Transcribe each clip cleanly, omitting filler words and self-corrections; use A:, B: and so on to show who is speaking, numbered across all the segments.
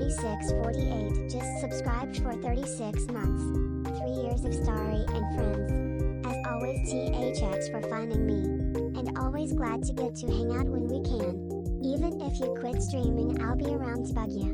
A: 3648 just subscribed for 36 months. 3 years of Starry and friends. As always, THX for finding me. And always glad to get to hang out when we can. Even if you quit streaming, I'll be around to bug ya.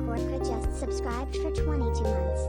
A: Corca just subscribed for 22 months.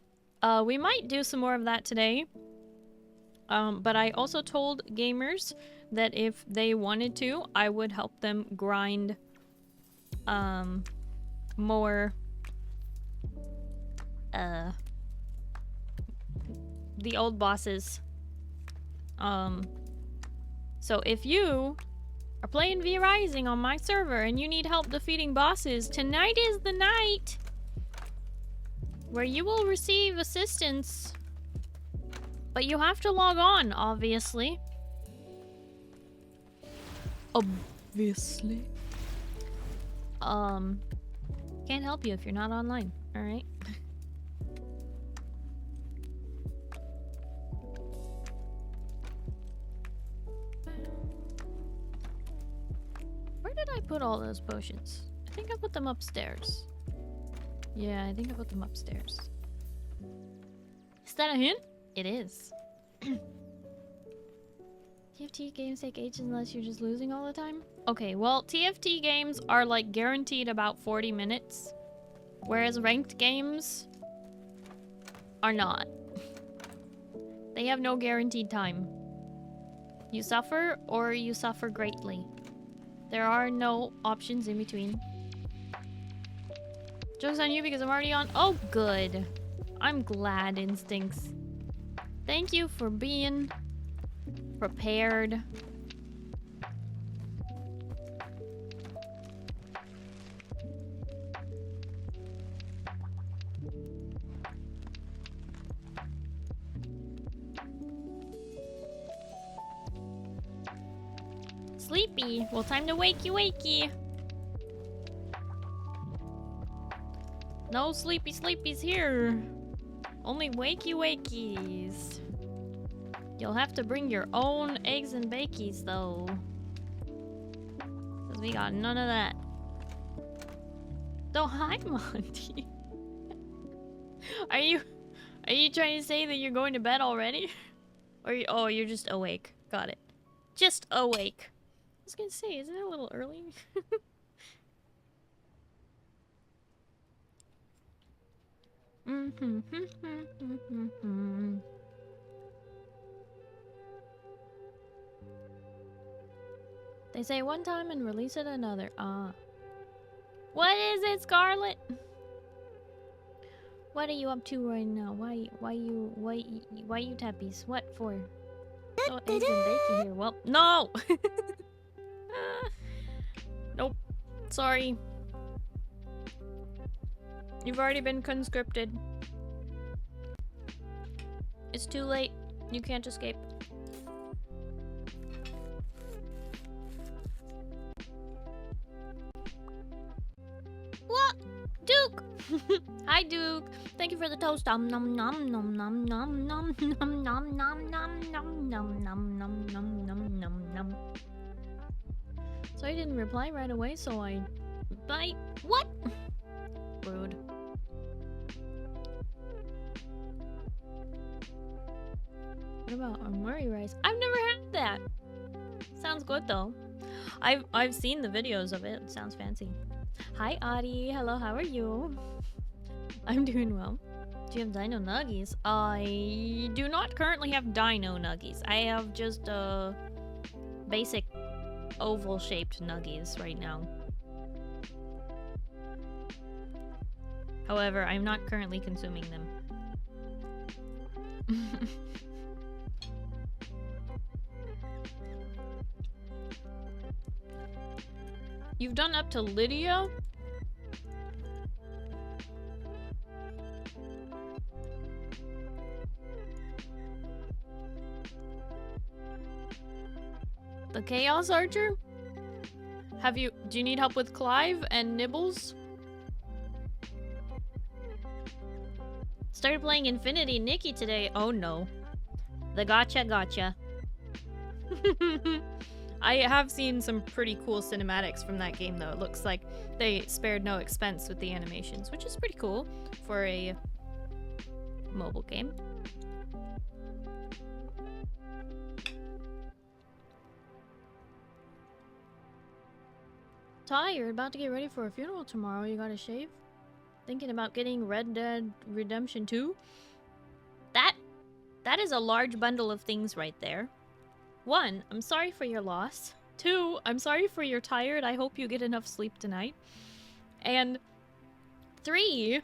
B: We might do some more of that today. But I also told gamers that if they wanted to, I would help them grind more the old bosses. So if you are playing V Rising on my server and you need help defeating bosses, tonight is the night where you will receive assistance. But you have to log on, obviously. Obviously. Can't help you if you're not online, alright? Where did I put all those potions? I think I put them upstairs. Yeah, I think I put them upstairs. Is that a hint? It is. TFT games take ages unless you're just losing all the time? Okay, well, TFT games are like guaranteed about 40 minutes. Whereas ranked games are not. They have no guaranteed time. You suffer or you suffer greatly. There are no options in between. Joke's on you because I'm already on. Oh, good. I'm glad, Instincts. Thank you for being prepared. Sleepy. Well, time to wakey. No sleepy sleepies here. Only wakies. You'll have to bring your own eggs and bakies, though. Because we got none of that. Oh, hi, Monty. Are you trying to say that you're going to bed already? Or oh, you're just awake. Got it. Just awake. I was gonna say, isn't it a little early? They say one time and release it another. What is it, Scarlet? What are you up to right now? Why you tappies? What for? Oh, eggs and bacon here. Well, no! Nope. Sorry. You've already been conscripted. It's too late. You can't escape. What? Duke! Hi, Duke. Thank you for the toast. Nom nom nom nom nom nom nom nom nom nom nom nom nom nom nom nom nom nom. So I didn't reply right away, so I bite. What? Rude. What about Armory rice? I've never had that. Sounds good though. I've seen the videos of it. It sounds fancy. Hi Audie. Hello, how are you? I'm doing well. Do you have dino nuggies? I do not currently have dino nuggies. I have just basic oval shaped nuggies right now. However, I'm not currently consuming them. You've done up to Lydia? The Chaos Archer? Do you need help with Clive and Nibbles? Started playing Infinity Nikki today. Oh no. The gotcha. I have seen some pretty cool cinematics from that game though. It looks like they spared no expense with the animations, which is pretty cool for a mobile game. Ty, you're about to get ready for a funeral tomorrow. You gotta shave? Thinking about getting Red Dead Redemption 2? that is a large bundle of things right there. 1, I'm sorry for your loss. 2, I'm sorry for you're tired. I hope you get enough sleep tonight. And 3,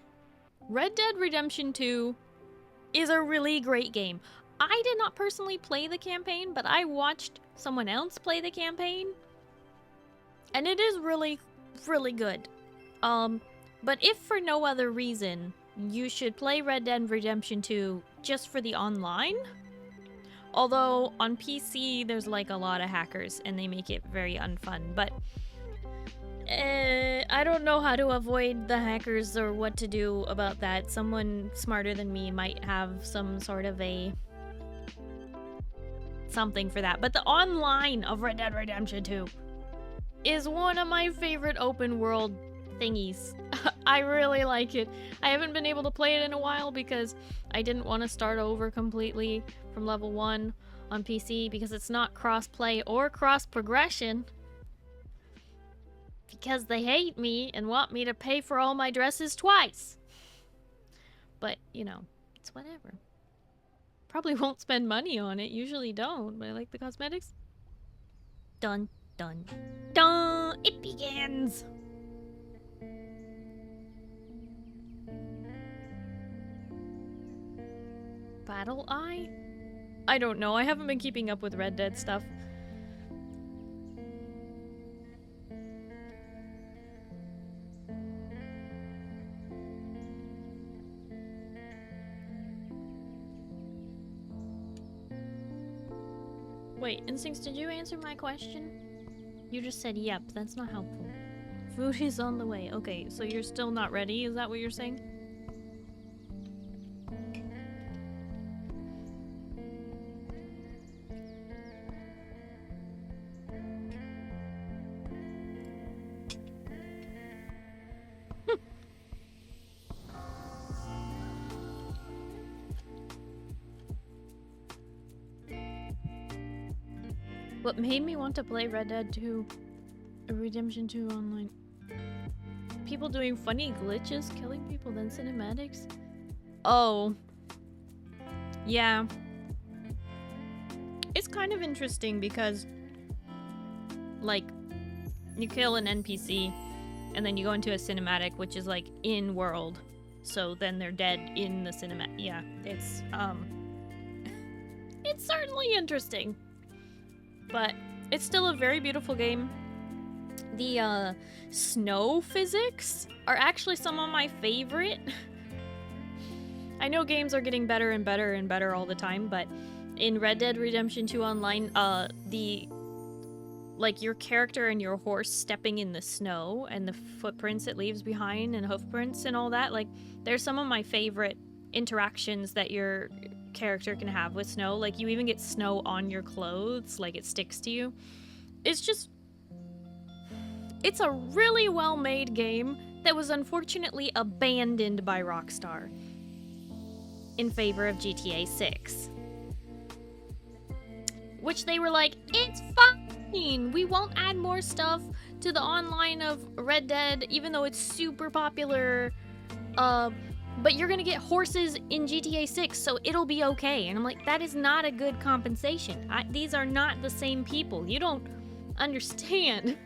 B: Red Dead Redemption 2 is a really great game. I did not personally play the campaign, but I watched someone else play the campaign. And it is really, really good. But if for no other reason, you should play Red Dead Redemption 2 just for the online. Although on PC, there's like a lot of hackers and they make it very unfun. But I don't know how to avoid the hackers or what to do about that. Someone smarter than me might have some sort of a something for that. But the online of Red Dead Redemption 2 is one of my favorite open world thingies. I really like it. I haven't been able to play it in a while because I didn't want to start over completely from level 1 on PC because it's not cross-play or cross-progression. Because they hate me and want me to pay for all my dresses twice. But, you know, it's whatever. Probably won't spend money on it. Usually don't, but I like the cosmetics. Dun, dun, dun! It begins! Battle Eye? I don't know. I haven't been keeping up with Red Dead stuff. Wait, Instincts, did you answer my question? You just said yep, that's not helpful. Food is on the way. Okay, so you're still not ready? Is that what you're saying? What made me want to play Red Dead 2 Redemption 2 online? People doing funny glitches, killing people, then cinematics? Oh. Yeah. It's kind of interesting because, like, you kill an NPC and then you go into a cinematic, which is like in world. So then they're dead in the cinematic. Yeah, it's certainly interesting. But it's still a very beautiful game. The snow physics are actually some of my favorite. I know games are getting better and better and better all the time, but in Red Dead Redemption 2 Online, like your character and your horse stepping in the snow and the footprints it leaves behind and hoofprints and all that, like they're some of my favorite interactions that your character can have with snow. Like you even get snow on your clothes, like it sticks to you. It's a really well made game that was unfortunately abandoned by Rockstar in favor of GTA 6, which they were like, it's fine, we won't add more stuff to the online of Red Dead even though it's super popular, but you're gonna get horses in GTA 6, so it'll be okay. And I'm like, that is not a good compensation. These are not the same people. You don't understand.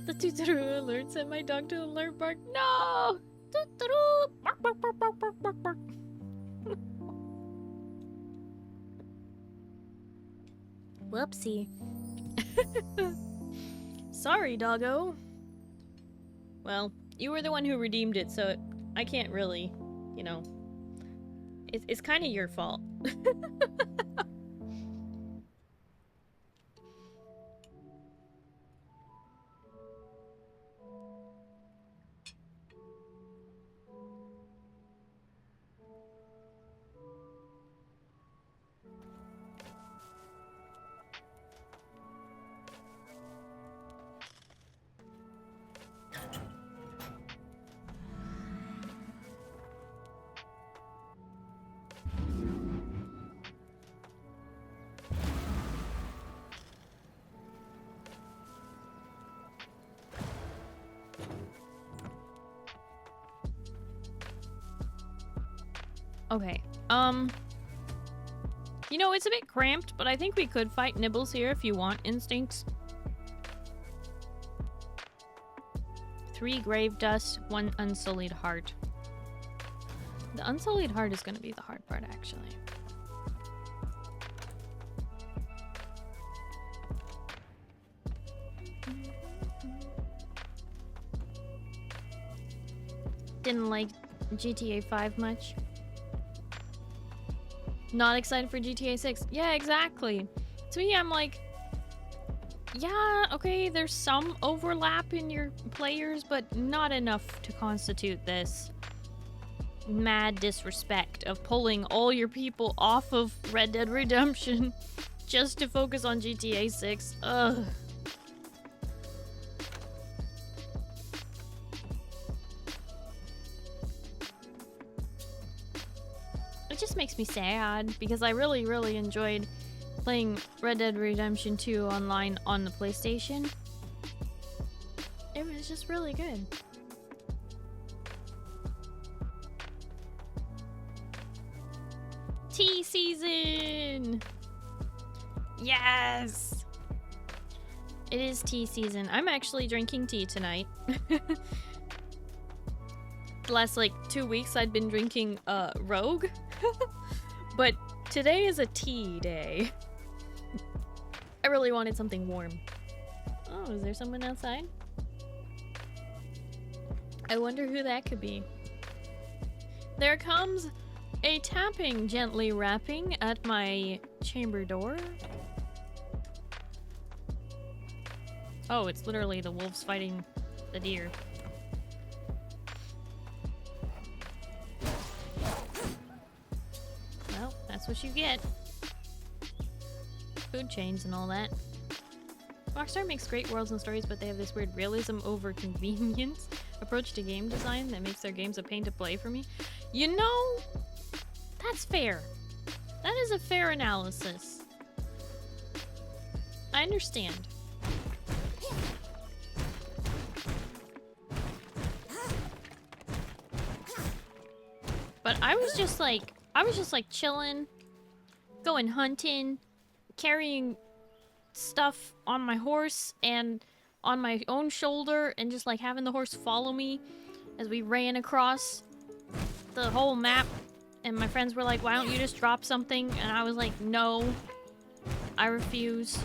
B: The Tootaroo alert sent my dog to alert bark. No! Tootaroo! Bark, bark, bark, bark, bark, bark, bark. Whoopsie. Sorry, doggo. Well, you were the one who redeemed it, so I can't really, you know. It's kind of your fault. Okay. You know, it's a bit cramped, but I think we could fight Nibbles here if you want, Instincts. 3 grave dust, 1 unsullied heart. The unsullied heart is gonna be the hard part, actually. Didn't like GTA 5 much. Not excited for GTA 6. Yeah, exactly. To me, I'm like, yeah, okay, there's some overlap in your players, but not enough to constitute this mad disrespect of pulling all your people off of Red Dead Redemption just to focus on GTA 6. Ugh. It just makes me sad because I really, really enjoyed playing Red Dead Redemption 2 online on the PlayStation. It was just really good. Tea season! Yes! It is tea season. I'm actually drinking tea tonight. The last like 2 weeks I'd been drinking Rogue. But today is a tea day. I really wanted something warm. Oh, is there someone outside? I wonder who that could be. There comes a tapping, gently rapping at my chamber door. Oh, it's literally the wolves fighting the deer. Well, that's what you get. Food chains and all that. Rockstar makes great worlds and stories, but they have this weird realism over convenience approach to game design that makes their games a pain to play for me. You know, that's fair. That is a fair analysis. I understand. But I was just like chilling, going hunting, carrying stuff on my horse and on my own shoulder, and just like having the horse follow me as we ran across the whole map. And my friends were like, why don't you just drop something? And I was like, no, I refuse.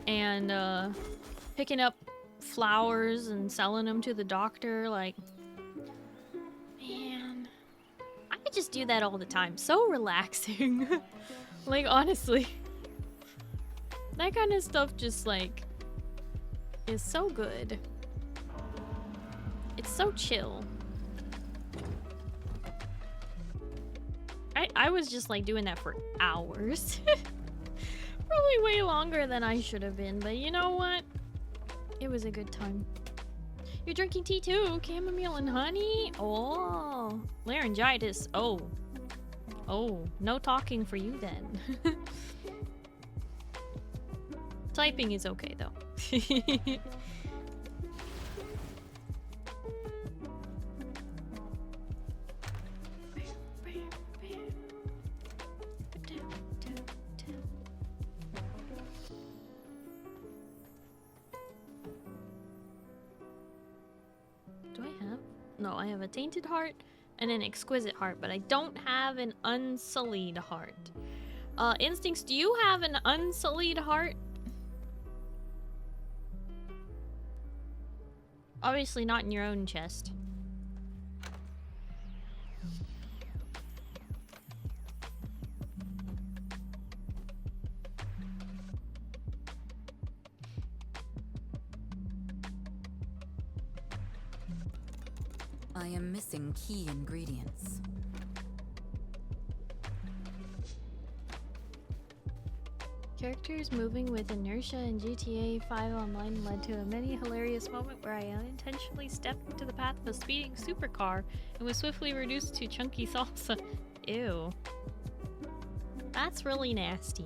B: And picking up flowers and selling them to the doctor, like, man, I could just do that all the time. So relaxing. Like, honestly, that kind of stuff just like is so good. It's so chill. I was just like doing that for hours. Probably way longer than I should have been, but you know what? It was a good time. You're drinking tea too? Chamomile and honey? Oh, laryngitis. Oh, no talking for you then. Typing is okay though. No, I have a tainted heart and an exquisite heart, but I don't have an unsullied heart. Instincts, do you have an unsullied heart? Obviously not in your own chest.
C: I am missing key ingredients.
B: Characters moving with inertia in GTA 5 Online led to a many hilarious moment where I unintentionally stepped into the path of a speeding supercar and was swiftly reduced to chunky salsa. Ew. That's really nasty.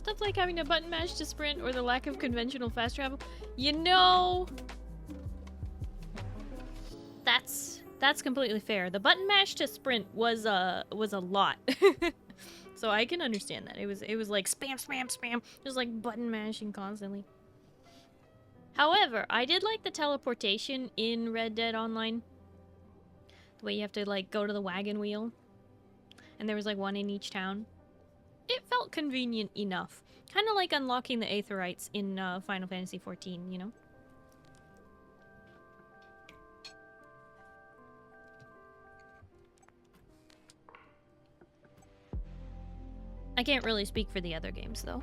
B: Stuff like having to button mash to sprint or the lack of conventional fast travel. You know, that's completely fair. The button mash to sprint was a lot. So I can understand that. It was like spam, spam, spam. Just like button mashing constantly. However, I did like the teleportation in Red Dead Online. The way you have to like go to the wagon wheel. And there was like one in each town. It felt convenient enough. Kind of like unlocking the Aetherites in Final Fantasy XIV, you know? I can't really speak for the other games, though.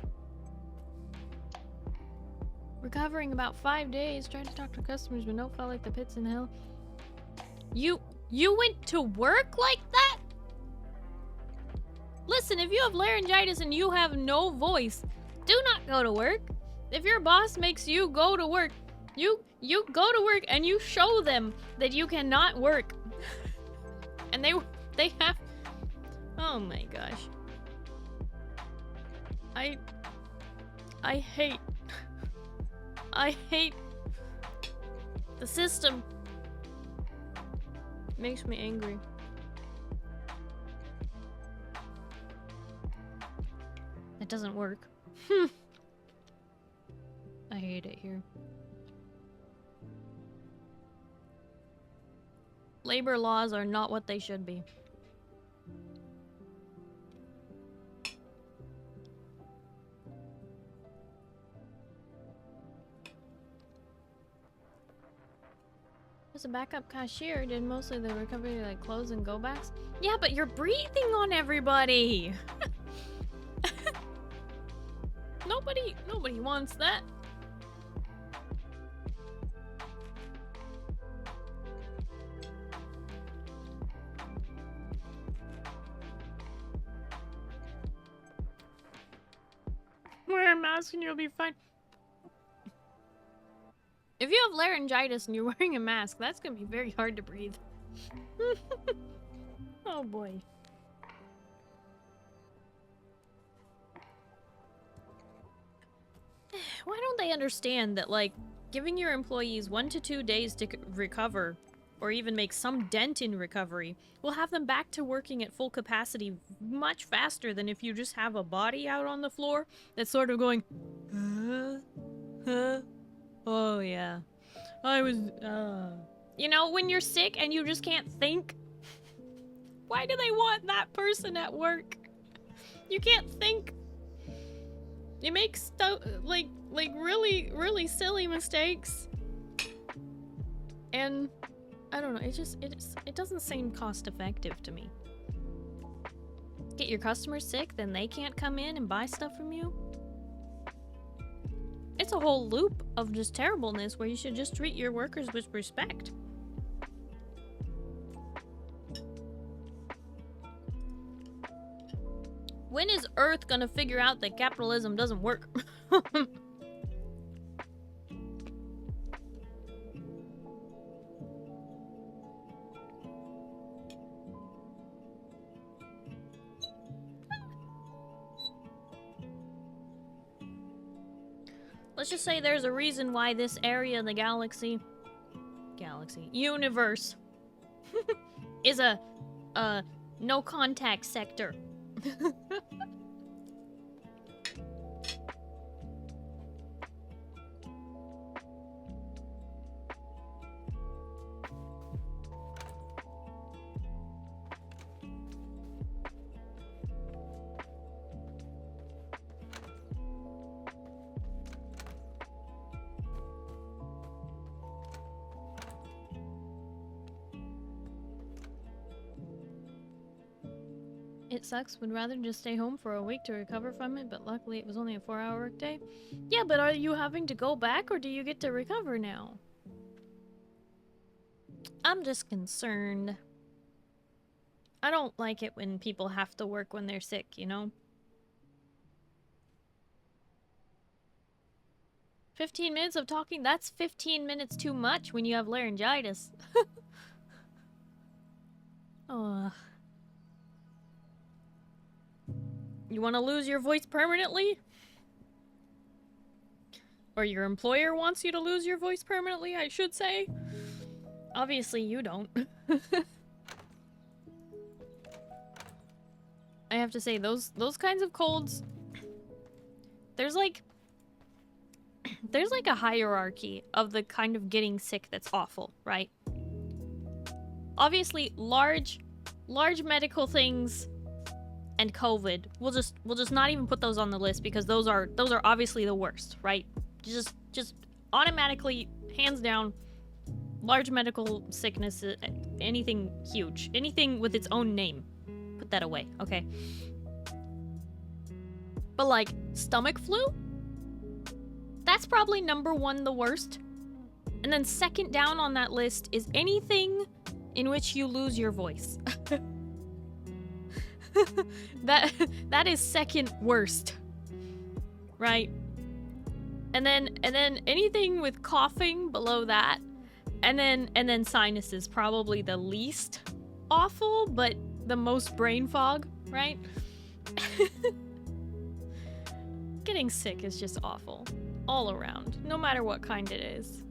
B: Recovering about 5 days, trying to talk to customers, but no, felt like the pits in hell. You went to work like that? Listen, if you have laryngitis and you have no voice, do not go to work. If your boss makes you go to work, you go to work and you show them that you cannot work. And they have... Oh my gosh. I hate the system. Makes me angry. It doesn't work. I hate it here. Labor laws are not what they should be. As a backup cashier, did mostly the recovery like clothes and go backs? Yeah, but you're breathing on everybody. Nobody wants that. Wear a mask and you'll be fine. If you have laryngitis and you're wearing a mask, that's gonna be very hard to breathe. Oh boy. Why don't they understand that, like, giving your employees 1 to 2 days to recover, or even make some dent in recovery, will have them back to working at full capacity much faster than if you just have a body out on the floor that's sort of going, oh yeah, I was, You know, when you're sick and you just can't think, why do they want that person at work? You can't think. You make stuff, like really, really silly mistakes. And, I don't know, it doesn't seem cost effective to me. Get your customers sick, then they can't come in and buy stuff from you? It's a whole loop of just terribleness where you should just treat your workers with respect. When is Earth gonna figure out that capitalism doesn't work? Let's just say there's a reason why this area of the universe is a no contact sector. It sucks, would rather just stay home for a week to recover from it, but luckily it was only a 4-hour workday. Yeah, but are you having to go back or do you get to recover now? I'm just concerned. I don't like it when people have to work when they're sick, you know? 15 minutes of talking? That's 15 minutes too much when you have laryngitis. Oh. You want to lose your voice permanently? Or your employer wants you to lose your voice permanently, I should say. Obviously, you don't. I have to say, those kinds of colds, there's like a hierarchy of the kind of getting sick that's awful, right? Obviously, large medical things and COVID, we'll just not even put those on the list because those are obviously the worst, right? Just automatically, hands down, large medical sickness, anything huge, anything with its own name. Put that away, okay? But like, stomach flu? That's probably number 1 the worst. And then second down on that list is anything in which you lose your voice. that is second worst. Right? And then anything with coughing below that. And then sinuses, probably the least awful, but the most brain fog, right? Getting sick is just awful. All around. No matter what kind it is.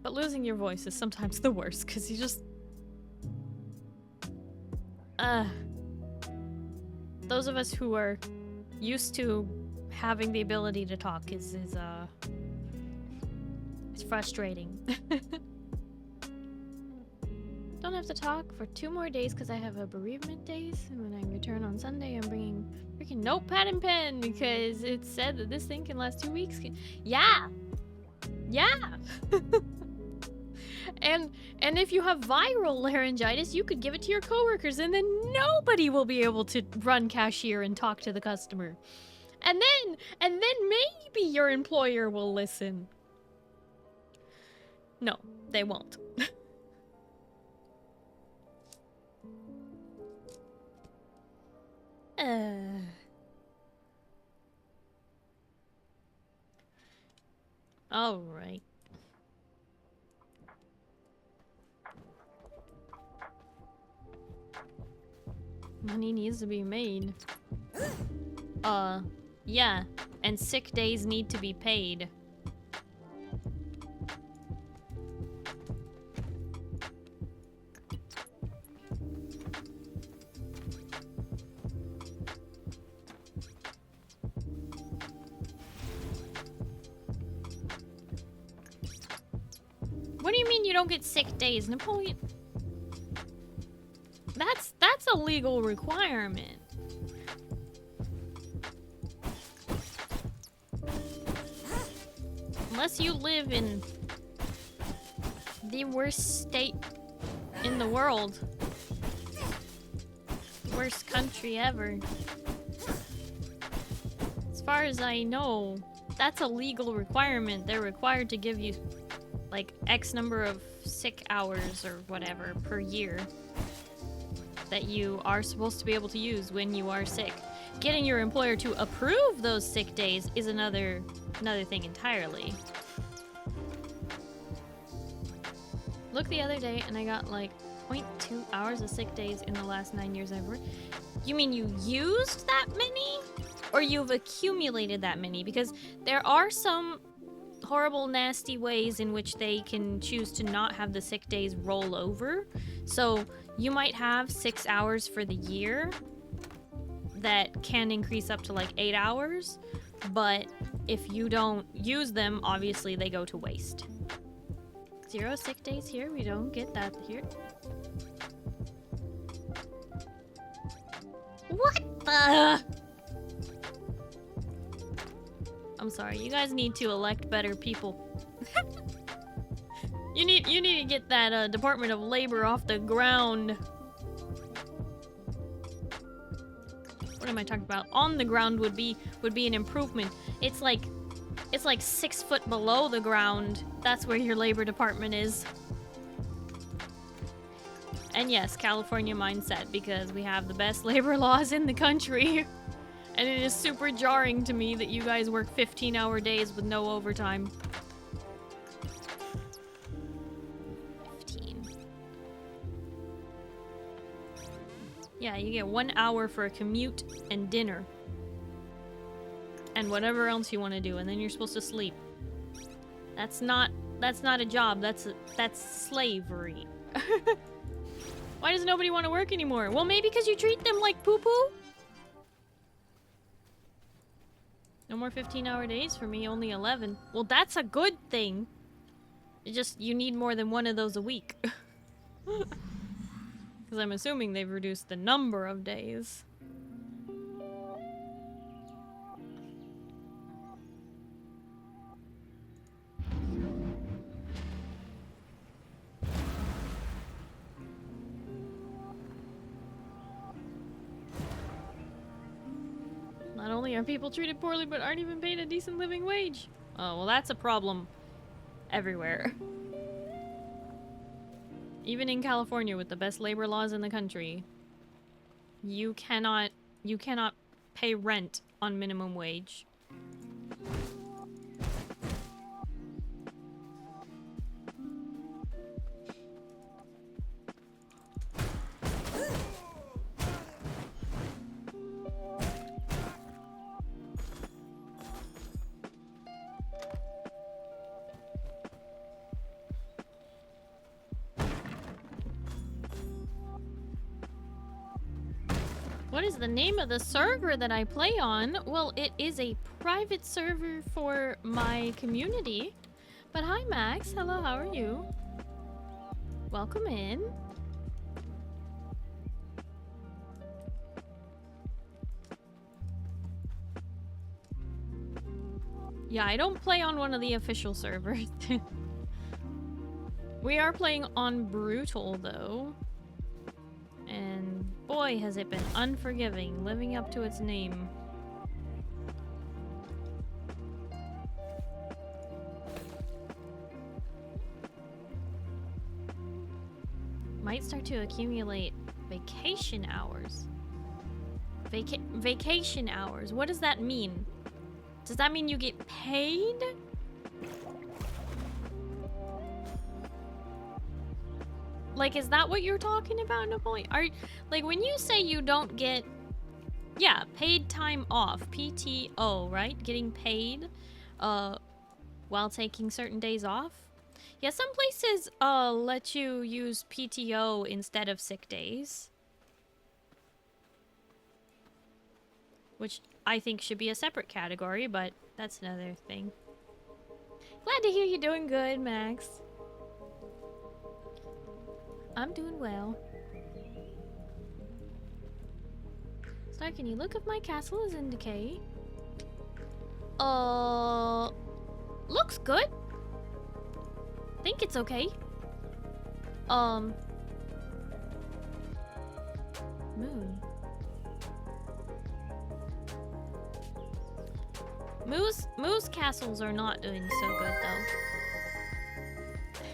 B: But losing your voice is sometimes the worst, because you just... Those of us who are used to having the ability to talk is it's frustrating. Don't have to talk for 2 more days because I have a bereavement days, and when I return on Sunday, I'm bringing freaking notepad and pen because it said that this thing can last 2 weeks. Yeah, and if you have viral laryngitis, you could give it to your coworkers, and then nobody will be able to run cashier and talk to the customer, and then maybe your employer will listen. No, they won't. All right. Money needs to be made. Yeah, and sick days need to be paid. What do you mean you don't get sick days, Napoleon? That's a legal requirement. Unless you live in the worst state in the world. Worst country ever. As far as I know, that's a legal requirement. They're required to give you like X number of sick hours or whatever per year that you are supposed to be able to use when you are sick. Getting your employer to approve those sick days is another thing entirely. Look the other day and I got like 0.2 hours of sick days in the last 9 years I've worked. You mean you used that many? Or you've accumulated that many? Because there are some horrible, nasty ways in which they can choose to not have the sick days roll over. So you might have 6 hours for the year that can increase up to like 8 hours, but if you don't use them, obviously they go to waste. 0 sick days here, we don't get that here. What the? I'm sorry, you guys need to elect better people. You need to get that Department of Labor off the ground. What am I talking about? On the ground would be an improvement. It's like 6 foot below the ground. That's where your labor department is. And yes, California mindset, because we have the best labor laws in the country. And it is super jarring to me that you guys work 15-hour days with no overtime. 15. Yeah, you get 1 hour for a commute and dinner. and whatever else you want to do, and then you're supposed to sleep. That's not a job. That's slavery. Why does nobody want to work anymore? Well, maybe because you treat them like poo-poo? No more 15-hour days for me, only 11. Well, that's a good thing. It just, you need more than one of those a week. Because I'm assuming they've reduced the number of days. Not only are people treated poorly, but aren't even paid a decent living wage. Oh, well, that's a problem everywhere. Even in California with the best labor laws in the country, you cannot pay rent on minimum wage. What is the name of the server that I play on? Well, it is a private server for my community. But hi, Max. Hello, how are you? Welcome in. Yeah, I don't play on one of the official servers. We are playing on Brutal, though. And boy, has it been unforgiving, living up to its name. Might start to accumulate vacation hours. Vacation hours. What does that mean? Does that mean you get paid? Like, is that what you're talking about, Napoleon? Like, when you say you don't get, yeah, paid time off, PTO, right? Getting paid, while taking certain days off? Yeah, some places, let you use PTO instead of sick days. Which I think should be a separate category, but that's another thing. Glad to hear you're doing good, Max. I'm doing well. Star, can you look if my castle is in decay? Looks good. Think it's okay. Moon. Moose castles are not doing so good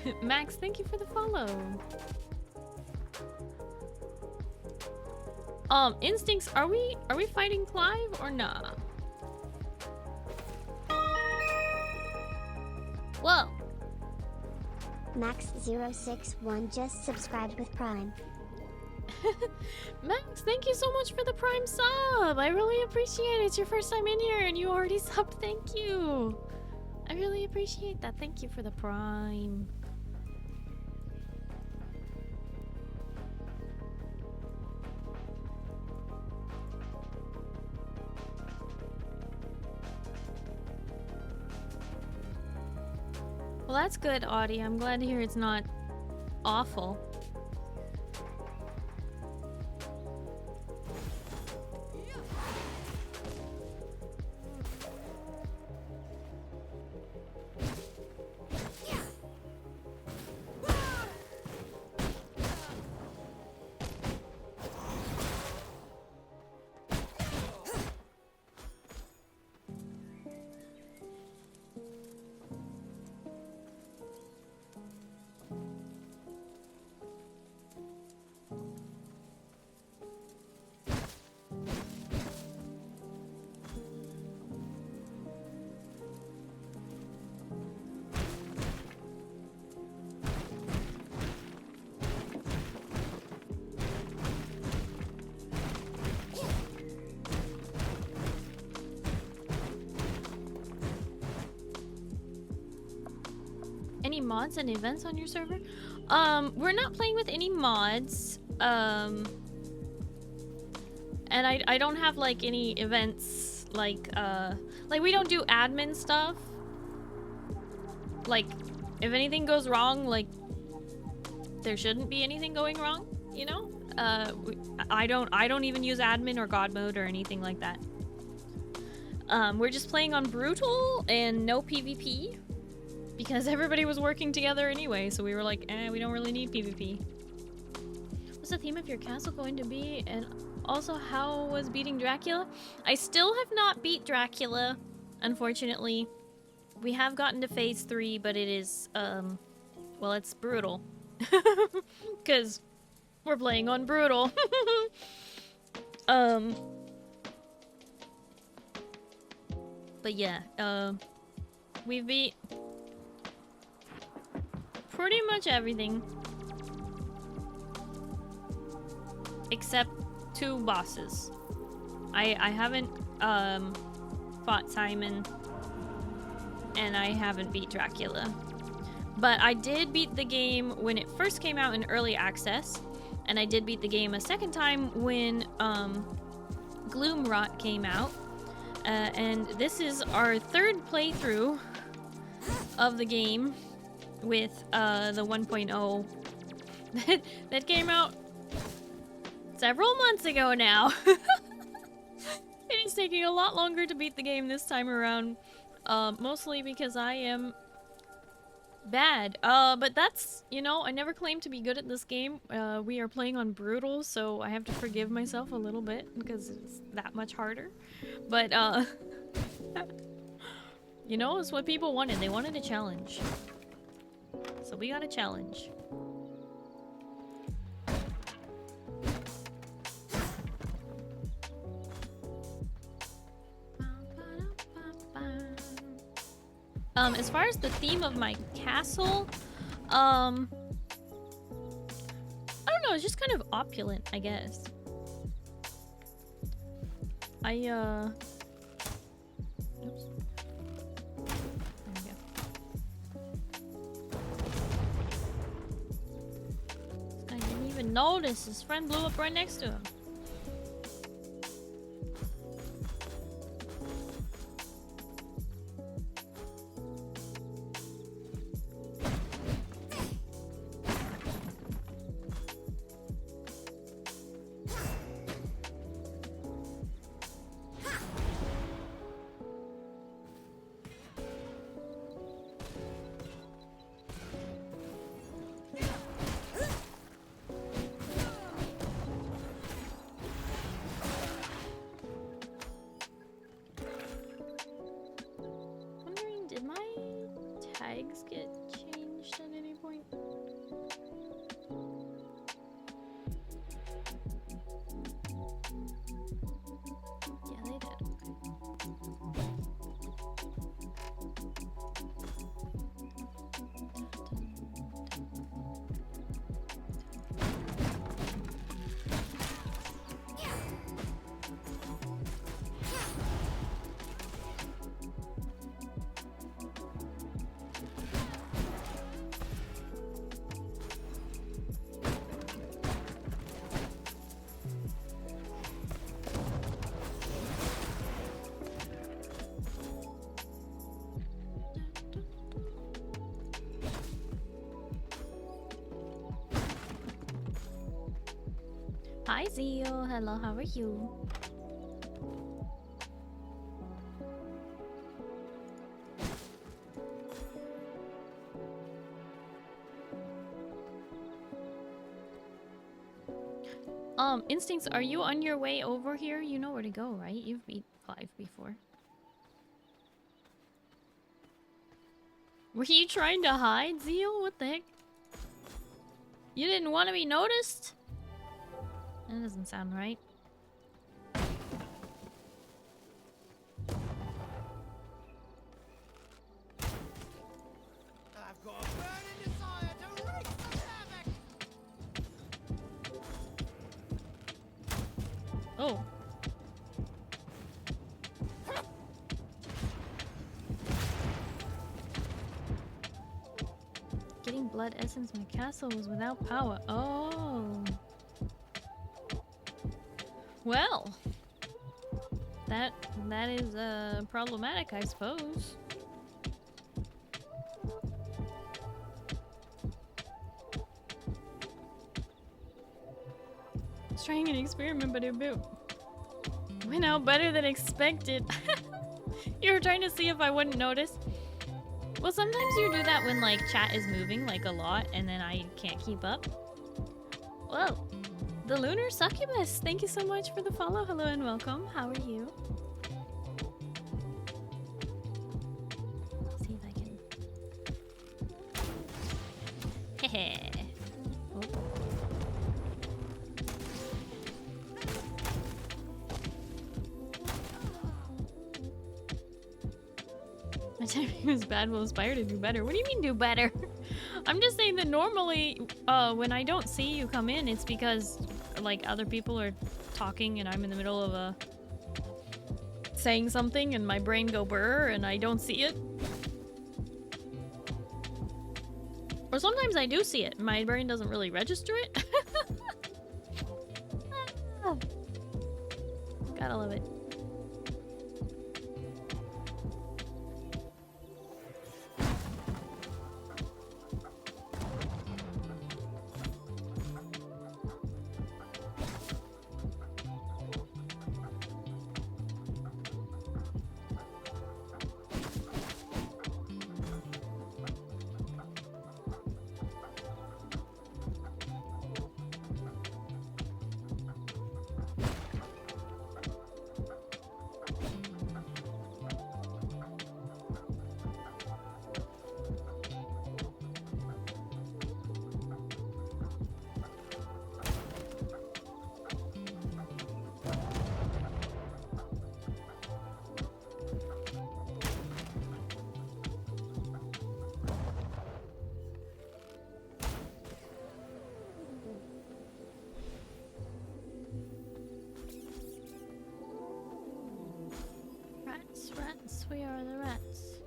B: though. Max, thank you for the follow. Instincts, are we fighting Clive or nah? Whoa.
A: Max061 just subscribed with Prime.
B: Max, thank you so much for the Prime sub. I really appreciate it. It's your first time in here and you already subbed. Thank you. I really appreciate that. Thank you for the Prime. Well, that's good, Audie. I'm glad to hear it's not awful. any mods and events on your server? We're not playing with any mods. And I don't have like any events like we don't do admin stuff. Like if anything goes wrong, like there shouldn't be anything going wrong, you know? I don't even use admin or god mode or anything like that. We're just playing on brutal and no PvP because everybody was working together anyway, so we were like, we don't really need PvP. What's the theme of your castle going to be? And also, how was beating Dracula? I still have not beat Dracula, unfortunately. We have gotten to phase 3, but it is, well, it's brutal. Because we're playing on brutal. But yeah, we beat pretty much everything. Except 2 bosses. I haven't fought Simon, and I haven't beat Dracula. But I did beat the game when it first came out in early access, and I did beat the game a second time when Gloomrot came out. And this is our 3rd playthrough of the game with the 1.0 that came out several months ago now. It is taking a lot longer to beat the game this time around, mostly because I am bad. But that's, you know, I never claimed to be good at this game. We are playing on brutal, so I have to forgive myself a little bit because it's that much harder. But, you know, it's what people wanted. They wanted a challenge. So we got a challenge. As far as the theme of my castle, I don't know, it's just kind of opulent, I guess. Oops. There we go. This guy didn't even notice. His friend blew up right next to him. Hi Zio, hello, how are you? Instincts, are you on your way over here? You know where to go, right? You've beat 5 before. Were you trying to hide, Zio? What the heck? You didn't want to be noticed? That doesn't sound right.
D: I've got a burning desire to wreak some havoc.
B: Oh. getting blood essence, my castle was without power. Oh. Well. That is problematic, I suppose. It's trying an experiment, but it went out better than expected. You were trying to see if I wouldn't notice. Well, sometimes you do that when like chat is moving like a lot and then I can't keep up. Whoa. The Lunar Succubus, thank you so much for the follow. Hello and welcome. How are you? Let's see if I can. Hehe. Oh. My timing was bad. Will aspire to do better. What do you mean do better? I'm just saying that normally, when I don't see you come in, it's because like other people are talking and I'm in the middle of saying something and my brain go brr and I don't see it. Or sometimes I do see it and my brain doesn't really register it. Ah. Gotta love it. Rats, where are the rats?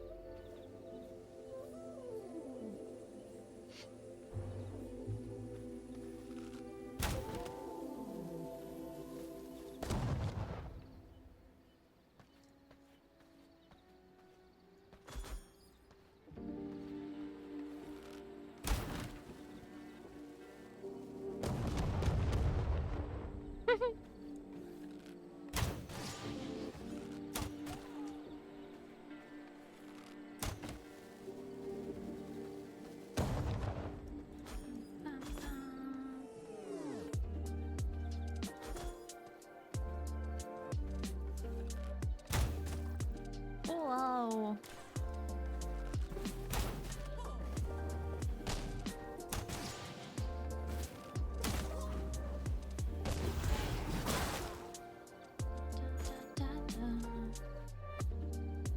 B: Whoa.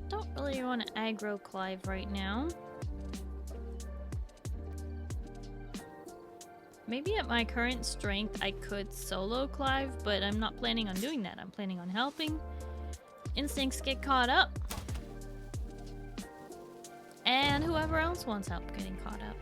B: Don't really want to aggro Clive right now. Maybe at my current strength I could solo Clive, but I'm not planning on doing that. I'm planning on helping Instincts get caught up. And whoever else wants help getting caught up.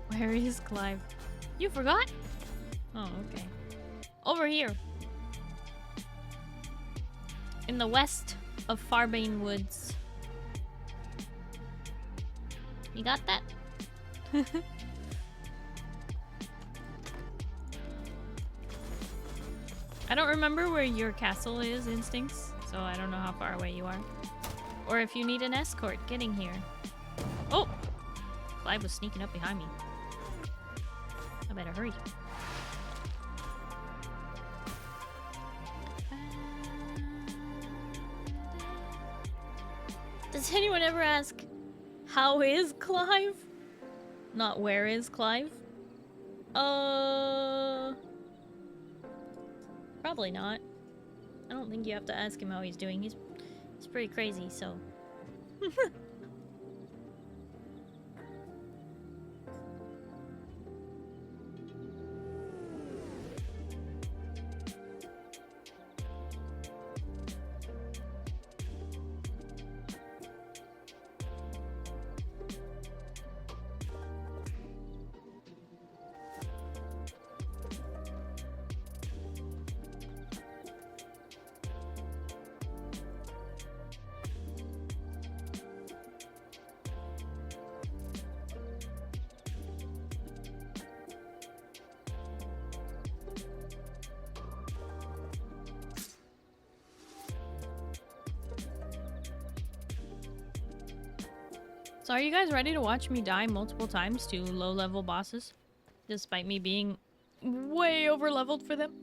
B: Where is Clive? You forgot? Oh, okay. Over here. In the west of Farbane Woods. You got that? I don't remember where your castle is, Instincts, so I don't know how far away you are. Or if you need an escort getting here. Oh! Clive was sneaking up behind me. I better hurry. Does anyone ever ask, how is Clive? Not where is Clive? Probably not. I don't think you have to ask him how he's doing. He's pretty crazy, so. So are you guys ready to watch me die multiple times to low-level bosses? Despite me being way over-leveled for them?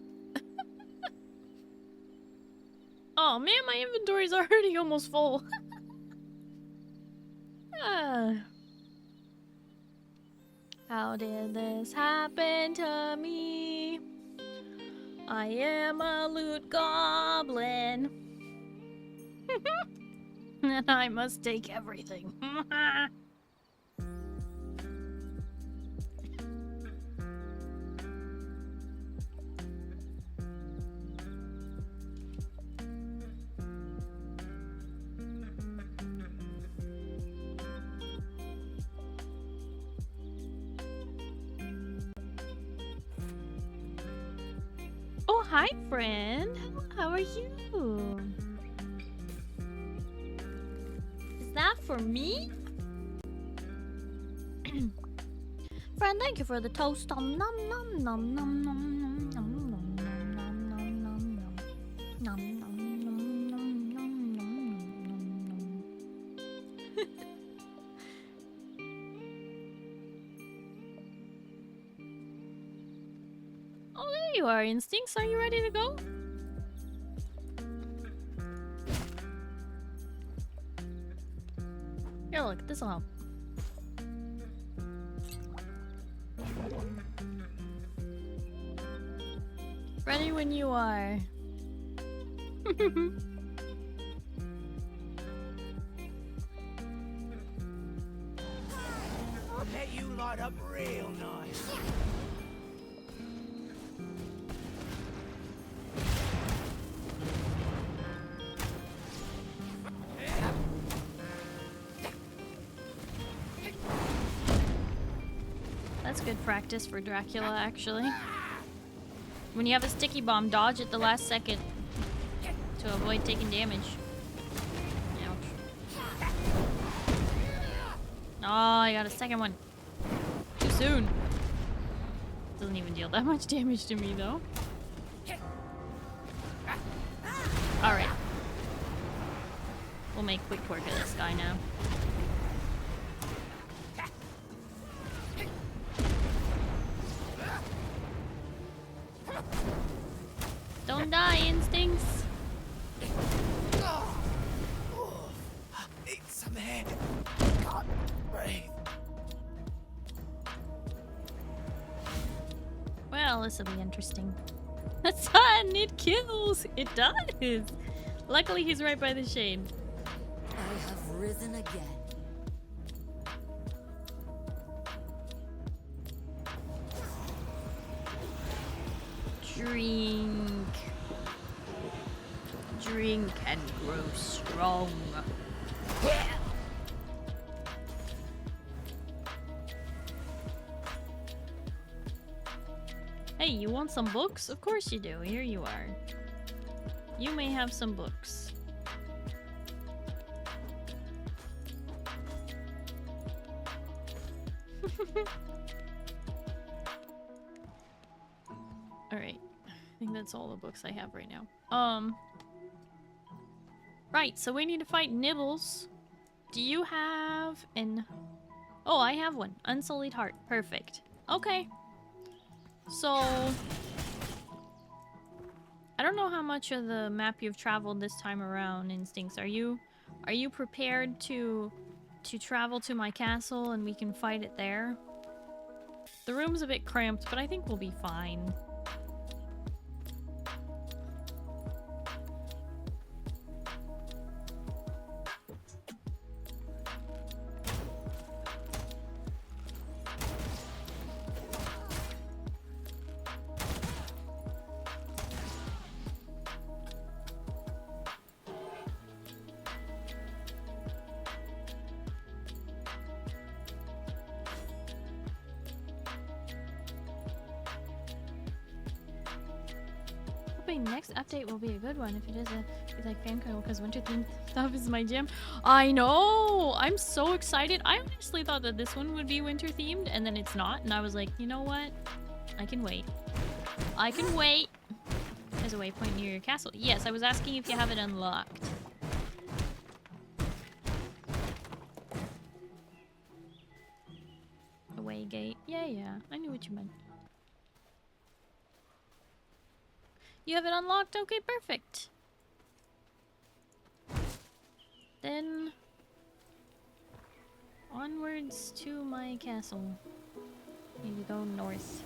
B: Oh man, my inventory's already almost full. How did this happen to me? I am a loot goblin. And I must take everything. Oh, hi, friend. How are you? Is that for me? Friend, thank you for the toast. Nom nom nom nom nom nom nom nom nom nom nom nom nom nom nom nom nom. Oh, there you are, Instincts. Are you ready to go? Here, look, this'll help. Ready when you are.
D: I bet you light up real nice.
B: That's good practice for Dracula, actually. When you have a sticky bomb, dodge at the last second to avoid taking damage. Ouch. Oh, I got a second one. Too soon. Doesn't even deal that much damage to me, though. Alright. We'll make quick work of this guy now. Don't die, Instincts.
D: Need some air. Can't breathe.
B: Well, this will be interesting. The sun, it kills. It does. Luckily, he's right by the shade.
C: I have risen again.
B: Drink. Drink and grow strong. Hey, you want some books? Of course you do. Here you are. You may have some books. Alright. I think that's all the books I have right now. Right, so we need to fight Nibbles. Do you have an... Oh, I have one. Unsullied Heart. Perfect. Okay. So... I don't know how much of the map you've traveled this time around, Instincts. Are you prepared to travel to my castle and we can fight it there? The room's a bit cramped, but I think we'll be fine. hoping next update will be a good one. If it is like fan cuddle, because winter themed stuff is my jam. I know! I'm so excited. I honestly thought that this one would be winter themed, and then it's not. And I was like, you know what? I can wait. I can wait. There's a waypoint near your castle. Yes, I was asking if you have it unlocked. Away gate. Yeah. I knew what you meant. You have it unlocked? Okay, perfect. Then onwards to my castle. Need to go north.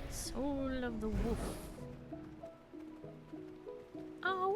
B: Soul of the wolf. Oh.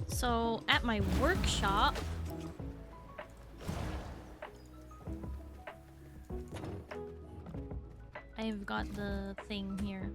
B: So, at my workshop, I've got the thing here.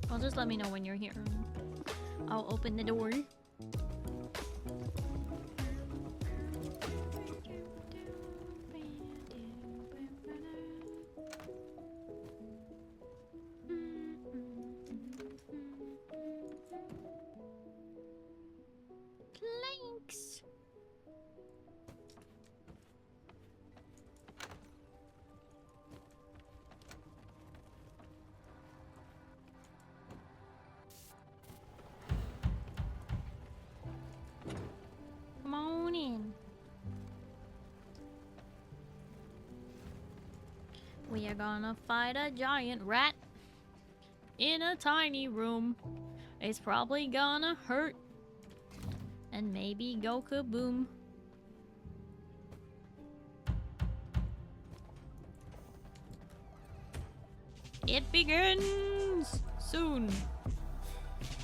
B: Well, just let me know when you're here. I'll open the door. Planks. Come on in. We are gonna fight a giant rat in a tiny room. It's probably gonna hurt and maybe go kaboom. It begins soon.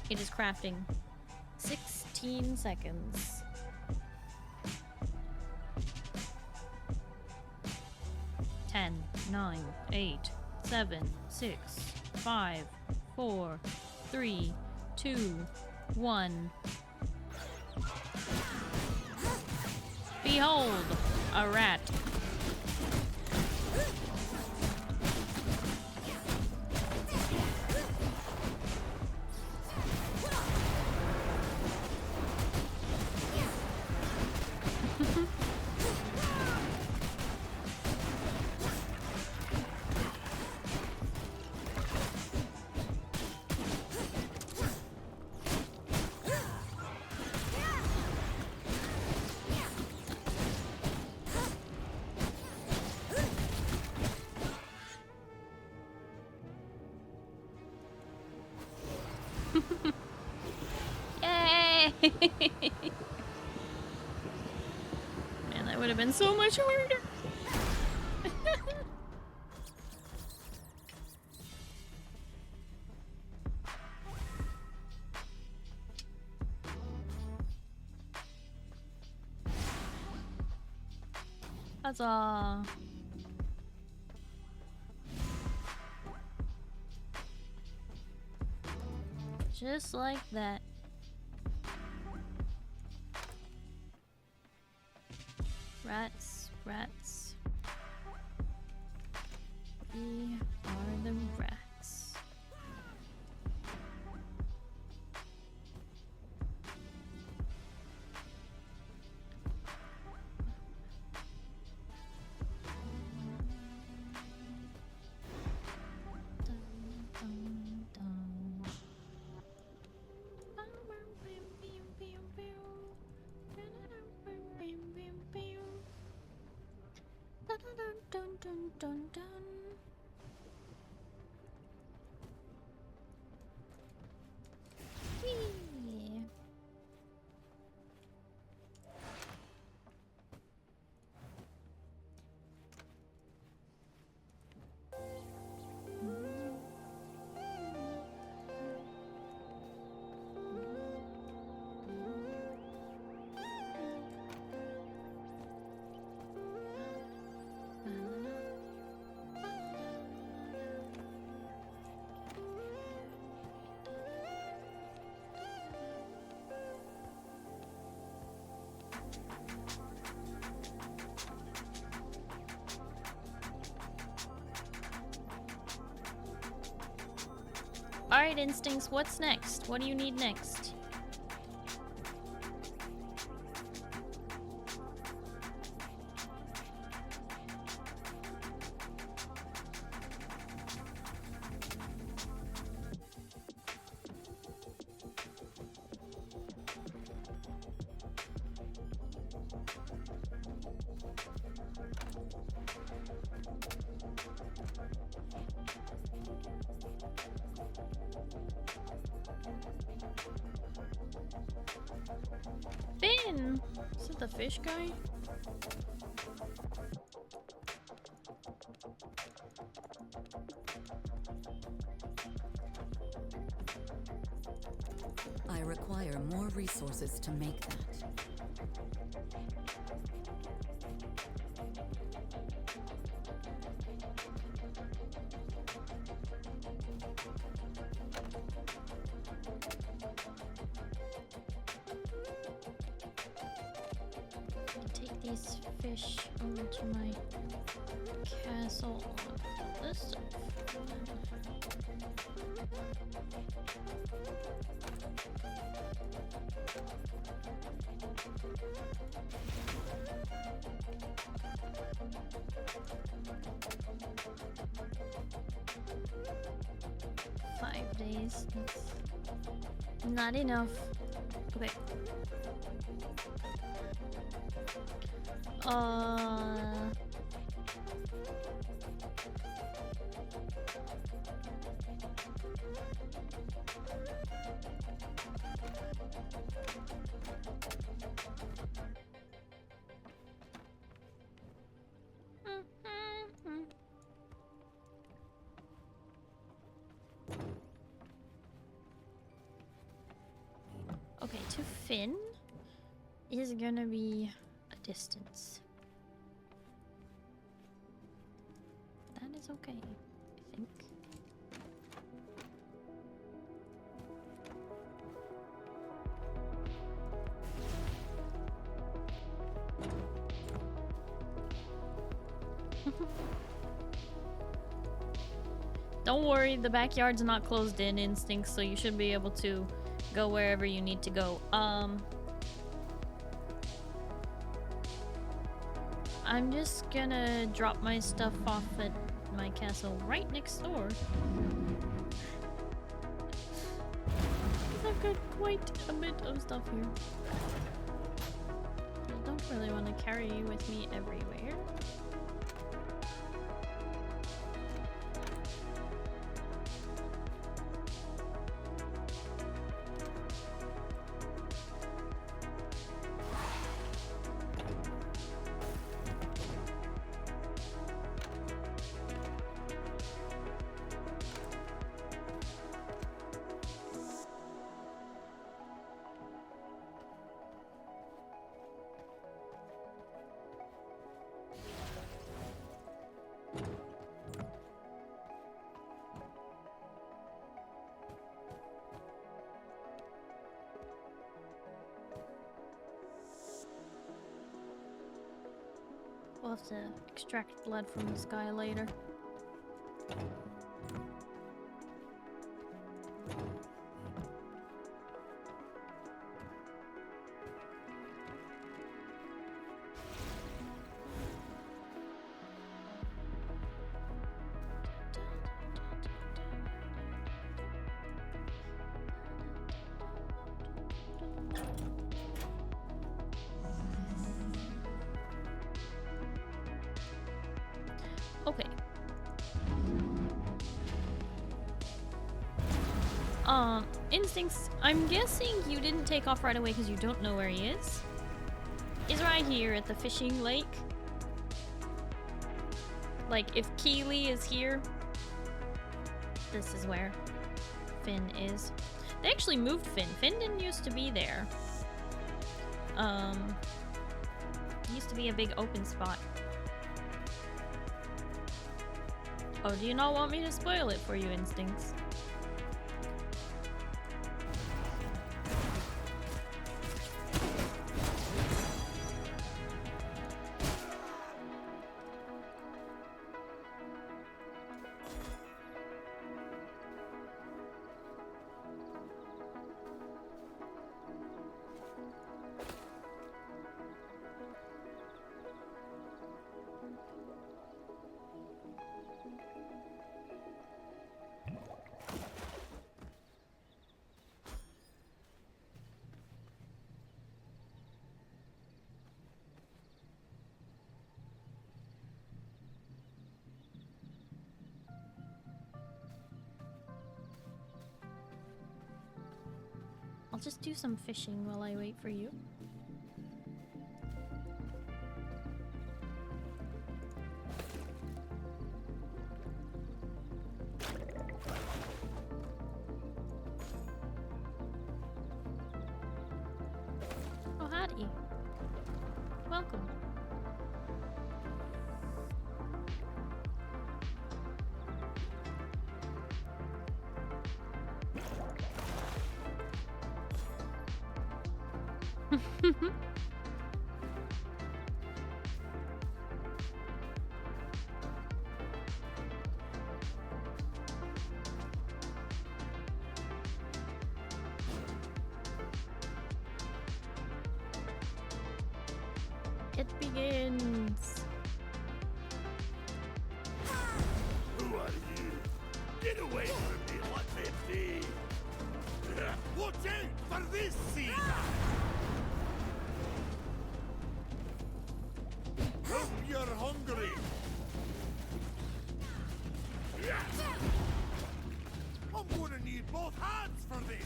B: It is crafting. 16 seconds. 10, 9, 8, 7, 6, 5, 4, 3, 2, 1. Behold, a rat. Yay! Man, that would have been so much harder. Huzzah! Just like that. Rats, rats. Alright, Instincts, what's next? What do you need next? Finn! Is it the fish guy?
C: I require more resources to make that.
B: Take these fish over to my castle on this stuff. Days. That's not enough. Okay. Okay, to Finn is gonna be a distance. That is okay, I think. Don't worry, the backyard's not closed in, Instincts, so you should be able to go wherever you need to go. I'm just gonna drop my stuff off at my castle right next door. Because I've got quite a bit of stuff here. I don't really want to carry you with me everywhere. We'll have to extract blood from this guy later. Okay. Instincts, I'm guessing you didn't take off right away because you don't know where he is. He's right here at the fishing lake. Like, if Keely is here, this is where Finn is. They actually moved Finn. Finn didn't used to be there. Used to be a big open spot. Oh, do you not want me to spoil it for you, Instincts? I'll just do some fishing while I wait for you. Oh, howdy. Welcome. It begins.
E: Who are you? Get away from me, what they be? Watch out for this sea! Hope you're hungry! I'm gonna need both hands for this!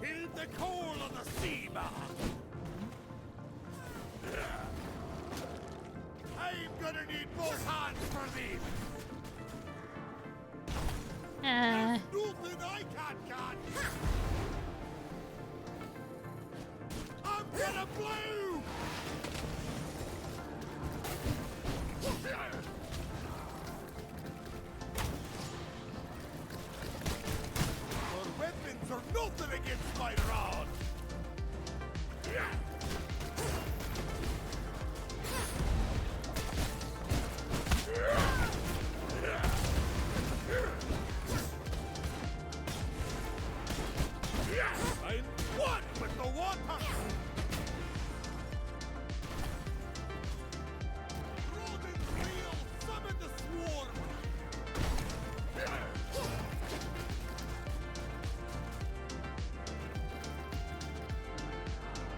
E: Hit the coal of the sea bar! I'm gonna need both hands for this! Nothing I can't catch! I'm gonna blow! Your weapons are nothing against my rod! I'm one with the water! Rodent wheel, summon the swarm!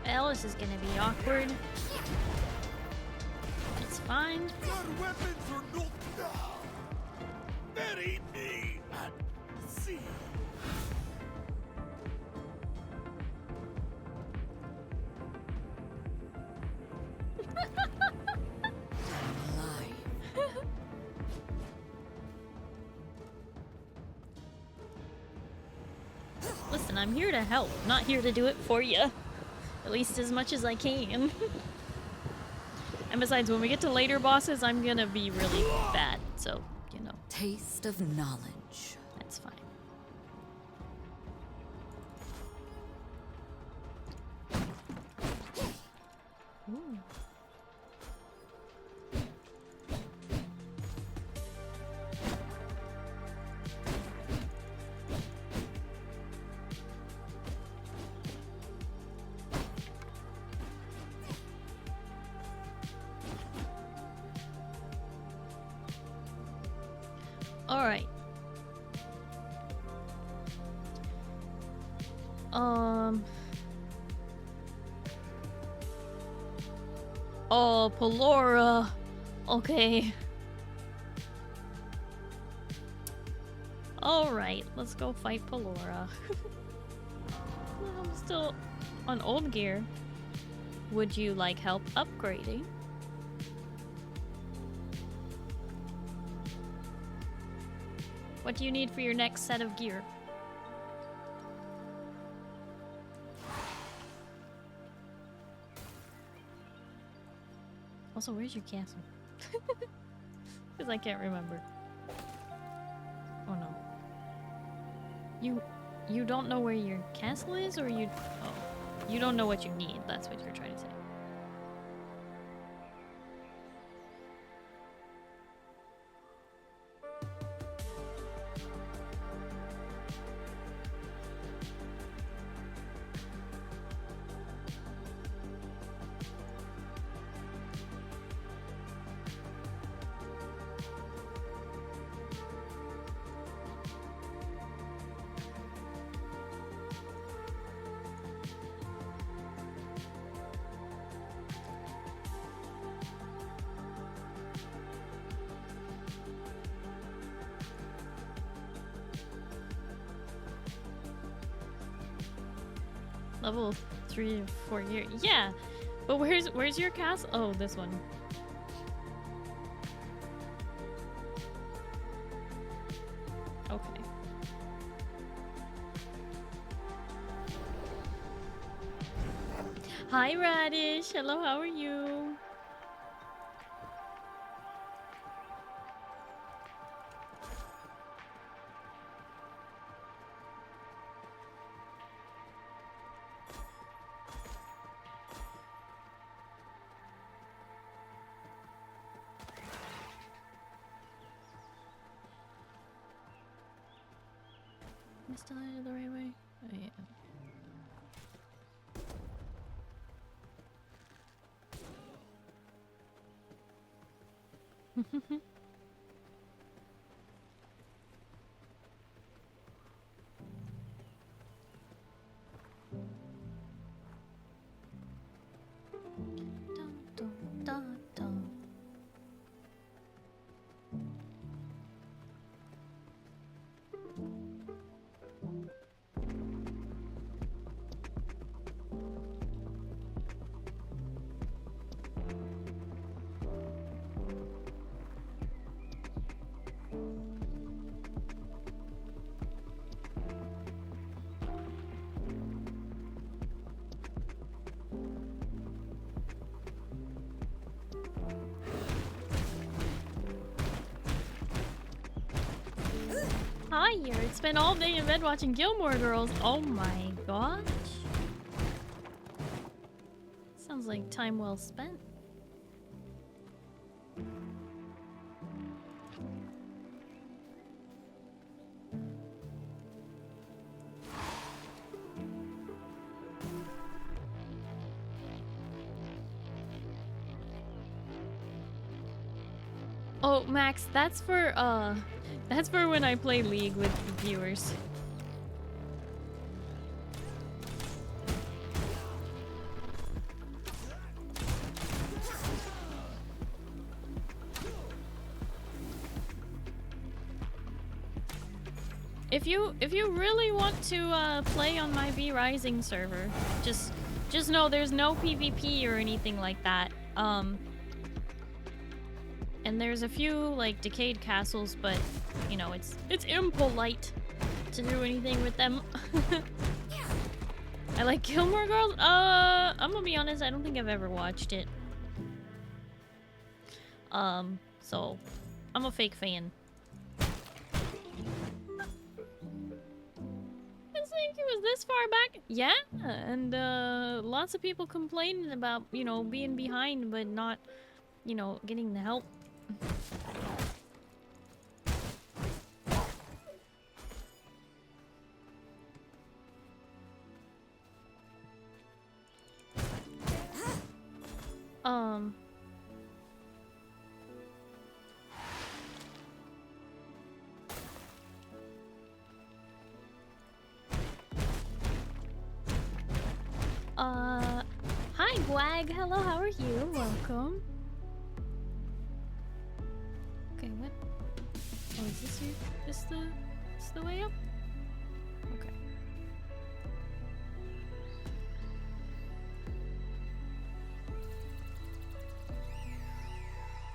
B: Well, this is gonna be awkward. It's fine.
E: Your weapons are not bury me at sea!
C: Lie.
B: Listen, I'm here to help, not here to do it for you. At least as much as I can. And besides, when we get to later bosses, I'm gonna be really bad, so, you know,
C: Taste of knowledge.
B: that's fine. Ooh. All right. Oh, Pelora. Okay. All right, let's go fight Pelora. I'm still on old gear. Would you like help upgrading? What do you need for your next set of gear? Also, where's your castle? Because I can't remember. Oh no. You don't know where your castle is, or you... Oh. You don't know what you need, that's what you're trying to say. Level 3 or 4 years. Yeah, but where's your castle? Oh, this one. Okay. Hi, Radish. Hello, how are you? Am I still headed the right way? Oh, yeah. Dun, dun, dun, dun. Hi, you spent all day in bed watching Gilmore Girls. Oh my gosh. Sounds like time well spent. Oh, Max, that's for when I play League with viewers. If you really want to play on my V Rising server, just know there's no PvP or anything like that. And there's a few like decayed castles, but you know it's impolite to do anything with them. I like Gilmore Girls. I'm gonna be honest, I don't think I've ever watched it. So I'm a fake fan. I think it was this far back. Yeah, and lots of people complaining about, you know, being behind but not, you know, getting the help. Hi Gwag, hello, how are you? Welcome. Okay, what? Oh, is this you? This the way up? Okay.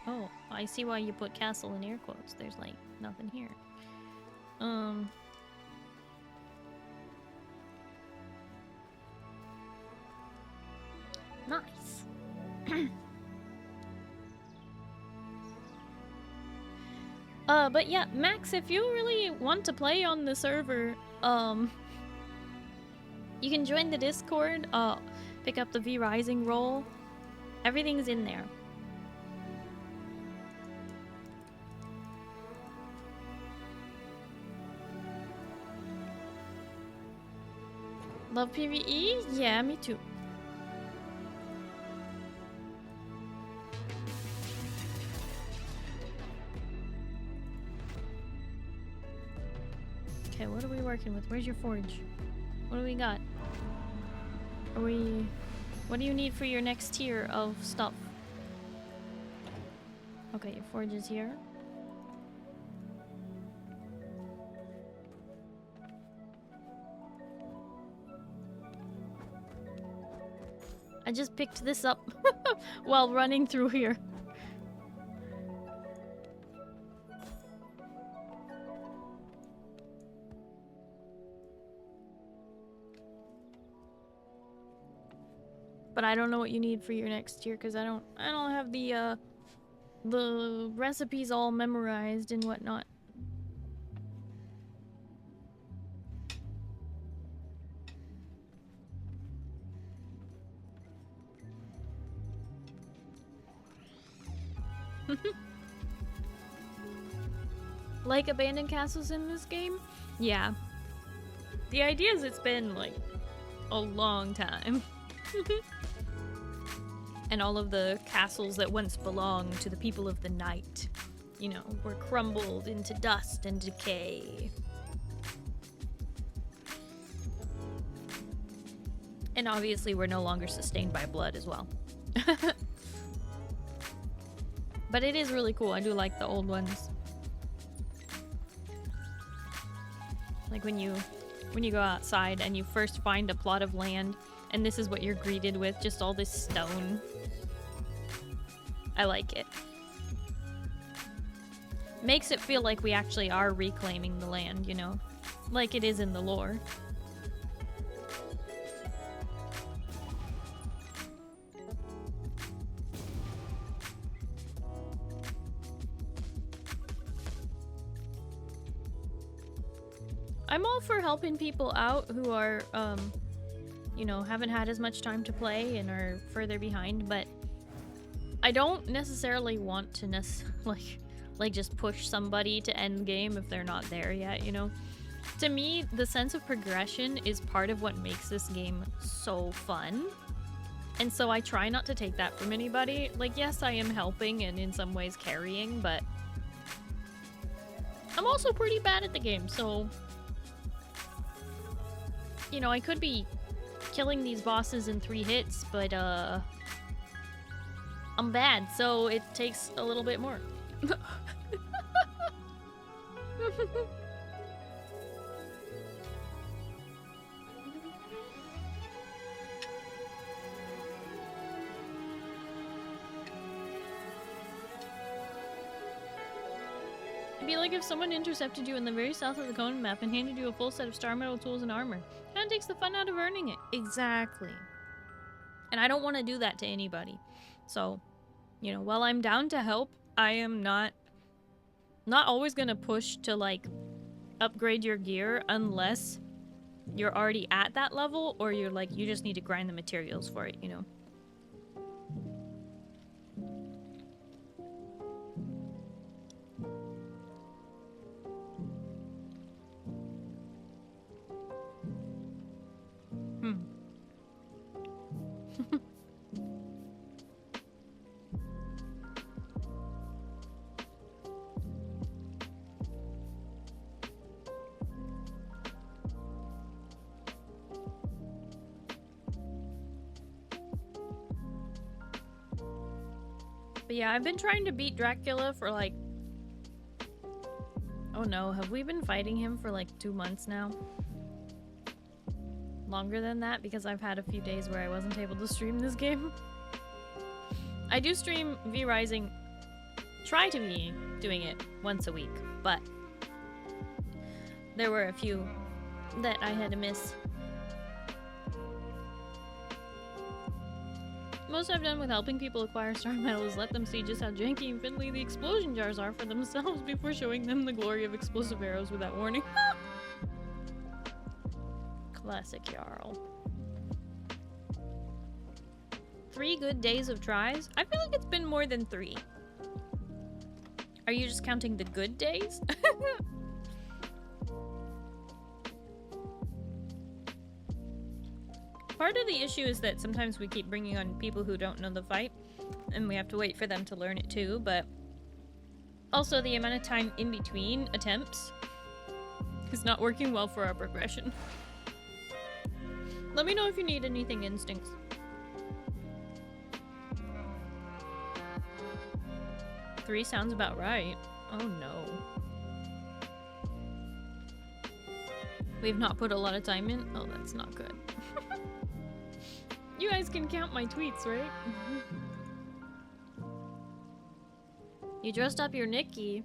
B: Oh, I see why you put castle in air quotes. There's like nothing here. Nice. But yeah, Max, if you really want to play on the server, you can join the Discord, pick up the V Rising role. Everything's in there. Love PvE? Yeah, me too. Okay, what are we working with? Where's your forge? What do we got? What do you need for your next tier of stuff? Okay, your forge is here. I just picked this up while running through here. But I don't know what you need for your next year because I don't have the recipes all memorized and whatnot. Like abandoned castles in this game? Yeah. The idea is it's been like a long time. And all of the castles that once belonged to the people of the night, you know, were crumbled into dust and decay. And obviously we're no longer sustained by blood as well. But it is really cool. I do like the old ones. Like when you go outside and you first find a plot of land and this is what you're greeted with, just all this stone. I like it. Makes it feel like we actually are reclaiming the land, you know? Like it is in the lore. I'm all for helping people out who are, you know, haven't had as much time to play and are further behind, but I don't necessarily want to like just push somebody to end game if they're not there yet, you know? To me, the sense of progression is part of what makes this game so fun. And so I try not to take that from anybody. Like, yes, I am helping and in some ways carrying, but I'm also pretty bad at the game, so you know, I could be killing these bosses in 3 hits, but I'm bad, so it takes a little bit more. It'd be like if someone intercepted you in the very south of the Conan map and handed you a full set of star metal tools and armor. Kinda takes the fun out of earning it. Exactly. And I don't want to do that to anybody. So, you know, while I'm down to help, I am not always gonna push to, like, upgrade your gear unless you're already at that level or you're like, you just need to grind the materials for it, you know? But yeah, I've been trying to beat Dracula for like... Oh no, have we been fighting him for like 2 months now? Longer than that because I've had a few days where I wasn't able to stream this game. I do stream V-Rising, try to be doing it once a week, but there were a few that I had to miss. Most I've done with helping people acquire star metal is let them see just how janky and fiddly the explosion jars are for themselves before showing them the glory of explosive arrows without warning. Classic Jarl. 3 good days of tries? I feel like it's been more than 3. Are you just counting the good days? Part of the issue is that sometimes we keep bringing on people who don't know the fight, and we have to wait for them to learn it too, but also the amount of time in between attempts is not working well for our progression. Let me know if you need anything, Instincts. Three sounds about right. Oh no. We've not put a lot of time in? Oh, that's not good. You guys can count my tweets, right? You dressed up your Nikki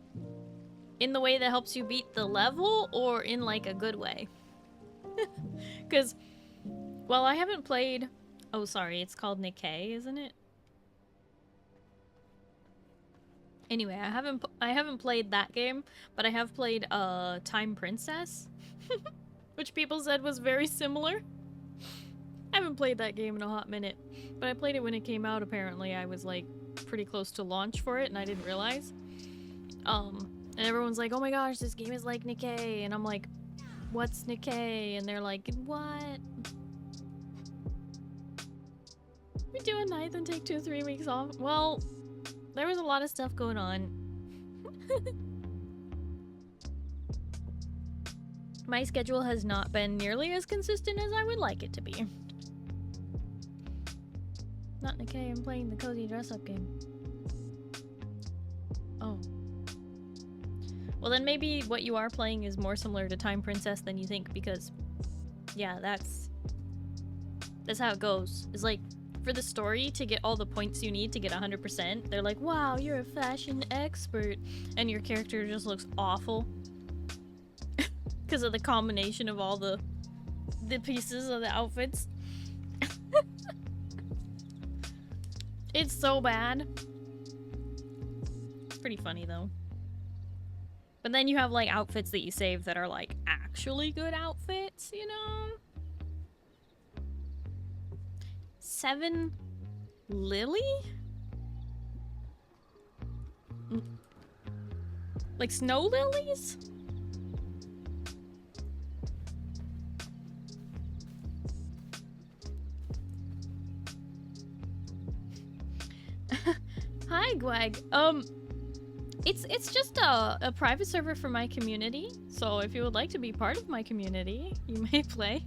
B: in the way that helps you beat the level, or in like a good way? Because, well, I haven't played... Oh, sorry, it's called Nikkei, isn't it? Anyway, I haven't played that game, but I have played Time Princess, which people said was very similar. I haven't played that game in a hot minute, but I played it when it came out. Apparently, I was like pretty close to launch for it, and I didn't realize. And everyone's like, "Oh my gosh, this game is like Nikkei," and I'm like, "What's Nikkei?" And they're like, "What? We do a ninth and take 2 or 3 weeks off?" Well, there was a lot of stuff going on. My schedule has not been nearly as consistent as I would like it to be. Not Nikkei, I'm playing the cozy dress-up game. Oh. Well, then maybe what you are playing is more similar to Time Princess than you think, because... yeah, that's how it goes. It's like, for the story, to get all the points you need to get 100%, they're like, wow, you're a fashion expert. And your character just looks awful. Because of the combination of all the pieces of the outfits. It's so bad. It's pretty funny, though. But then you have, like, outfits that you save that are, like, actually good outfits, you know? 7 Lily? Like snow lilies? Hi, Gwag. It's just a private server for my community. So if you would like to be part of my community, you may play.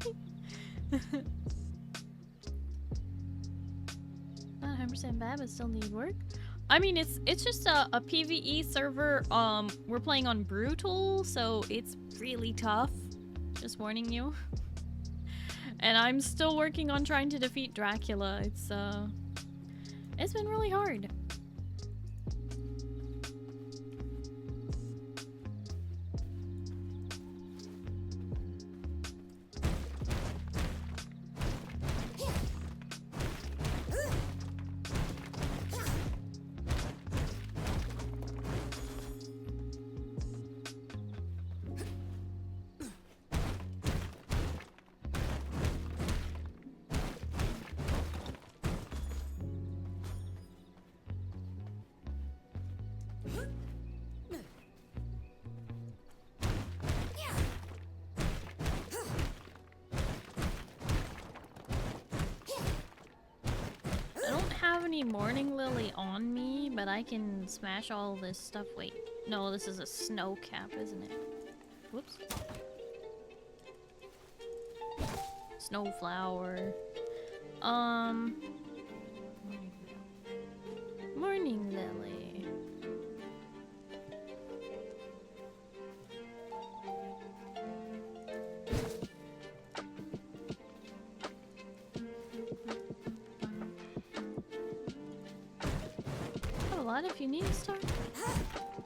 B: Not 100% bad, but still need work. I mean, it's just a PvE server. We're playing on Brutal, so it's really tough. Just warning you. And I'm still working on trying to defeat Dracula. It's been really hard. Morning Lily on me, but I can smash all this stuff. Wait, no, this is a snow cap, isn't it? Whoops. Snowflower. Morning Lily. If you need to start.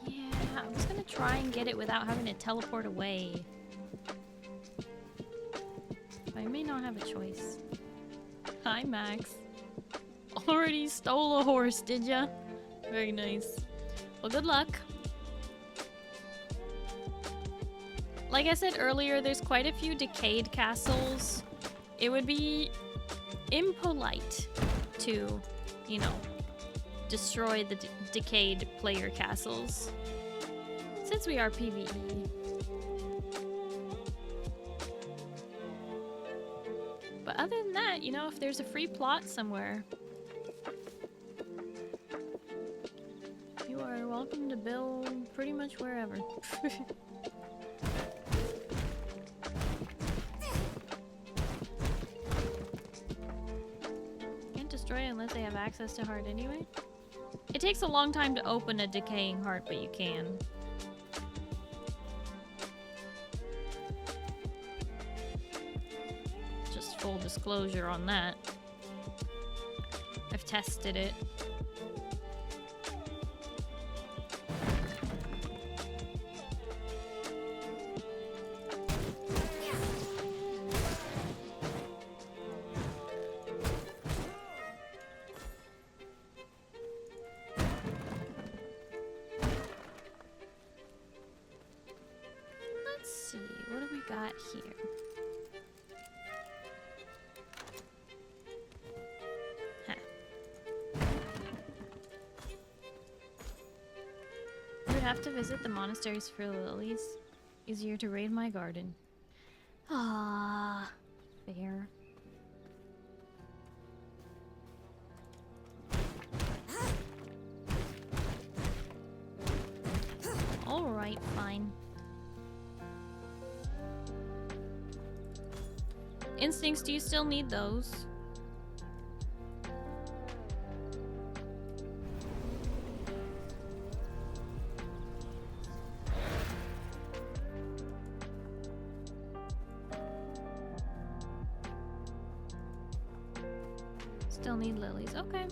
B: Yeah, I'm just gonna try and get it without having to teleport away. But I may not have a choice. Hi, Max. Already stole a horse, did ya? Very nice. Well, good luck. Like I said earlier, there's quite a few decayed castles. It would be impolite to, you know, destroy the decayed player castles, since we are PvE. But other than that, you know, if there's a free plot somewhere, you are welcome to build pretty much wherever. Can't destroy it unless they have access to heart anyway. It takes a long time to open a decaying heart, but you can. Just full disclosure on that. we've tested it. Let's see, what do we got here? Have to visit the monasteries for lilies. Easier to raid my garden. Ah, fair. Alright, fine. Instincts, do you still need those? Still need lilies, okay.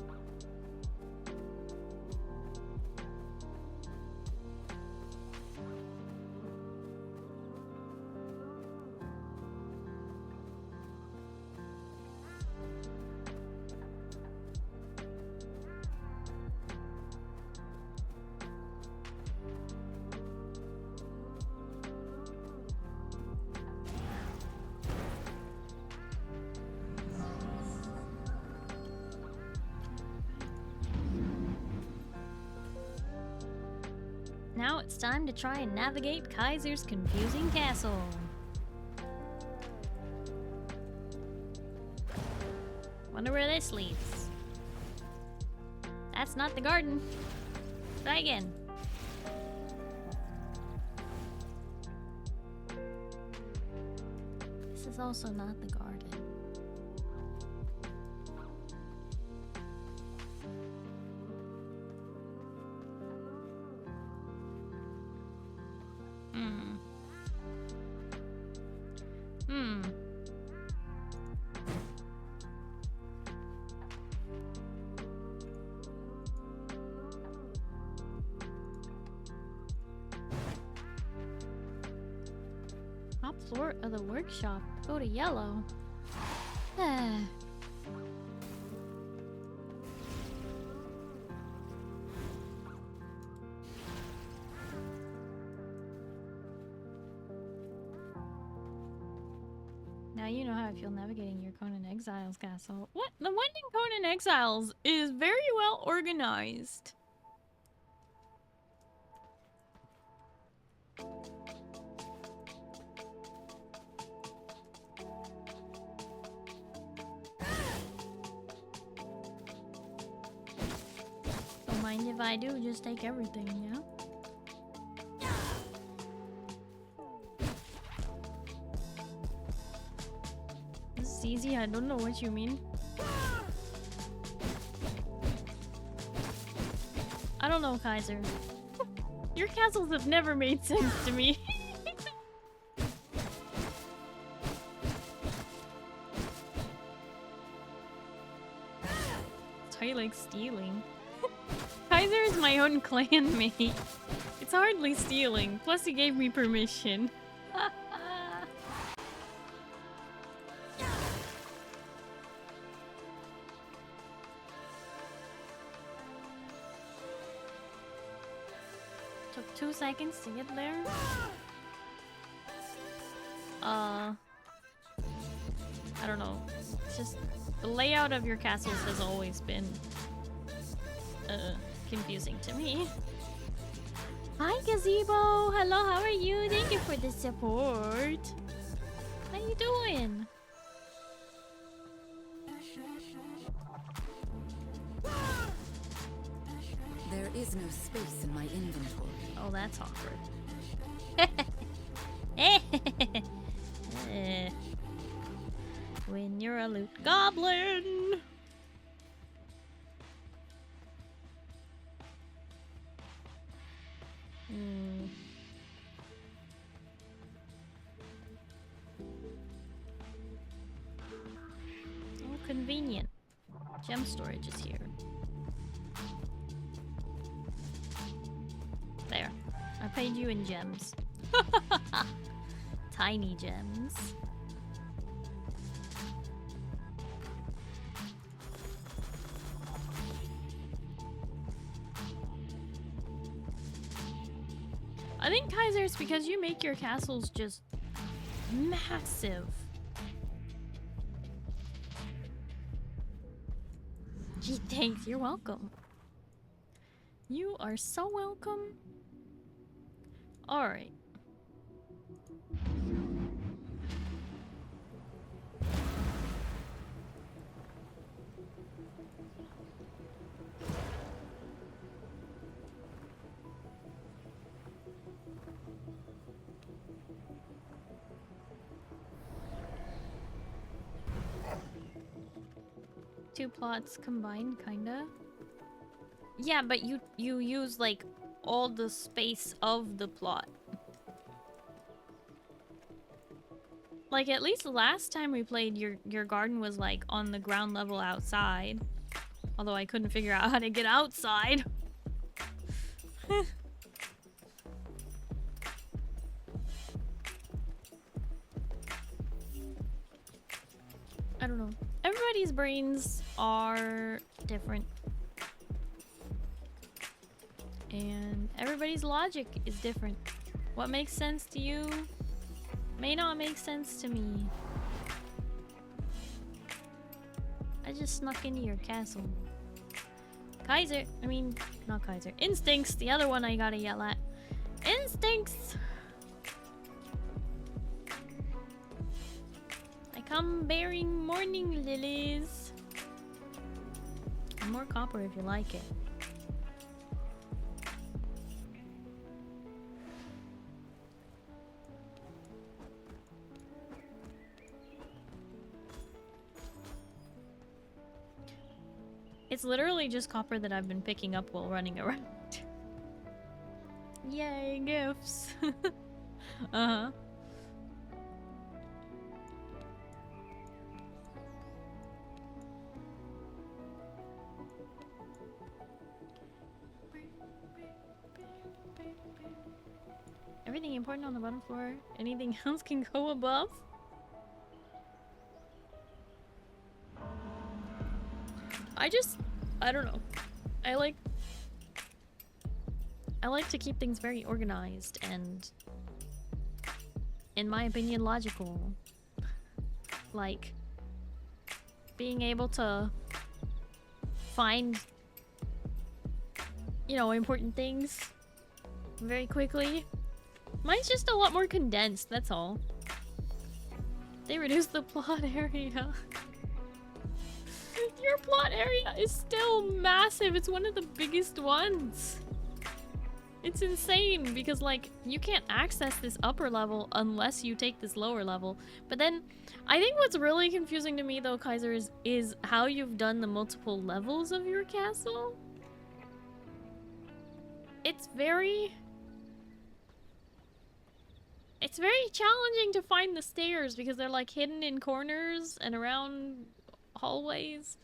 B: Now it's time to try and navigate Kaiser's confusing castle. Wonder where this leads. That's not the garden. Try again. This is also not the garden. Top floor of the workshop. Go to yellow. Now you know how I feel navigating your Conan Exiles castle. What? The one in Conan Exiles is very well organized. Don't mind if I do, just take everything, yeah? This is easy, I don't know what you mean. I don't know, Kaiser. Your castles have never made sense to me. It's how you like stealing. Kaiser is my own clanmate. It's hardly stealing. Plus he gave me permission. Took 2 seconds to get there. I don't know. It's just the layout of your castles has always been confusing to me. Hi Gazebo! Hello, how are you? Thank you for the support. How you doing?
C: There is no space in my inventory.
B: Oh, that's awkward. When you're a loot goblin. Oh, convenient. Gem storage is here. There. I paid you in gems. Tiny gems. I think, Kaiser, it's because you make your castles just massive. Gee, thanks. You're welcome. You are so welcome. Alright. Two plots combined, kinda. Yeah, but you use like all the space of the plot. Like at least the last time we played, your garden was like on the ground level outside. Although I couldn't figure out how to get outside. I don't know. Everybody's brains are different. And everybody's logic is different. What makes sense to you may not make sense to me. I just snuck into your castle. Kaiser, I mean, not Kaiser. Instincts, the other one I gotta yell at. Instincts! I come bearing morning lilies. And more copper if you like it. It's literally just copper that I've been picking up while running around. Yay, gifts. Uh-huh. Everything important on the bottom floor. Anything else can go above? I don't know. I like to keep things very organized and, in my opinion, logical. Like, being able to find, you know, important things very quickly. Mine's just a lot more condensed, that's all. They reduced the plot area. Your plot area is still massive. It's one of the biggest ones. It's insane because, like, you can't access this upper level unless you take this lower level. But then, I think what's really confusing to me, though, Kaiser, is how you've done the multiple levels of your castle. It's very challenging to find the stairs because they're, like, hidden in corners and around hallways.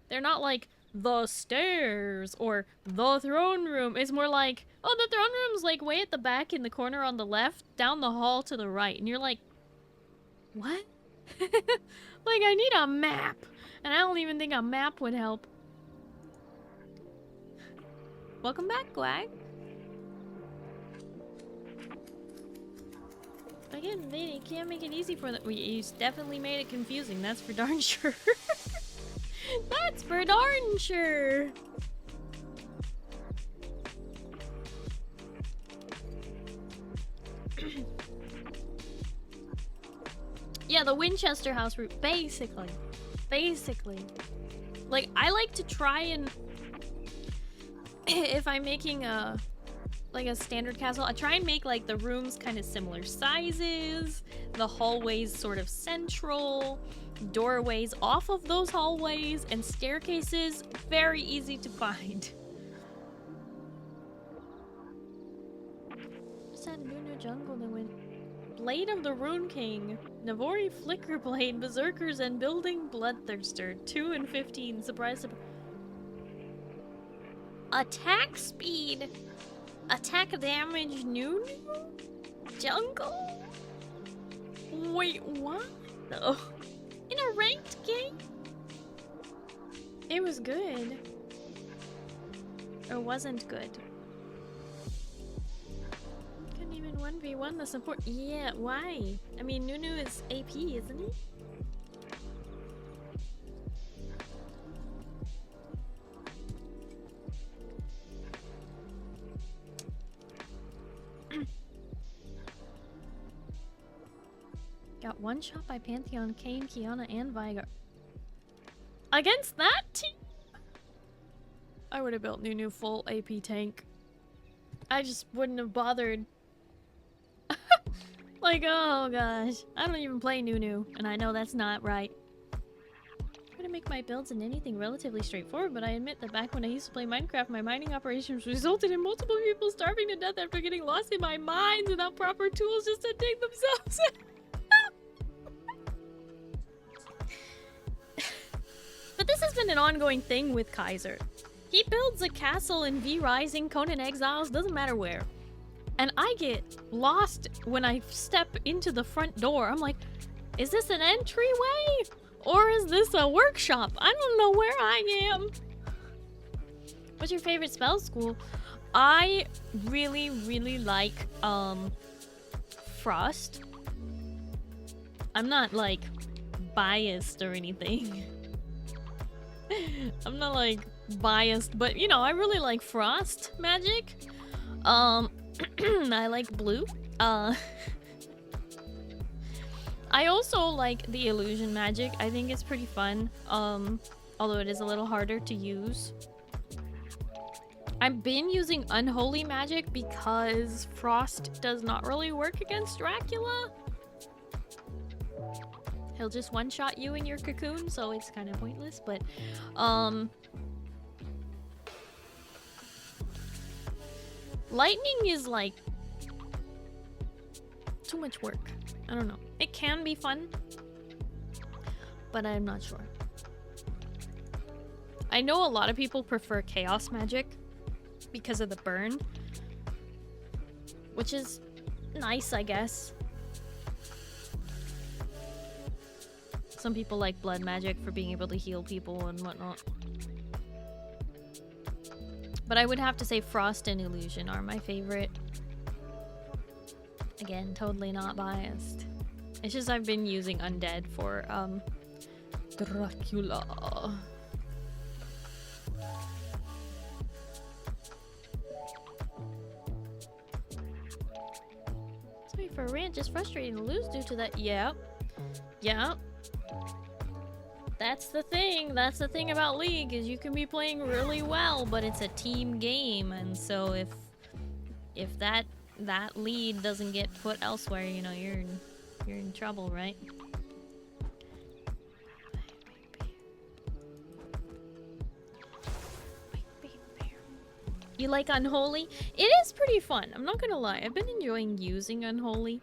B: They're not like the stairs or the throne room. It's more like, oh, the throne room's like way at the back in the corner on the left, down the hall to the right. And you're like, what? Like, I need a map. And I don't even think a map would help. Welcome back, Gwag. Again, they can't make it easy for them. You definitely made it confusing. That's for darn sure. That's for darn sure. Yeah, the Winchester house route, basically. Like, I like to try and if I'm making a standard castle, I try and make like the rooms kind of similar sizes, the hallways sort of central, doorways off of those hallways, and staircases very easy to find. Just had to do no jungle that went Blade of the Rune King, Navori Flicker Blade, Berserkers, and Building Bloodthirster. 2 and 15. Surprise. Attack speed. Attack damage. New. Jungle. Wait, what? No. In a ranked game? It was good. Or wasn't good. Couldn't even 1v1 the support. Yeah, why? I mean, Nunu is AP, isn't he? Got one shot by Pantheon, Kayn, Kiana, and Vigar. Against that team? I would have built Nunu full AP tank. I just wouldn't have bothered. Like, oh gosh. I don't even play Nunu, and I know that's not right. I'm gonna make my builds in anything relatively straightforward, but I admit that back when I used to play Minecraft, my mining operations resulted in multiple people starving to death after getting lost in my mines without proper tools just to dig themselves out. But this has been an ongoing thing with Kaiser. He builds a castle in V Rising, Conan Exiles, doesn't matter where. And I get lost when I step into the front door. I'm like, is this an entryway? Or is this a workshop? I don't know where I am. What's your favorite spell school? I really, really like Frost. I'm not like biased or anything. I'm not like biased, but you know, I really like Frost magic. I like blue. I also like the illusion magic. I think it's pretty fun. Although it is a little harder to use. I've been using unholy magic because Frost does not really work against Dracula. He'll just one-shot you in your cocoon, so it's kind of pointless, but lightning is like too much work. I don't know. It can be fun, but I'm not sure. I know a lot of people prefer chaos magic because of the burn, which is nice, I guess. Some people like blood magic for being able to heal people and whatnot. But I would have to say Frost and Illusion are my favorite. Again, totally not biased. It's just I've been using Undead for Dracula. Sorry for a rant, just frustrating to lose due to that. Yeah. Yeah. That's the thing. That's the thing about League, is you can be playing really well, but it's a team game, and so if that lead doesn't get put elsewhere, you know, you're in trouble, right? You like Unholy? It is pretty fun. I'm not gonna lie. I've been enjoying using Unholy,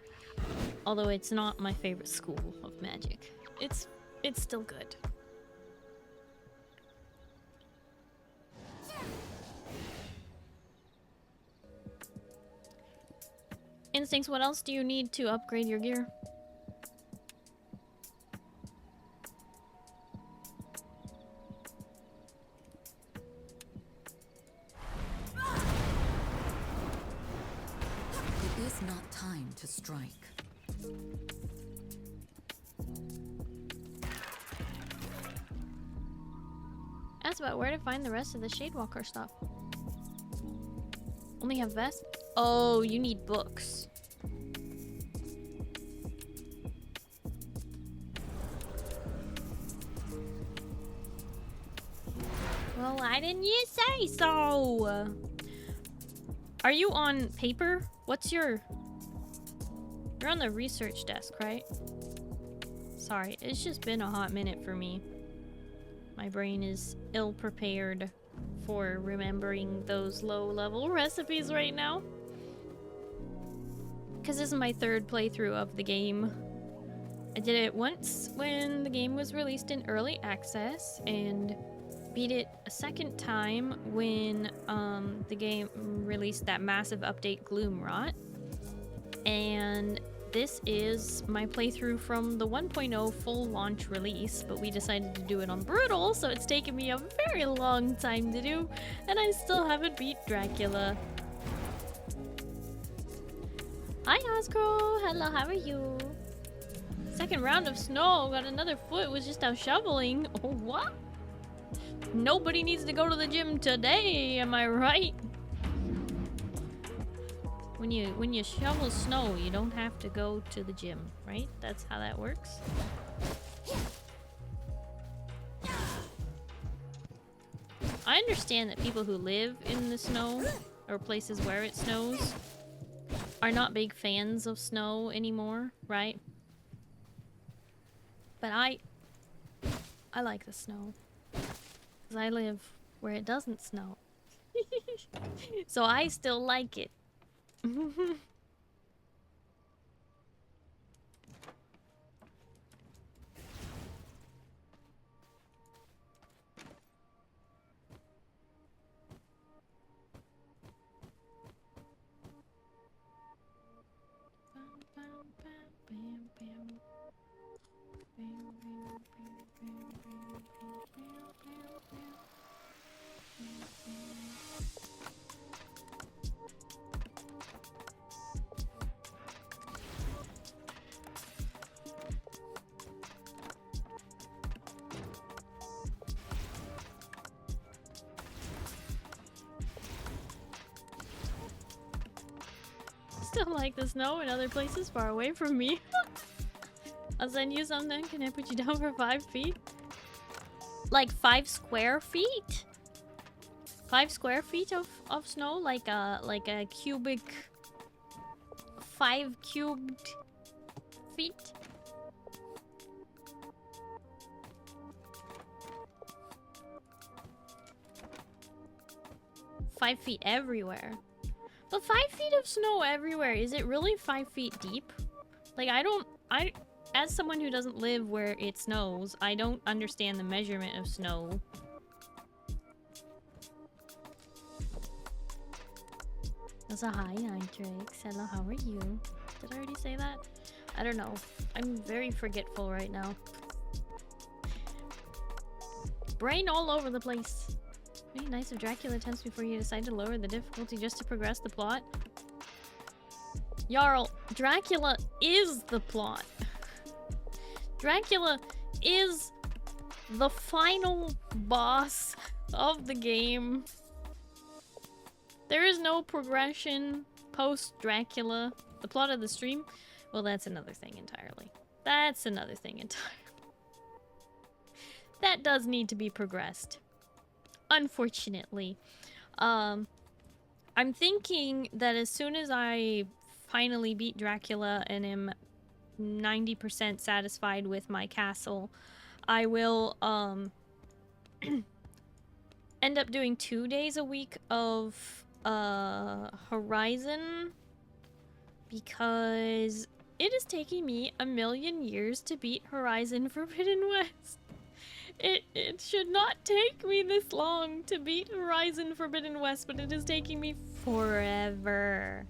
B: although it's not my favorite school of magic. It's still good. Instincts, what else do you need to upgrade your gear?
C: It is not time to strike.
B: Ask about where to find the rest of the Shadewalker stuff. Only have vest? Oh, you need books. Well, why didn't you say so? Are you on paper? What's your... You're on the research desk, right? Sorry, it's just been a hot minute for me. My brain is ill-prepared for remembering those low-level recipes right now. because this is my third playthrough of the game. I did it once when the game was released in early access, and beat it a second time when the game released that massive update Gloomrot. And this is my playthrough from the 1.0 full launch release, but we decided to do it on Brutal, so it's taken me a very long time to do, and I still haven't beat Dracula. Hi Oscro, hello, how are you? Second round of snow, got another foot, was just out shoveling. Oh, what? Nobody needs to go to the gym today, am I right? When you shovel snow, you don't have to go to the gym, right? That's how that works. I understand that people who live in the snow, or places where it snows, are not big fans of snow anymore, right? But I like the snow. Because I live where it doesn't snow. So I still like it. Still like the snow in other places far away from me. I'll send you something. Can I put you down for 5 feet? Like 5 square feet? 5 square feet of snow? Like a cubic... 5 cubed feet? Five feet everywhere. But 5 feet of snow everywhere, is it really 5 feet deep? Like, as someone who doesn't live where it snows, I don't understand the measurement of snow. That's a hi, Nitrix. Hello, how are you? Did I already say that? I don't know. I'm very forgetful right now. Brain all over the place. Maybe nice if Dracula attempts before you decide to lower the difficulty just to progress the plot. Jarl, Dracula is the plot. Dracula is the final boss of the game. There is no progression post-Dracula. The plot of the stream? Well, that's another thing entirely. That's another thing entirely. That does need to be progressed. Unfortunately. I'm thinking that as soon as I finally beat Dracula and am 90% satisfied with my castle, I will end up doing 2 days a week of Horizon, because it is taking me 1,000,000 years to beat Horizon Forbidden West. It should not take me this long to beat Horizon Forbidden West, but it is taking me forever.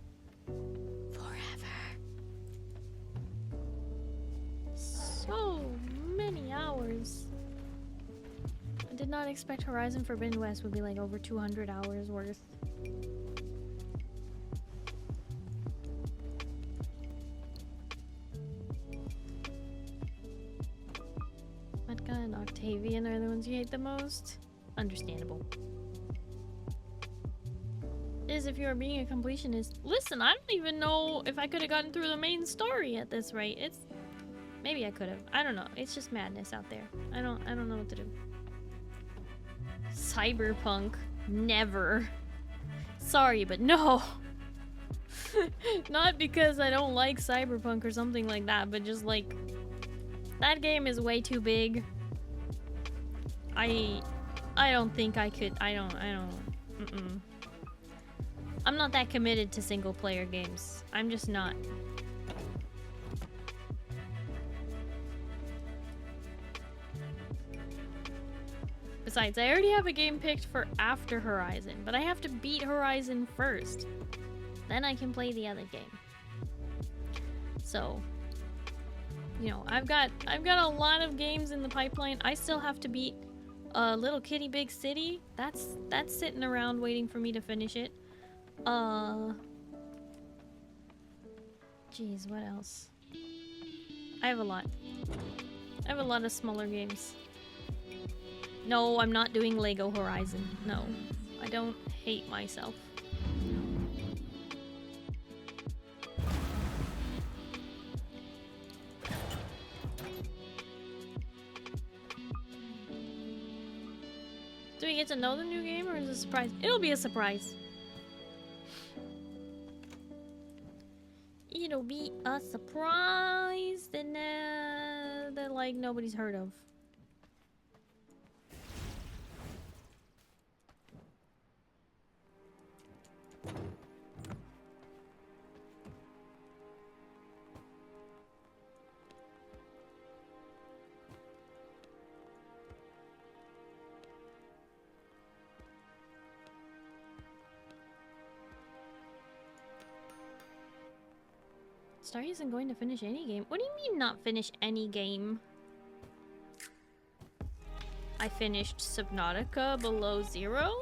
B: Forever. So many hours. I did not expect Horizon Forbidden West would be like over 200 hours worth. Metka and Octavian are the ones you hate the most? Understandable. Is if you are being a completionist. Listen, I don't even know if I could have gotten through the main story at this rate. It's... Maybe I could have. I don't know. It's just madness out there. I don't know what to do. Cyberpunk. Never. Sorry, but no. Not because I don't like Cyberpunk or something like that, but just like... That game is way too big. I don't think I could. I don't. I'm not that committed to single player games. I'm just not. Besides, I already have a game picked for after Horizon, but I have to beat Horizon first. Then I can play the other game. So, you know, I've got a lot of games in the pipeline. I still have to beat Little Kitty Big City. That's sitting around waiting for me to finish it. Jeez, what else? I have a lot. I have a lot of smaller games. No, I'm not doing Lego Horizon. No, I don't hate myself. Do we get to know the new game, or is it a surprise? It'll be a surprise. It'll be a surprise that like nobody's heard of. Starry isn't going to finish any game. What do you mean not finish any game? I finished Subnautica Below Zero.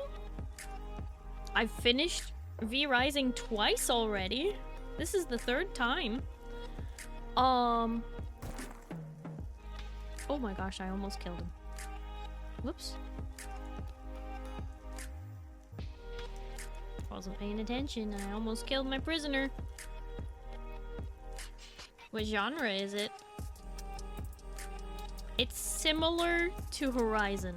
B: I've finished V Rising twice already. This is the third time. Oh my gosh, I almost killed him. Whoops. Wasn't paying attention. I almost killed my prisoner. What genre is it? It's similar to Horizon.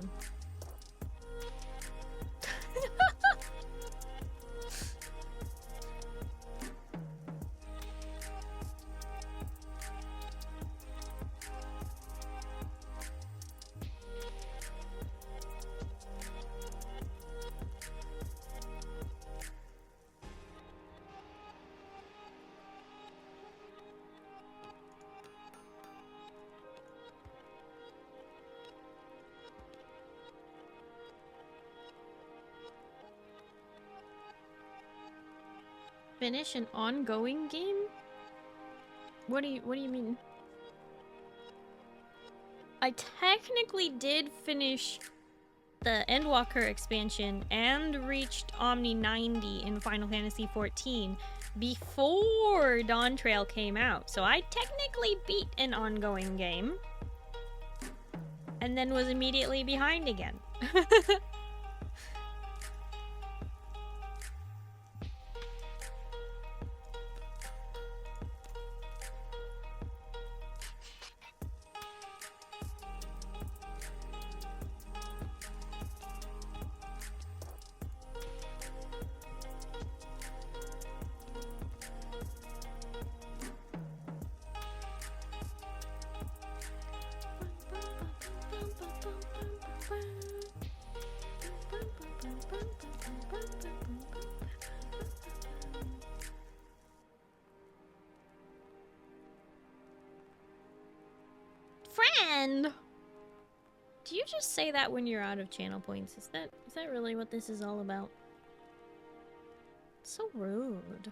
B: Finish an ongoing game? What do you mean? I technically did finish the Endwalker expansion and reached Omni 90 in Final Fantasy XIV before Dawn Trail came out. So I technically beat an ongoing game and then was immediately behind again. Friend! Do you just say that when you're out of channel points? Is that really what this is all about? So rude.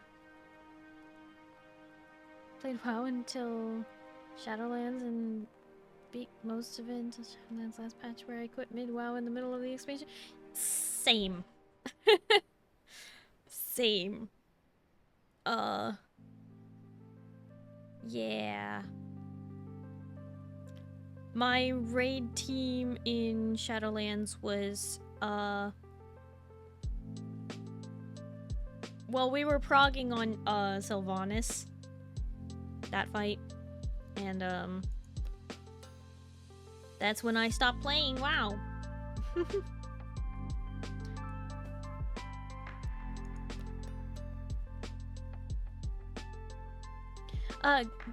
B: Played WoW until Shadowlands and beat most of it until Shadowlands last patch where I quit mid-WoW in the middle of the expansion. Same. Same. Yeah. My raid team in Shadowlands was, well, we were progging on, Sylvanas. That fight. And, that's when I stopped playing WoW.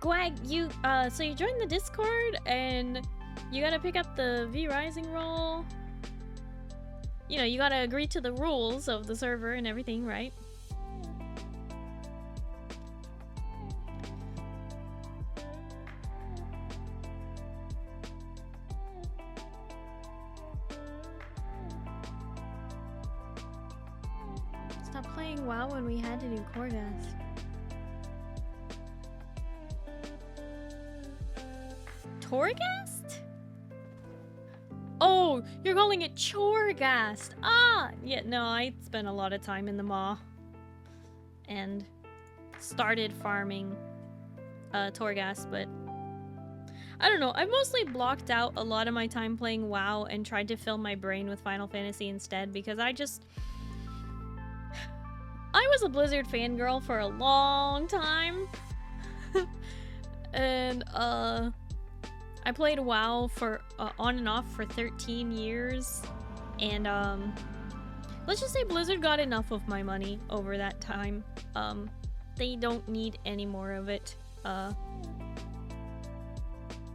B: Gwag, you, so you joined the Discord and you gotta pick up the V Rising role. You know, you gotta agree to the rules of the server and everything, right? stopped playing WoW when we had to do Korgas. Torghast? Oh, you're calling it Choregast. Ah! Yeah, no, I spent a lot of time in the Maw. And started farming Torghast, but I don't know. I've mostly blocked out a lot of my time playing WoW and tried to fill my brain with Final Fantasy instead because I was a Blizzard fangirl for a long time. And I played WoW for on and off for 13 years, and let's just say Blizzard got enough of my money over that time. They don't need any more of it.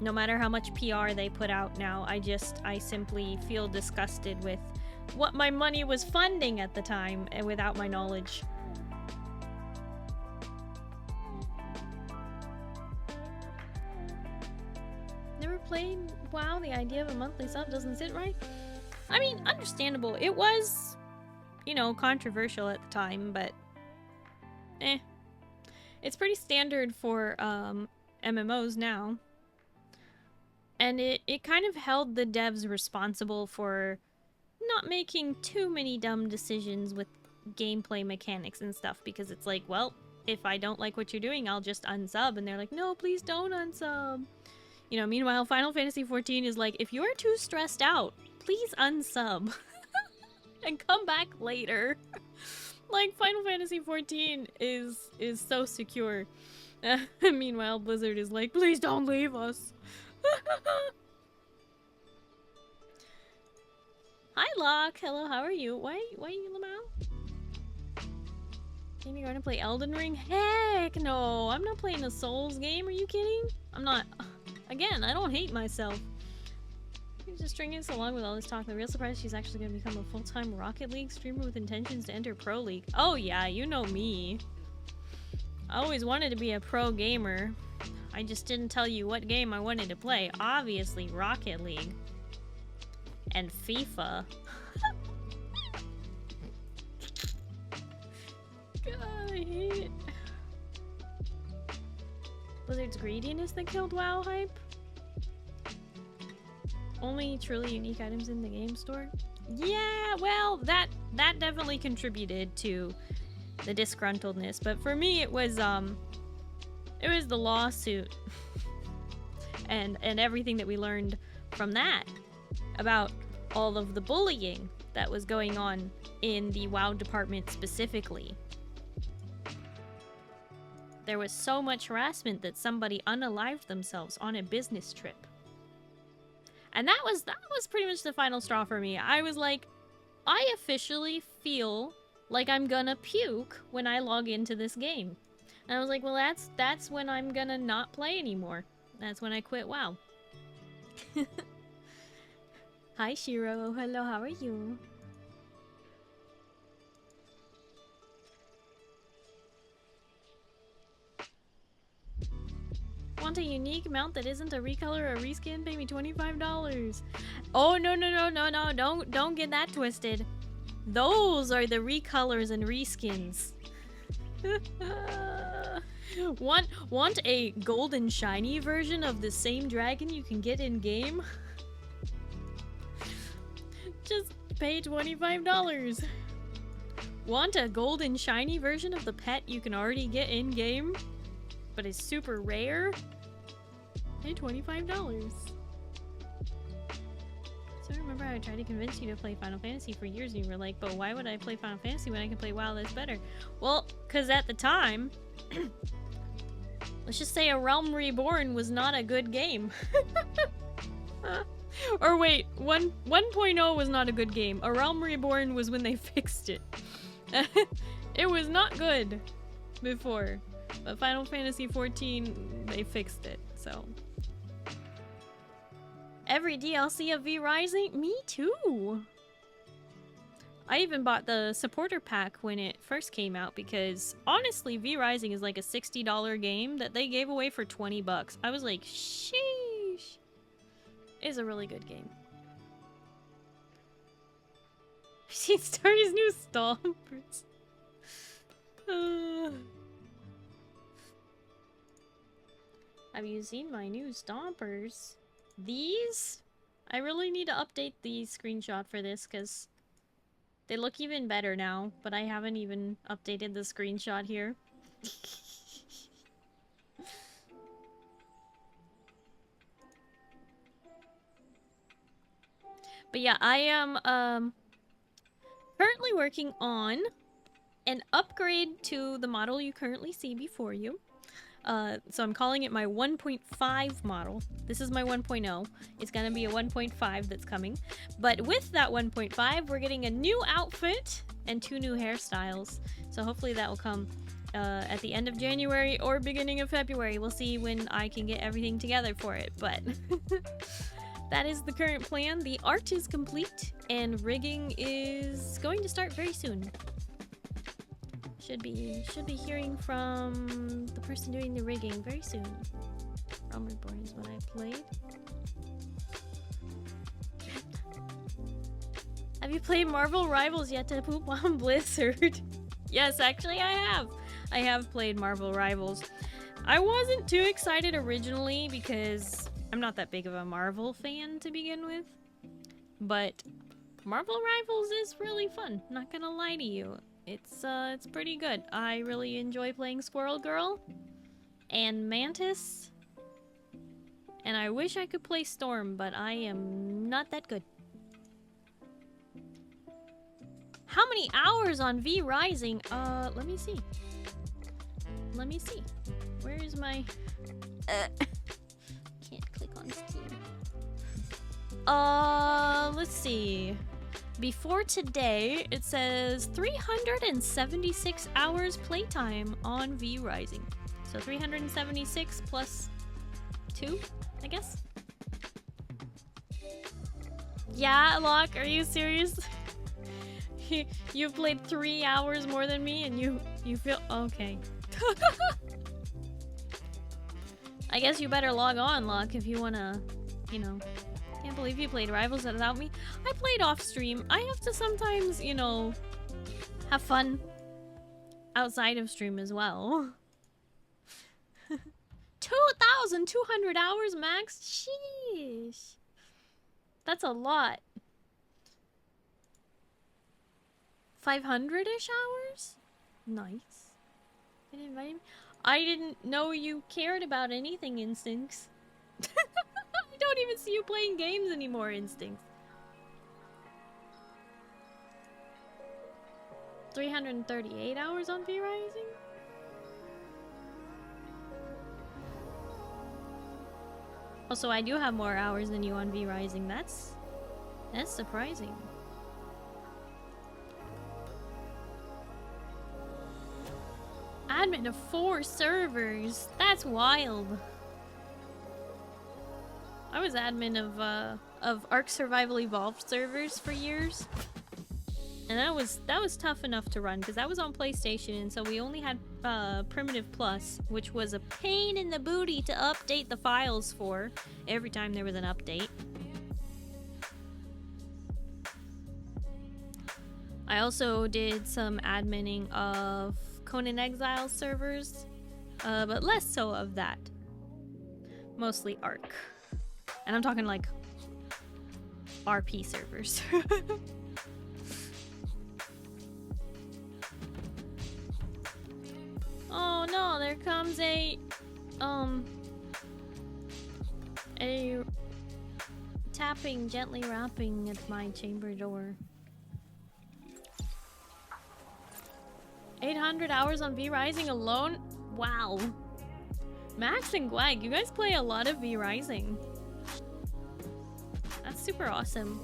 B: No matter how much PR they put out now, I simply feel disgusted with what my money was funding at the time and without my knowledge. Never played WoW. The idea of a monthly sub doesn't sit right. I mean, understandable. It was, you know, controversial at the time, but it's pretty standard for MMOs now. And it kind of held the devs responsible for not making too many dumb decisions with gameplay mechanics and stuff, because it's like, well, if I don't like what you're doing, I'll just unsub. And they're like, no, please don't unsub. You know, meanwhile, Final Fantasy XIV is like, if you're too stressed out, please unsub. And come back later. Like, Final Fantasy XIV is so secure. Meanwhile, Blizzard is like, please don't leave us. Hi, Locke. Hello, how are you? Why are you Lamau? Game you're gonna play Elden Ring? Heck no! I'm not playing a Souls game, are you kidding? I'm not... Again, I don't hate myself. She's just stringing us along with all this talk. The real surprise, she's actually gonna become a full-time Rocket League streamer with intentions to enter Pro League. Oh yeah, you know me. I always wanted to be a pro gamer. I just didn't tell you what game I wanted to play. Obviously, Rocket League. And FIFA. God, I hate it. Blizzard's greediness that killed WoW hype? Only truly unique items in the game store? Yeah, well, that definitely contributed to the disgruntledness. But for me, it was the lawsuit and everything that we learned from that about all of the bullying that was going on in the WoW department specifically. There was so much harassment that somebody unalived themselves on a business trip. And that was pretty much the final straw for me. I was like, I officially feel like I'm gonna puke when I log into this game. And I was like, well, that's when I'm gonna not play anymore. That's when I quit WoW. Hi, Shiro. Hello, how are you? Want a unique mount that isn't a recolor or reskin? Pay me $25. Oh, no. Don't get that twisted. Those are the recolors and reskins. Want a golden shiny version of the same dragon you can get in game? Just pay $25. Want a golden shiny version of the pet you can already get in game, but is super rare? Pay $25. So I remember I tried to convince you to play Final Fantasy for years, and you were like, but why would I play Final Fantasy when I can play WoW that's better? Well, because at the time, let's just say A Realm Reborn was not a good game. Or wait, 1.0 was not a good game. A Realm Reborn was when they fixed it. It was not good before. But Final Fantasy XIV, they fixed it, so. Every DLC of V Rising? Me too! I even bought the supporter pack when it first came out because, honestly, V Rising is like a $60 game that they gave away for 20 bucks. I was like, sheesh! It's a really good game. I've seen Starry's new stompers. Have you seen my new stompers? These? I really need to update the screenshot for this because they look even better now, but I haven't even updated the screenshot here. But yeah, I am currently working on an upgrade to the model you currently see before you. So I'm calling it my 1.5 model. This is my 1.0. It's gonna be a 1.5 that's coming. But with that 1.5, we're getting a new outfit and 2 new hairstyles. So hopefully that will come at the end of January or beginning of February. We'll see when I can get everything together for it, but that is the current plan. The art is complete and rigging is going to start very soon. Should be hearing from the person doing the rigging very soon. Realm Reborn is what I played. Have you played Marvel Rivals yet to poop on Blizzard? Yes, actually I have. I have played Marvel Rivals. I wasn't too excited originally because I'm not that big of a Marvel fan to begin with. But Marvel Rivals is really fun, not gonna lie to you. It's pretty good. I really enjoy playing Squirrel Girl and Mantis. And I wish I could play Storm, but I am not that good. How many hours on V Rising? Let me see. Let me see. Where is my... Can't click on Steam. Let's see. Before today, it says 376 hours playtime on V Rising. So 376 plus 2, I guess? Yeah, Locke, are you serious? You played 3 hours more than me and you feel... Okay. I guess you better log on, Locke, if you wanna, you know... Can't believe you played Rivals without me. I played off stream. I have to sometimes, you know, have fun outside of stream as well. 2,200 hours max? Sheesh. That's a lot. 500-ish hours? Nice. Didn't invite me. I didn't know you cared about anything, Instincts. I don't even see you playing games anymore, Instincts. 338 hours on V Rising? Also, I do have more hours than you on V Rising. That's surprising. Admin of 4 servers. That's wild. I was admin of Ark Survival Evolved servers for years, and that was tough enough to run because that was on PlayStation, and so we only had Primitive Plus, which was a pain in the booty to update the files for every time there was an update. I also did some adminning of Conan Exile servers, but less so of that. Mostly Ark. And I'm talking like RP servers. Oh no, there comes a tapping, gently rapping at my chamber door. 800 hours on V Rising alone? Wow. Max and Gwag, you guys play a lot of V Rising. That's super awesome.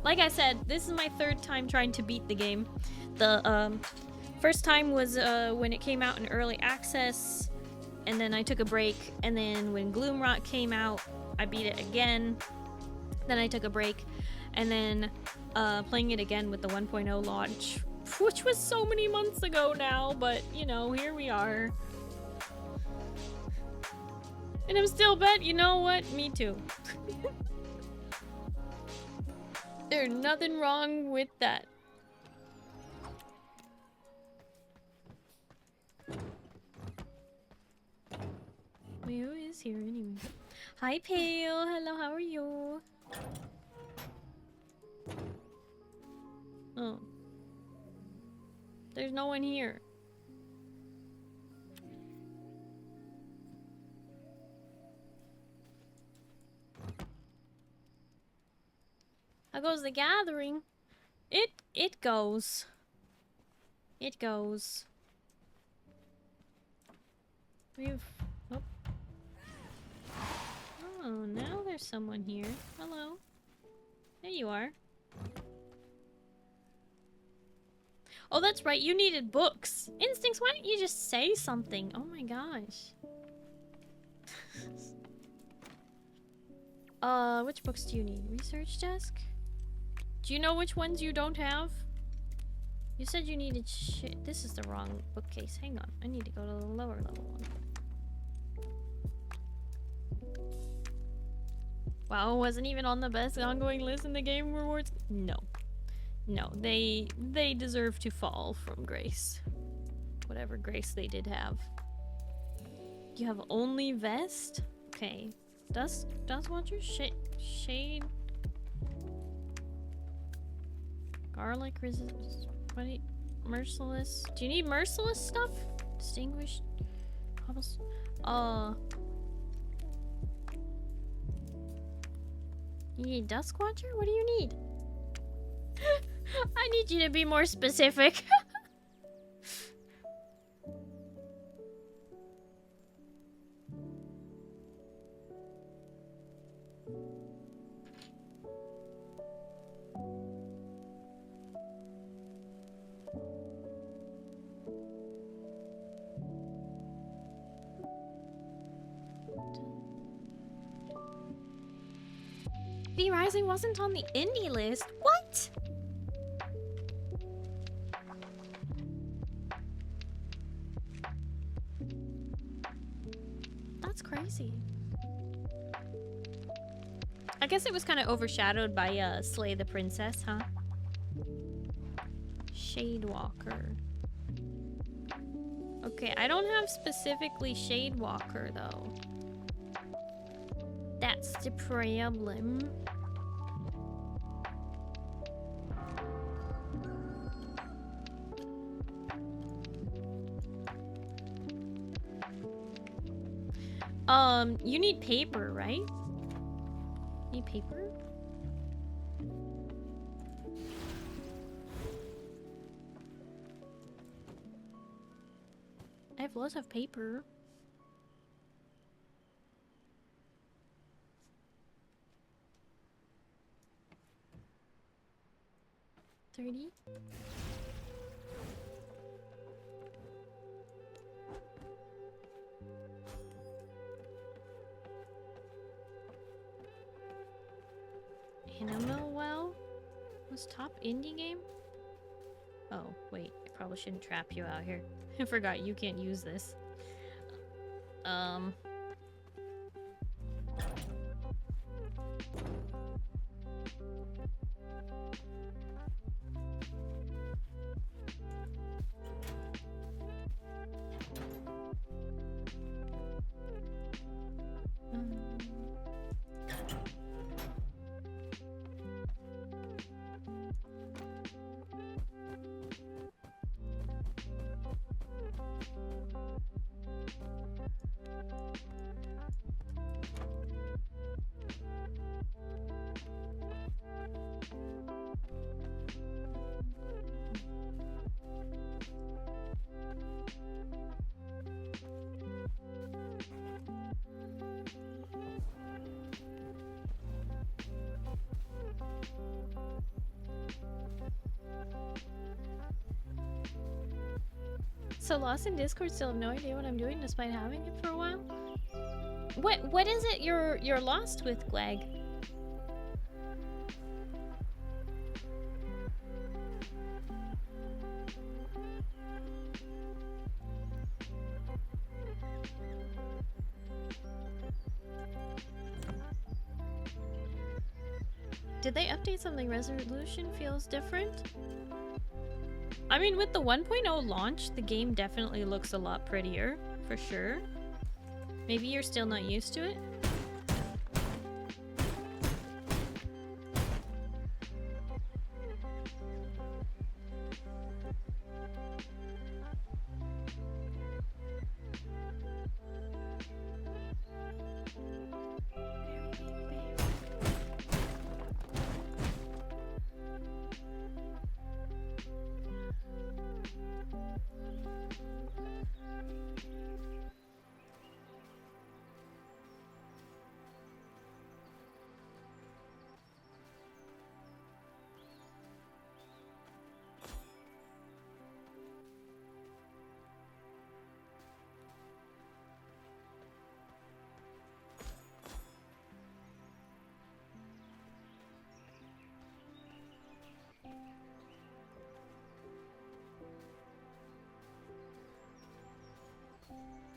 B: Like I said, this is my 3rd time trying to beat the game. The first time was when it came out in early access, and then I took a break, and then when Gloomrock came out, I beat it again. Then I took a break, and then playing it again with the 1.0 launch, which was so many months ago now, but you know, here we are. And I'm still bet, you know what? Me too. There's nothing wrong with that. Grace here anyway. Hi, Pale. Hello, how are you? Oh. There's no one here. How goes the gathering? It goes. It goes. We've... Oh. Oh, now there's someone here. Hello. There you are. Oh, that's right. You needed books. Instincts, why don't you just say something? Oh my gosh. Which books do you need? Research desk? Do you know which ones you don't have? You said you needed shit. This is the wrong bookcase. Hang on. I need to go to the lower level one. Wow, wasn't even on the best ongoing list in the game rewards? No. No, they deserve to fall from grace. Whatever grace they did have. You have only vest? Okay. Dust Watcher? Shade? Garlic resist... What do you... Merciless? Do you need merciless stuff? Distinguished? You need Dusk Watcher? What do you need? I need you to be more specific. V Rising wasn't on the indie list. What? That's crazy. I guess it was kind of overshadowed by Slay the Princess, huh? Shadewalker. Okay, I don't have specifically Shadewalker though. That's the problem. You need paper, right? Need paper? I have lots of paper. 30. Animal Well was top indie game? Oh, wait. I probably shouldn't trap you out here. I forgot you can't use this. So lost in Discord, still have no idea what I'm doing despite having it for a while? What is it you're lost with, Glag? Did they update something? Resolution feels different? I mean, with the 1.0 launch, the game definitely looks a lot prettier, for sure. Maybe you're still not used to it.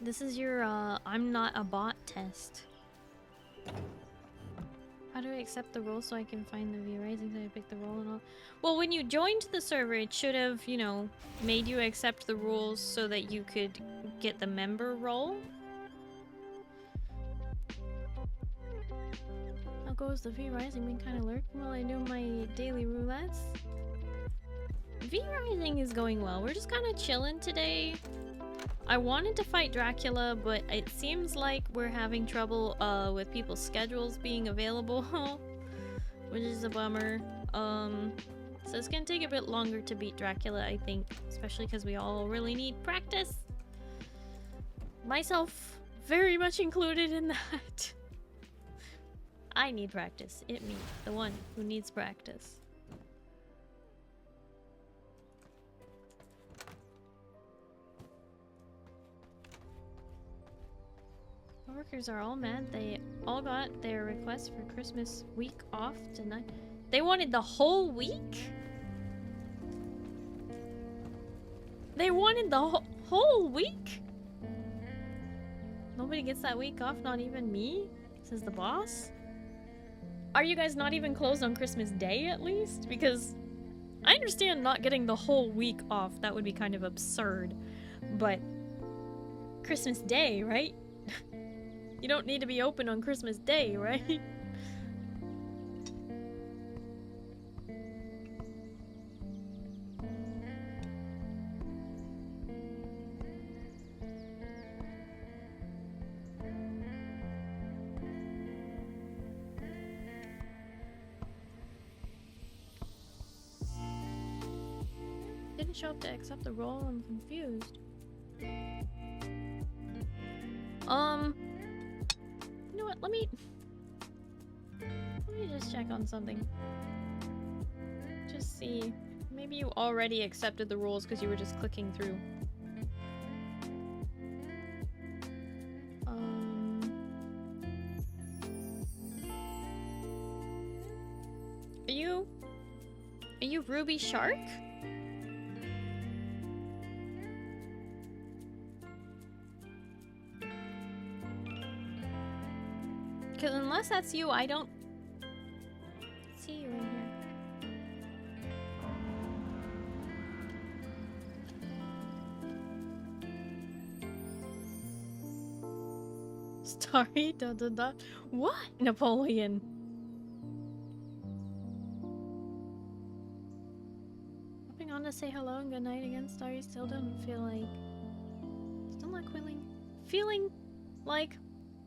B: This is your I'm not a bot test. How do I accept the role so I can find the V Rising so I pick the role and all? Well, when you joined the server, it should have, you know, made you accept the rules so that you could get the member role. How goes the V Rising? Been kind of lurking while I do my daily roulettes. V Rising is going well. We're just kind of chilling today. I wanted to fight Dracula, but it seems like we're having trouble with people's schedules being available, which is a bummer. So it's gonna take a bit longer to beat Dracula, I think, especially because we all really need practice. Myself very much included in that. I need practice. It me, the one who needs practice. Workers are all mad. They all got their request for Christmas week off tonight. They wanted the whole week? They wanted the whole week? Nobody gets that week off, not even me? Says the boss. Are you guys not even closed on Christmas Day at least? Because I understand not getting the whole week off. That would be kind of absurd. But Christmas Day, right? You don't need to be open on Christmas Day, right? Didn't show up to accept the role. I'm confused. You know what? Let me just check on something. Just see. Maybe you already accepted the rules because you were just clicking through. Are you Ruby Shark? Because unless that's you, I don't see you in here. Starry, da da da. What? Napoleon. Hopping on to say hello and good night again. Starry still doesn't feel like. Still not feeling like.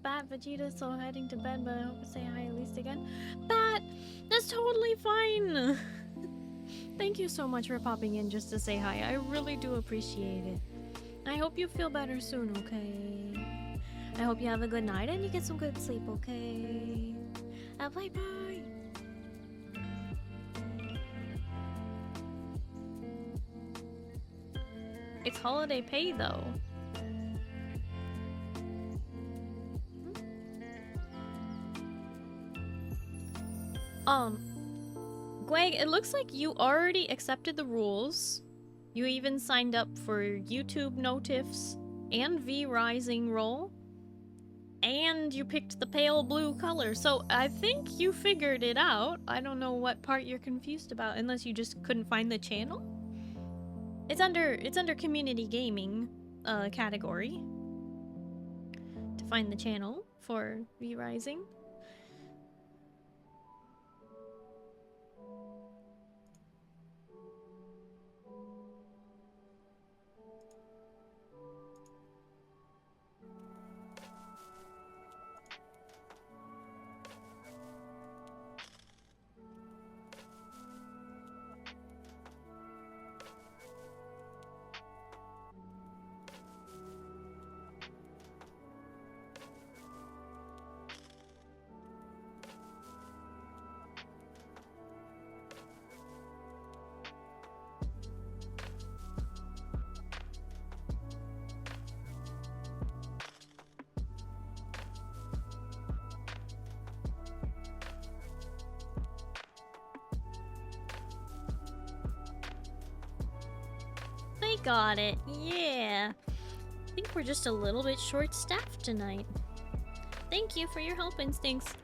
B: Bat, Vegeta, so heading to bed, but I hope to say hi at least again. Bat, that's totally fine. Thank you so much for popping in just to say hi. I really do appreciate it. I hope you feel better soon, okay? I hope you have a good night and you get some good sleep, okay? Bye-bye. It's holiday pay, though. Gweg, it looks like you already accepted the rules. You even signed up for YouTube notifs and V Rising role. And you picked the pale blue color. So I think you figured it out. I don't know what part you're confused about unless you just couldn't find the channel. It's under community gaming category. To find the channel for V Rising. They got it, yeah. I think we're just a little bit short-staffed tonight. Thank you for your help, Instincts.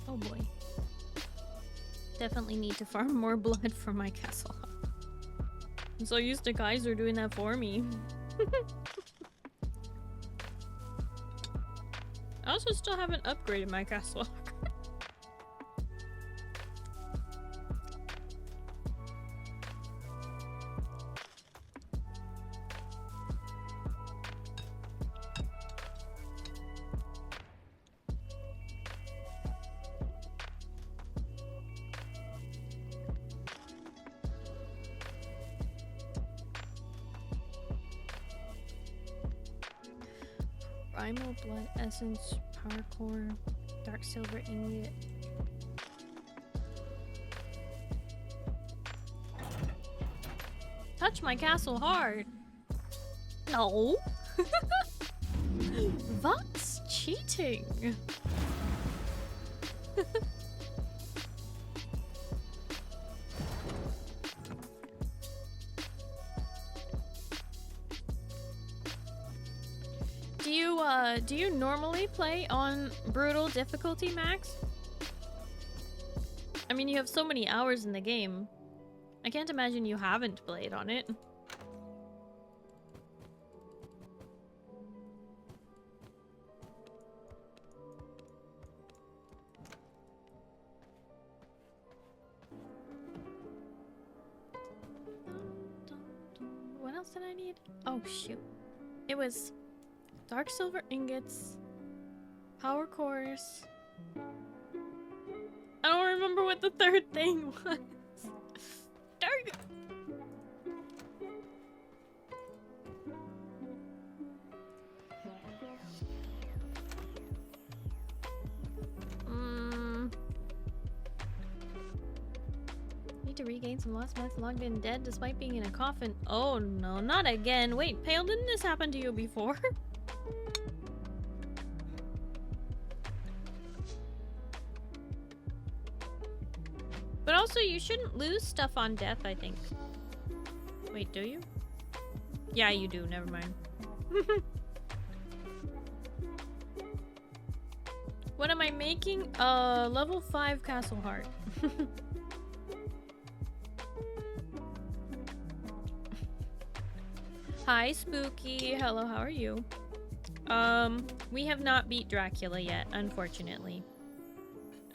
B: Oh boy. Definitely need to farm more blood for my castle. I'm so used to Kaiser doing that for me. I also still haven't upgraded my castle. Primal Blood Essence, Power Core, Dark Silver Ingot. Touch my castle hard. No. That's cheating. Do you normally play on brutal difficulty max? I mean, you have so many hours in the game. I can't imagine you haven't played on it. What else did I need? Oh shoot. It was Dark Silver Ingots, Power Cores. I don't remember what the third thing was. Darn it. Need to regain some lost meds logged in dead despite being in a coffin. Oh no, not again. Wait, Pale, didn't this happen to you before? But also, you shouldn't lose stuff on death, I think. Wait, do you? Yeah, you do. Never mind. What am I making? Level 5 Castle Heart. Hi, Spooky. Hello, how are you? We have not beat Dracula yet, unfortunately.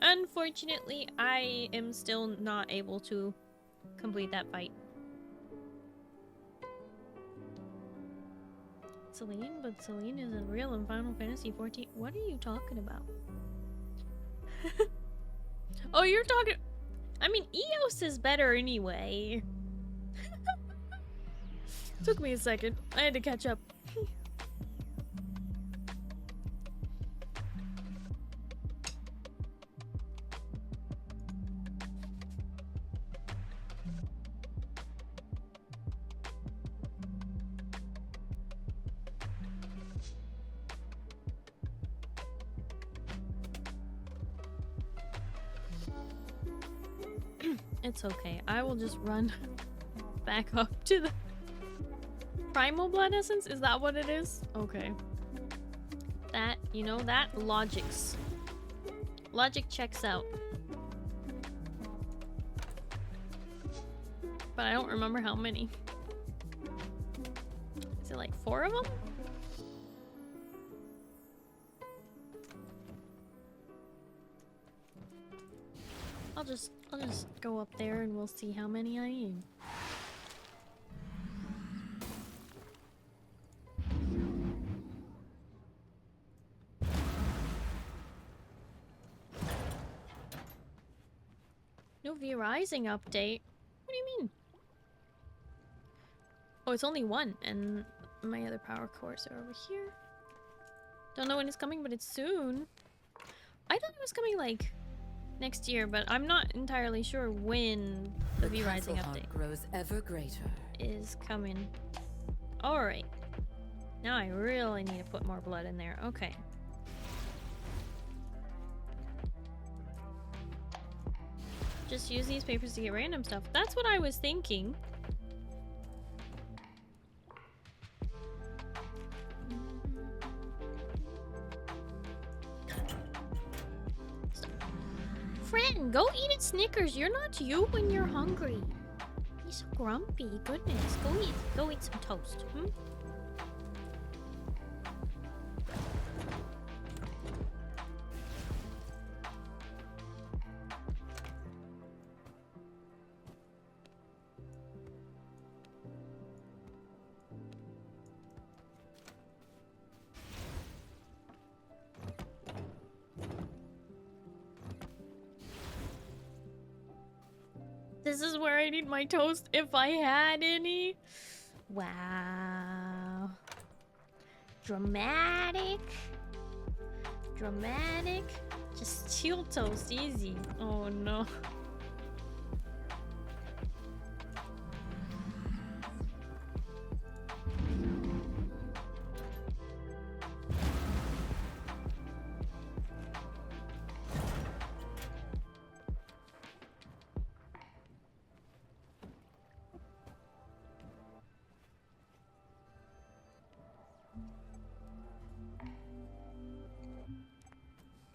B: Unfortunately, I am still not able to complete that fight. Celine? But Celine isn't real in Final Fantasy XIV. What are you talking about? Oh, you're talking... I mean, Eos is better anyway. Took me a second. I had to catch up. It's okay. I will just run back up to the primal blood essence. Is that what it is? Okay. That, you know, that logic checks out. But I don't remember how many. Is it like 4 of them? I'll just go up there and we'll see how many I need. No V Rising update? What do you mean? Oh, it's only 1, and my other power cores are over here. Don't know when it's coming, but it's soon. I thought it was coming like next year, but I'm not entirely sure when the V Rising update
C: grows ever greater.
B: is coming. Alright. Now I really need to put more blood in there. Okay. Just use these papers to get random stuff. That's what I was thinking. Friend, go eat at Snickers. You're not you when you're hungry. He's so grumpy. Goodness, go eat some toast. Hmm? This is where I need my toast if I had any. Wow. Dramatic. Dramatic. Just chill toast, easy. Oh no.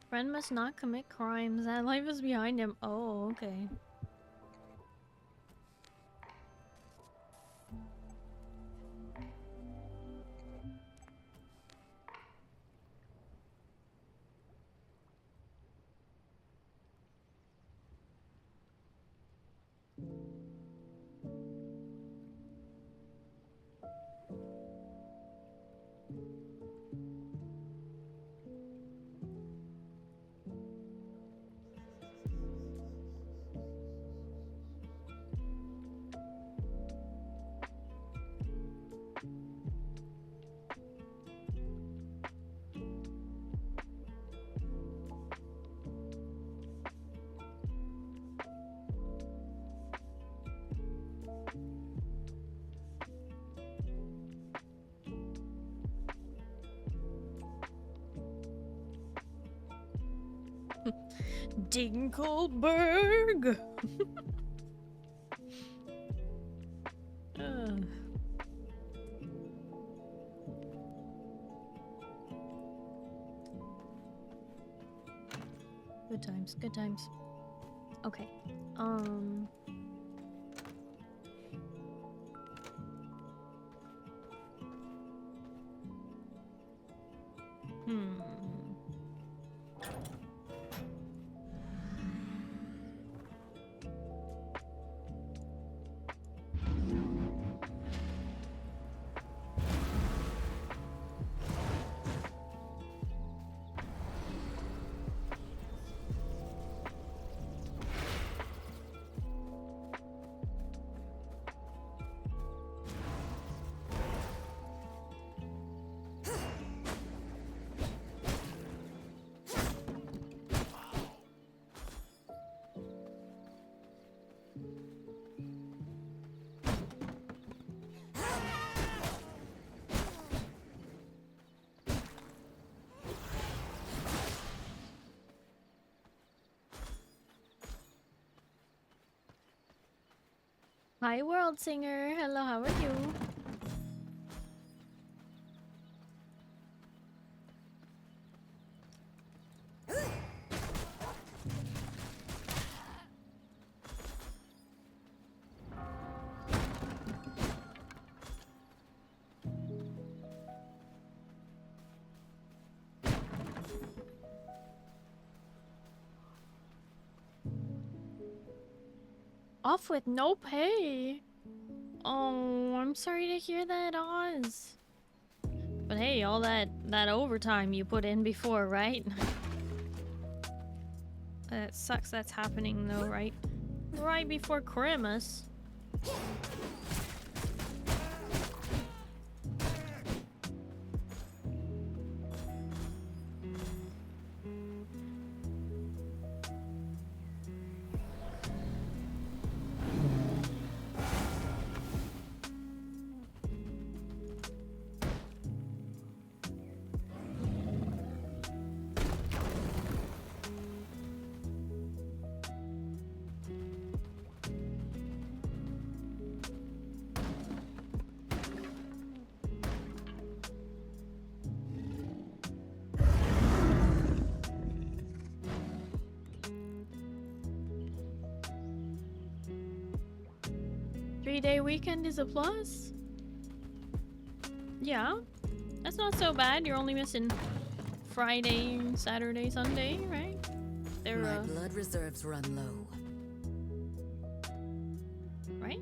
B: Friend must not commit crimes. That life is behind him. Oh, okay. Dinkelberg. Good times, good times. Okay. Hi, World Singer. Hello, how are you? Off with no pay. Oh, I'm sorry to hear that, Oz. But hey, all that overtime you put in before, right? That sucks that's happening though, right? Right before Christmas. Three-day weekend is a plus? Yeah, that's not so bad. You're only missing Friday, Saturday, Sunday, right? They're,
C: My blood reserves run low.
B: right?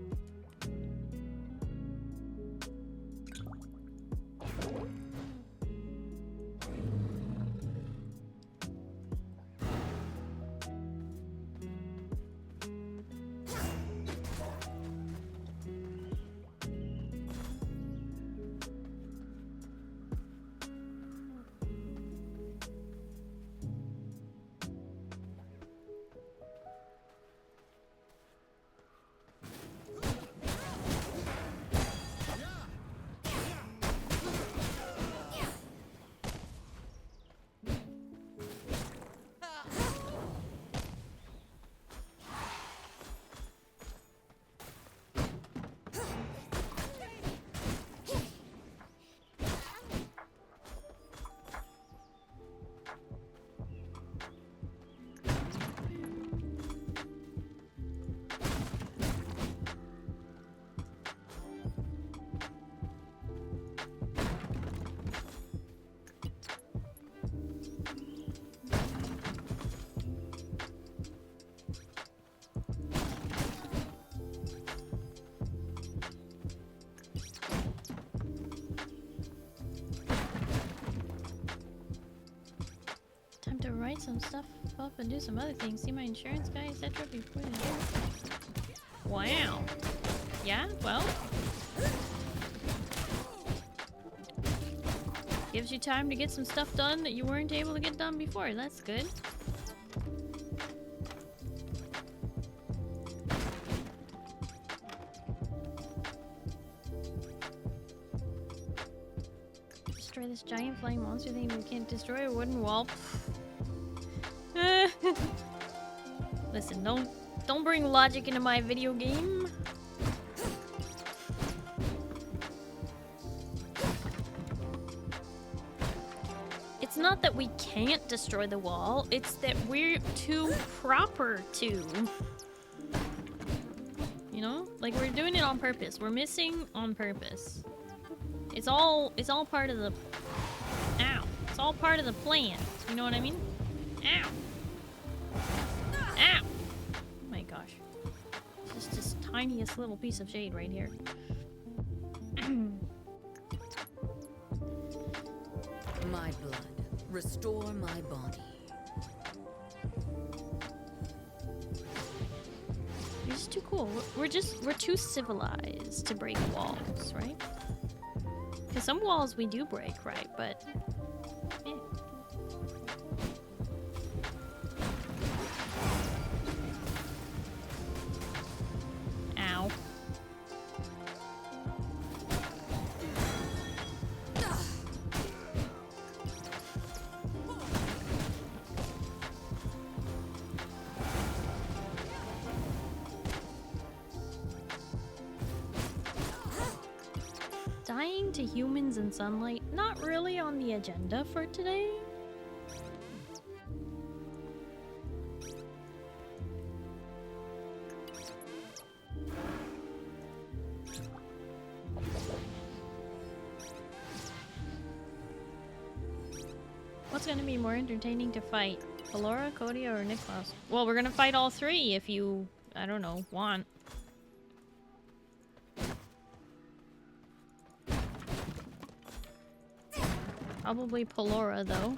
B: Time to write some stuff up and do some other things. See my insurance guy, etc. before the day. Wow. Yeah, well. Gives you time to get some stuff done that you weren't able to get done before. That's good. Destroy this giant flying monster thing. We can't destroy a wooden wall. Listen, don't bring logic into my video game. It's not that we can't destroy the wall, it's that we're too proper to. You know? Like, we're doing it on purpose. We're missing on purpose. It's all part of the... Ow. It's all part of the plan. You know what I mean? Ow. Ow! Oh my gosh. Just this tiniest little piece of shade right here.
C: My blood. Restore my body.
B: You're just too cool. We're too civilized to break walls, right? Because some walls we do break, right? But... eh. Ow. dying to humans in sunlight, not really on the agenda for today. What's gonna be more entertaining to fight? Alora, Cody, or Niklaus? Well, we're gonna fight all three if you, I don't know, want. Probably Pelora, though.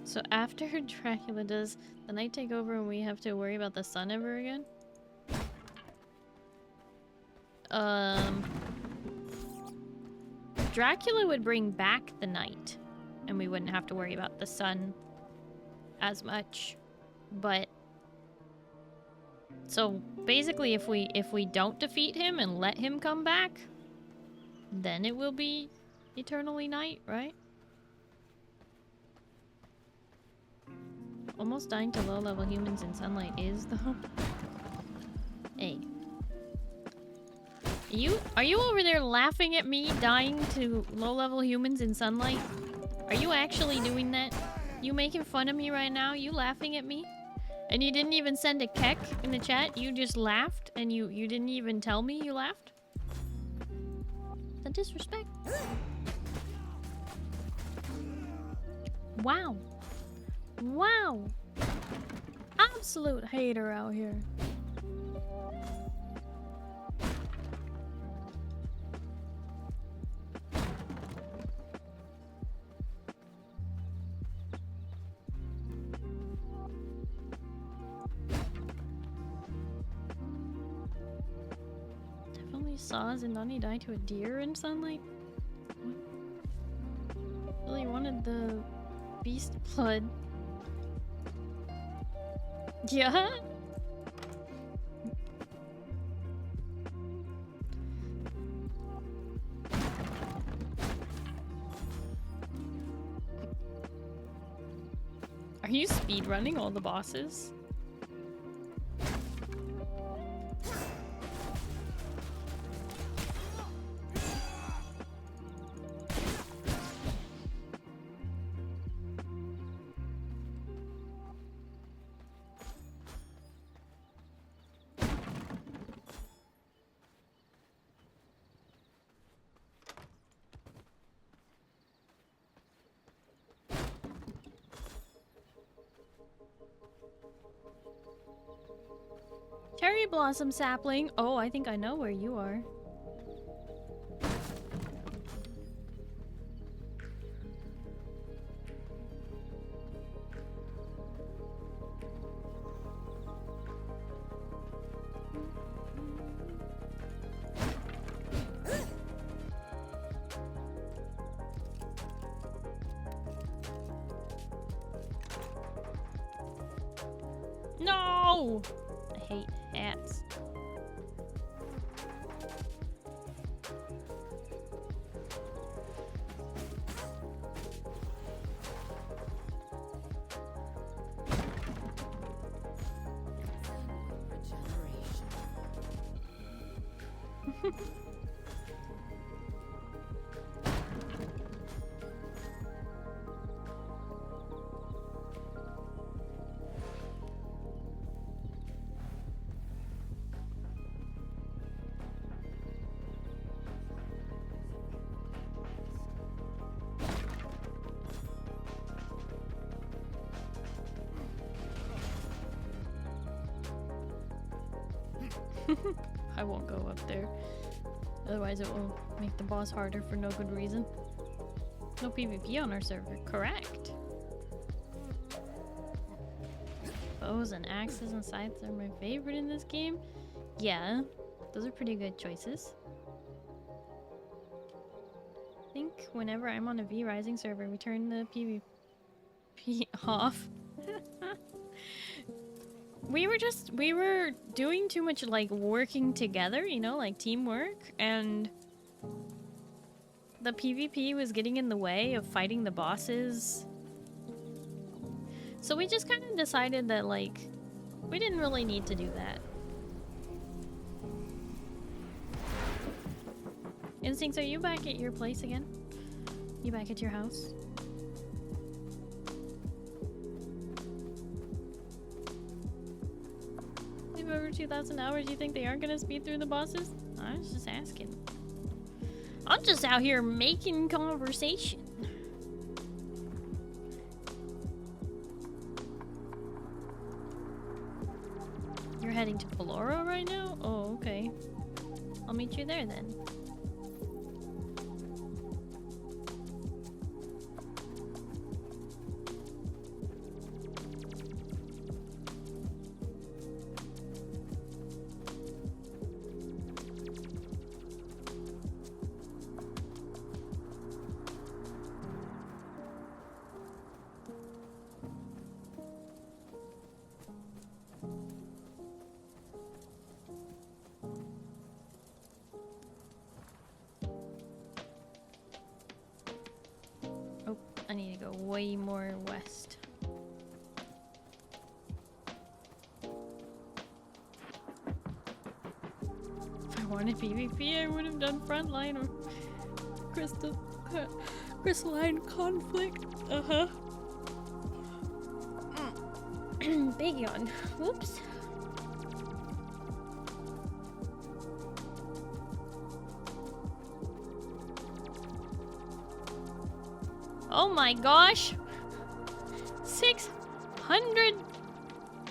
B: So after Dracula, does the night take over and we have to worry about the sun ever again? Dracula would bring back the night, and we wouldn't have to worry about the sun as much. But so basically, if we don't defeat him and let him come back, then it will be eternally night, right? Almost dying to low-level humans in sunlight is though. Hey. Are you over there laughing at me dying to low-level humans in sunlight? Are you actually doing that? You making fun of me right now? You laughing at me? And you didn't even send a kek in the chat? You just laughed and you didn't even tell me you laughed? The disrespect. Wow. Wow. Absolute hater out here. Saws and Nani died to a deer in sunlight? What? Really wanted the beast blood. Yeah? Are you speedrunning all the bosses? Cherry blossom sapling. Oh, I think I know where you are. No! I hate hats. I won't go up there. Otherwise it will make the boss harder for no good reason. No PvP on our server. Correct. Bows and axes and scythes are my favorite in this game. Yeah, those are pretty good choices. I think whenever I'm on a V Rising server, we turn the PvP off. We were doing too much like working together, you know, like teamwork, and the PvP was getting in the way of fighting the bosses. So we just kind of decided that like we didn't really need to do that. Instincts, are you back at your place again? You back at your house? We've over 2,000 hours. You think they aren't gonna speed through the bosses? I was just asking. I'm just out here making conversation. You're heading to Peloro right now? Oh, okay. I'll meet you there then. I need to go way more west. If I wanted PvP, I would have done Frontline or Crystalline Conflict. Uh-huh. Big yawn. Whoops. Oh my gosh! 600!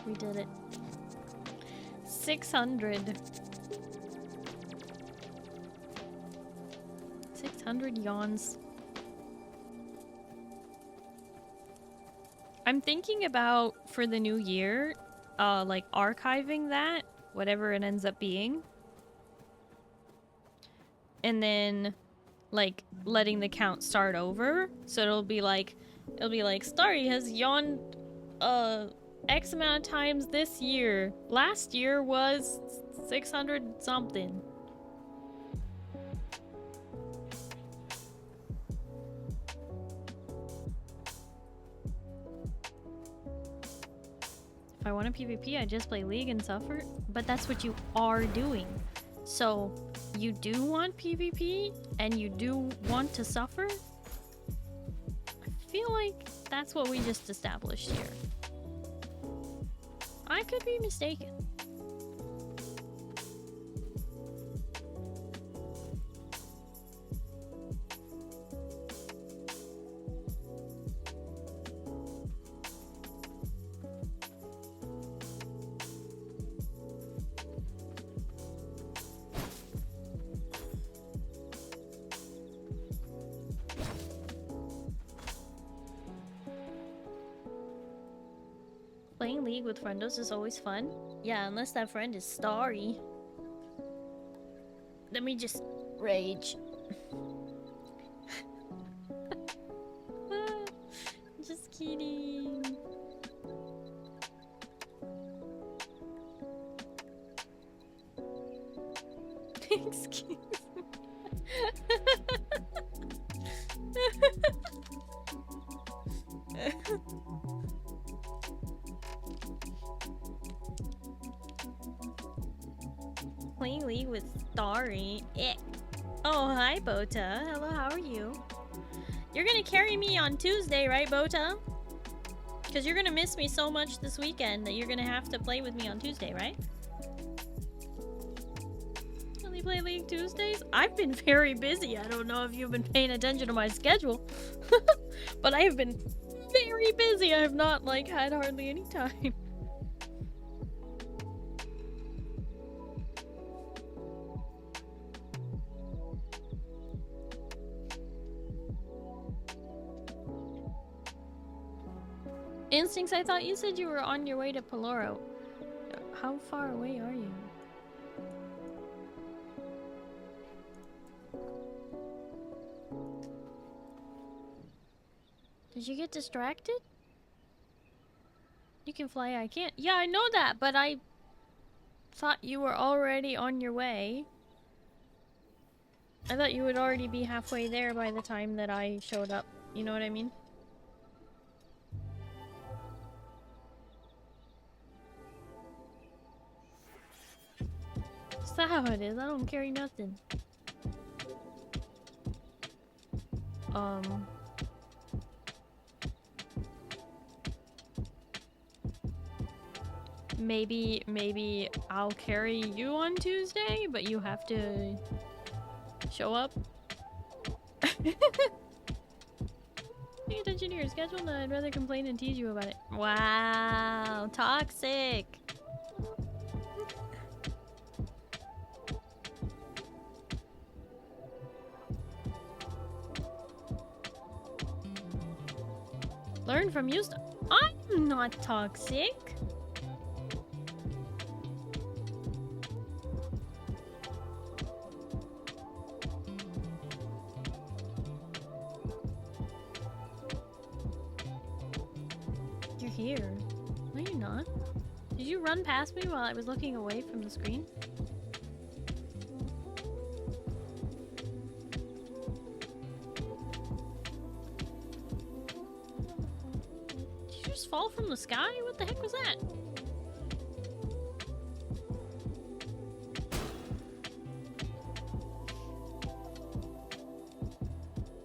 B: We did it. 600. 600 yawns. I'm thinking about, for the new year, like archiving that, whatever it ends up being. And then like letting the count start over, so it'll be like Starry has yawned X amount of times this year. Last year was 600 something. If I want a PvP, I just play League and suffer, but that's what you are doing. So you do want PvP and you do want to suffer? I feel like that's what we just established here. I could be mistaken. Playing League with friendos is always fun. Yeah, unless that friend is Starry. Let me just rage. Just kidding. Excuse me. Playing League with Starry. Ick. Oh, hi, Bota. Hello, how are you? You're gonna carry me on Tuesday, right, Bota? Because you're gonna miss me so much this weekend that you're gonna have to play with me on Tuesday, right? Only play League Tuesdays? I've been very busy. I don't know if you've been paying attention to my schedule. But I have been very busy. I have not, like, had hardly any time. Instincts, I thought you said you were on your way to Peloro. How far away are you? Did you get distracted? You can fly, I can't. Yeah, I know that, but I thought you were already on your way. I thought you would already be halfway there by the time that I showed up. You know what I mean? That's how it is. I don't carry nothing. Maybe I'll carry you on Tuesday, but you have to show up. Pay attention to your schedule, and I'd rather complain and tease you about it. Wow, toxic. Learn from you. I'm not toxic. You're here. No, you're not. Did you run past me while I was looking away from the screen? Fall from the sky? What the heck was that?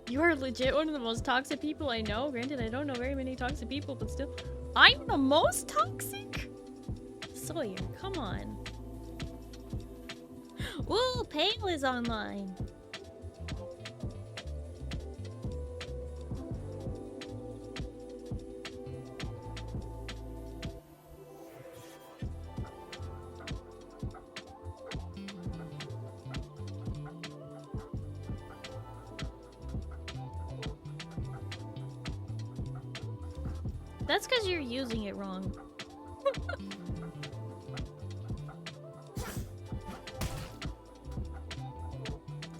B: You are legit one of the most toxic people I know. Granted, I don't know very many toxic people, but still. I'm the most toxic? Sawyer, come on. Ooh, Pale is online. That's because you're using it wrong.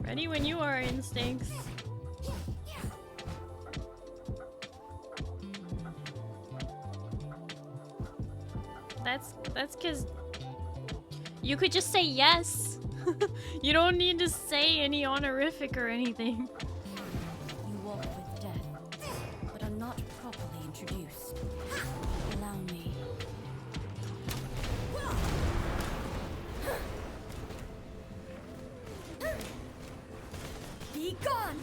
B: Ready when you are, Instincts. That's because you could just say yes. You don't need to say any honorific or anything.
C: You walk with death, but are not properly introduced. Allow me. Be gone!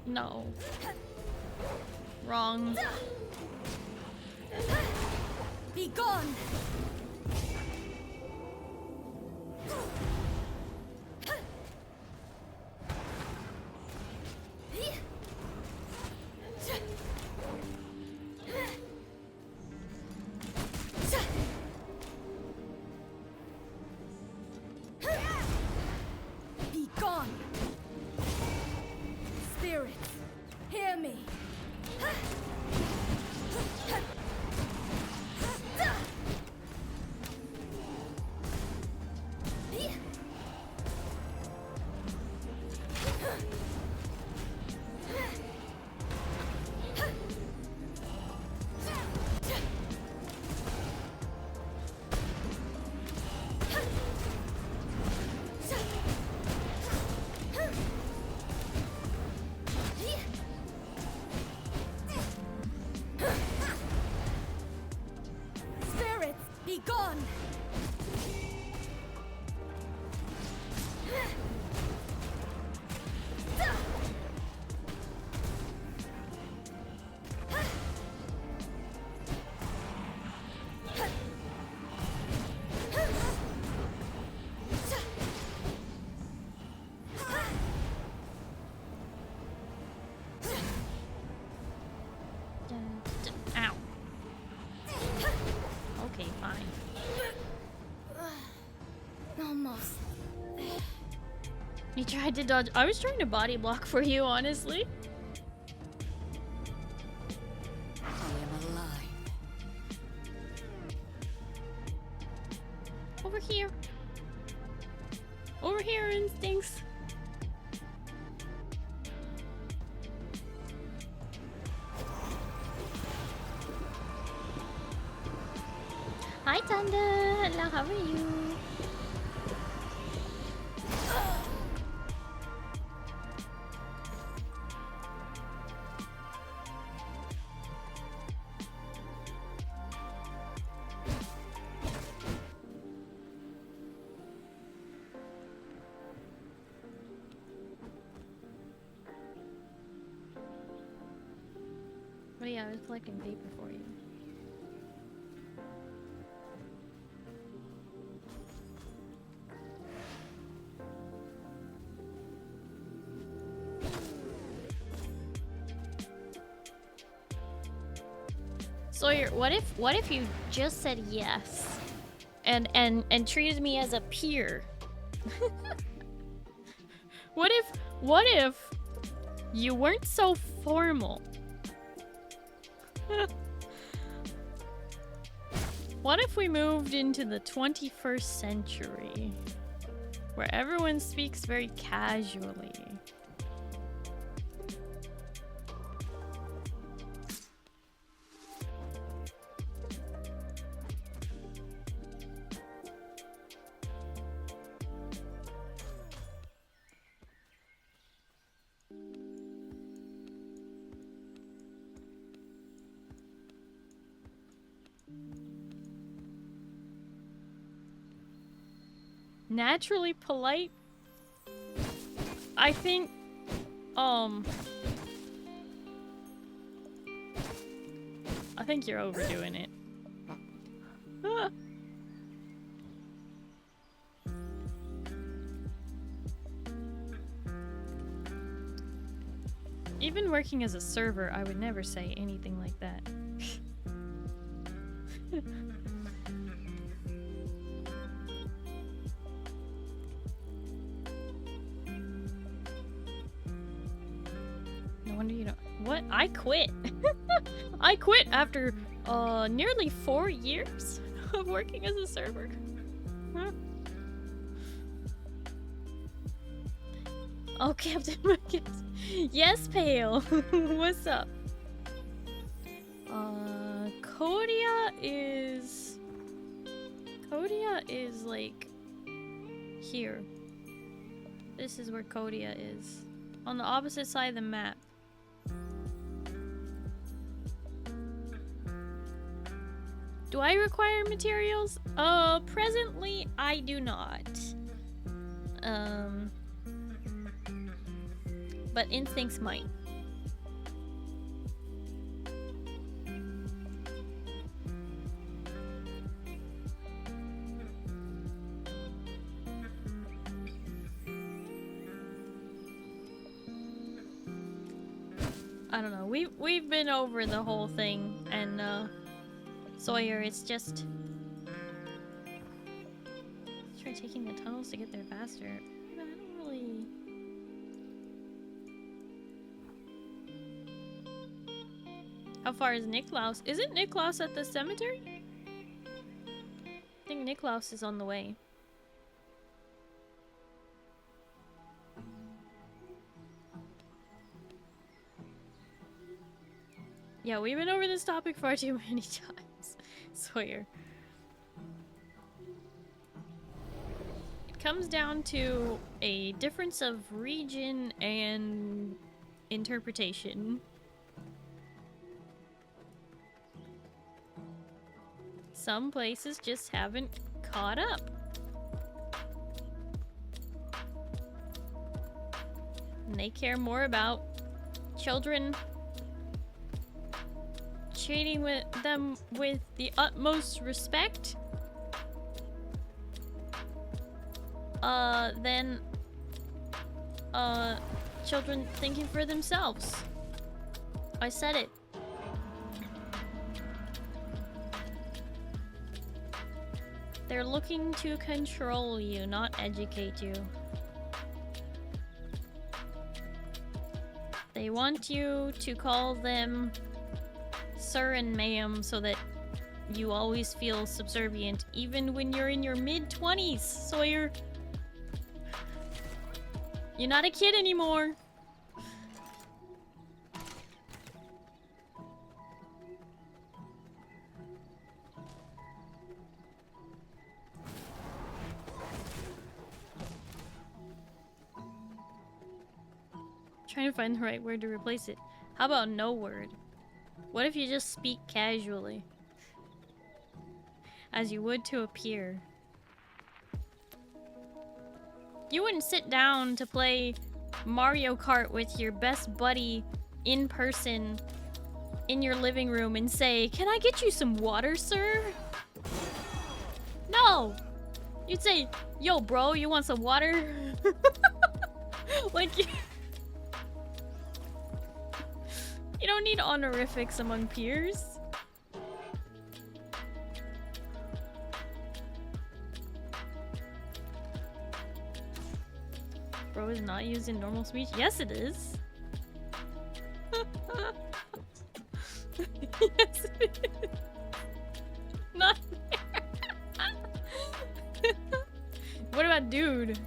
B: No. Wrong.
C: Be gone! Be gone! Spirits, hear me! Spirits, be gone!
B: Ow. Okay, fine.
C: Almost.
B: You tried to dodge. I was trying to body block for you, honestly.
C: I am alive.
B: Over here. Over here, Instincts. Hi, Thunder. Hello, how are you? I was collecting paper for you. Sawyer, what if you just said yes and treated me as a peer? What if you weren't so formal? What if we moved into the 21st century where everyone speaks very casually? Naturally polite? I think, I think you're overdoing it. Even working as a server, I would never say anything like that. No wonder you don't. What? I quit. I quit after nearly 4 years of working as a server. Huh? Oh, Captain Marcus. Yes, Pale. What's up? Kodia is like here. This is where Kodia is. On the opposite side of the map. Do I require materials? Presently I do not. But instincts might. I don't know. We've been over the whole thing, and Sawyer, it's just try taking the tunnels to get there faster. I don't really. How far is Niklaus? Isn't Niklaus at the cemetery? I think Niklaus is on the way. Yeah, we've been over this topic far too many times. Sawyer. It comes down to a difference of region and interpretation. Some places just haven't caught up. And they care more about children treating them with the utmost respect than children thinking for themselves. I said it. They're looking to control you, not educate you. They want you to call them sir and ma'am so that you always feel subservient, even when you're in your mid-20s, Sawyer. You're not a kid anymore. Trying to find the right word to replace it. How about no word? What if you just speak casually? As you would to a peer. You wouldn't sit down to play Mario Kart with your best buddy in person in your living room and say, "Can I get you some water, sir?" No! You'd say, "Yo, bro, you want some water?" Like, you don't need honorifics among peers. Bro is not used in normal speech? Yes, it is. Yes, it is. Not there. What about dude?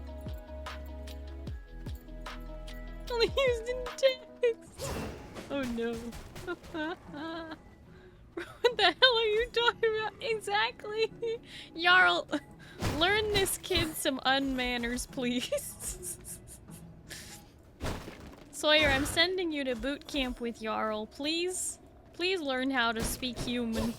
B: Only used in text. Oh no. What the hell are you talking about? Exactly. Jarl, learn this kid some unmanners, please. Sawyer, I'm sending you to boot camp with Jarl. Please learn how to speak human.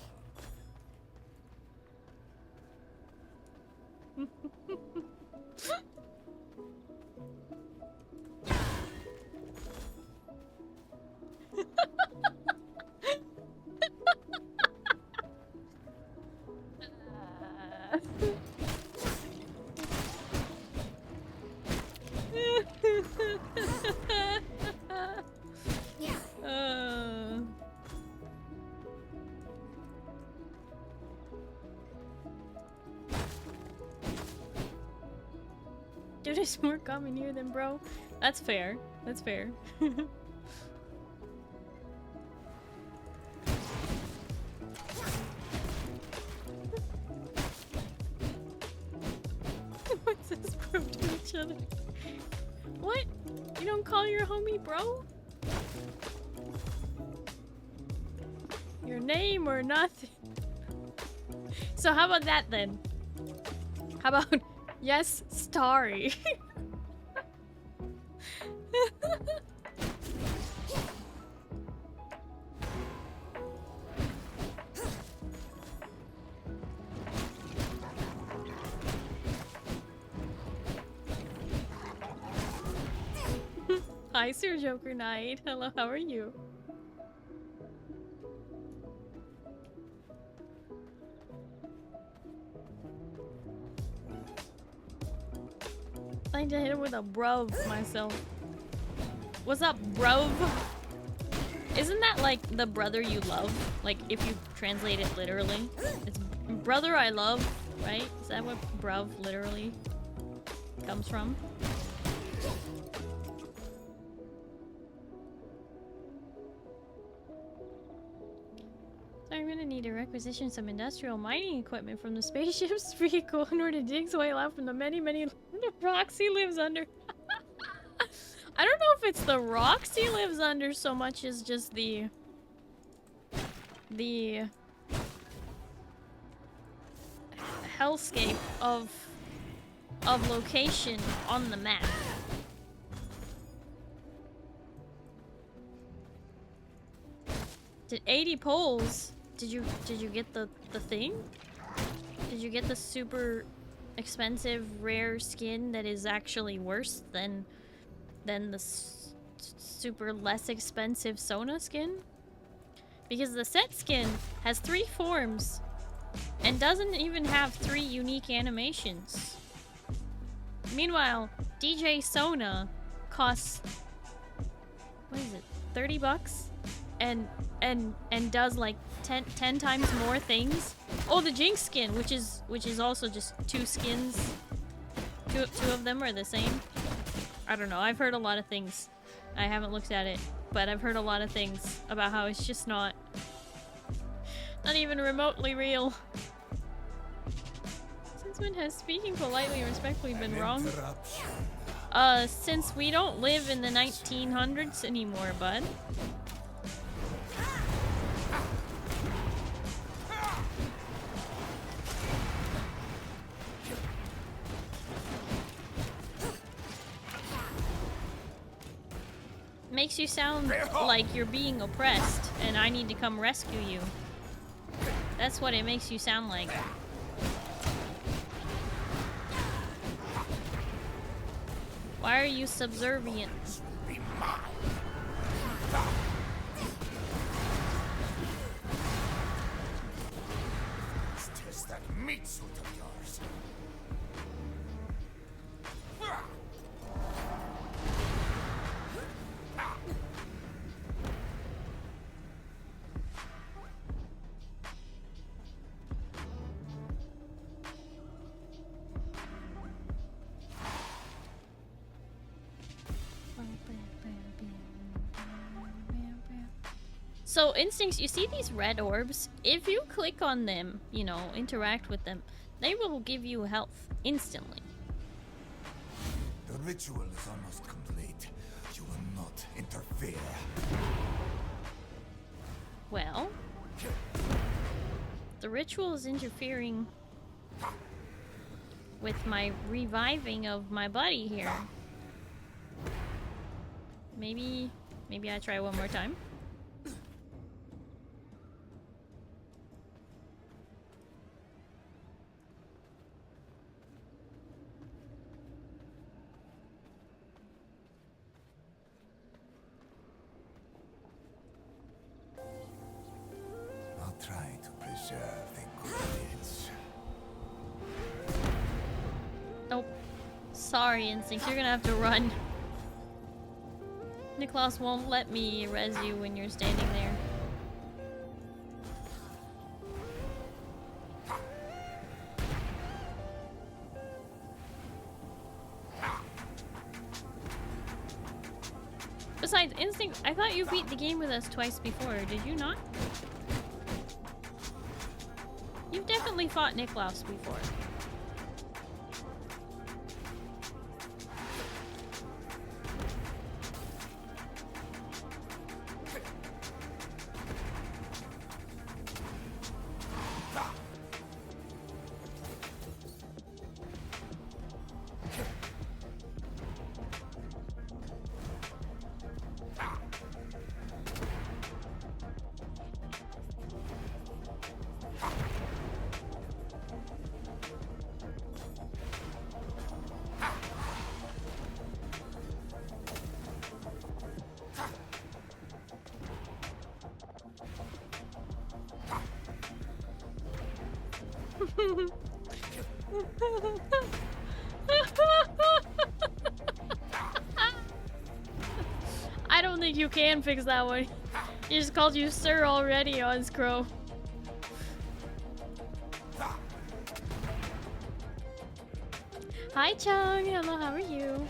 B: Dude, there's more coming here than bro. That's fair. That's fair. What's this bro to each other? What? You don't call your homie bro? Your name or nothing? So how about that then? How about yes, Starry? Hi, Sir Joker Knight. Hello, how are you? I need to hit him with a bruv myself. What's up, bruv? Isn't that like the brother you love? Like if you translate it literally? It's brother I love, right? Is that what bruv literally comes from? So I'm gonna need to requisition some industrial mining equipment from the spaceship's vehicle in order to dig his way out from the many rocks he lives under. I don't know if it's the rocks he lives under so much as just the hellscape of location on the map. Did 80 poles? Did you get the thing? Did you get the super expensive rare skin that is actually worse than the super less expensive Sona skin? Because the set skin has 3 forms and doesn't even have 3 unique animations. Meanwhile, DJ Sona costs, what is it, 30 bucks? And does like 10 times more things. Oh, the Jinx skin, which is also just 2 skins. Two of them are the same. I don't know. I've heard a lot of things. I haven't looked at it, but I've heard a lot of things about how it's just not even remotely real. Since when has speaking politely and respectfully been wrong? Since we don't live in the 1900s anymore, bud. Makes you sound like you're being oppressed and I need to come rescue you. That's what it makes you sound like. Why are you subservient?
E: is that meat suit of yours?
B: So, Instincts, you see these red orbs? If you click on them, you know, interact with them, they will give you health instantly.
E: The ritual is almost complete. You will not interfere.
B: Well, the ritual is interfering with my reviving of my buddy here. Maybe I try one more time.
E: I'll try to preserve the ingredients.
B: Nope. Sorry, Instincts, you're gonna have to run. Niklaus won't let me res you when you're standing there. Besides, Instinct, I thought you beat the game with us twice before, did you not? You've definitely fought Niklaus before. I don't think you can fix that one. He just called you sir already on Scroll. Hi Chung, hello, how are you?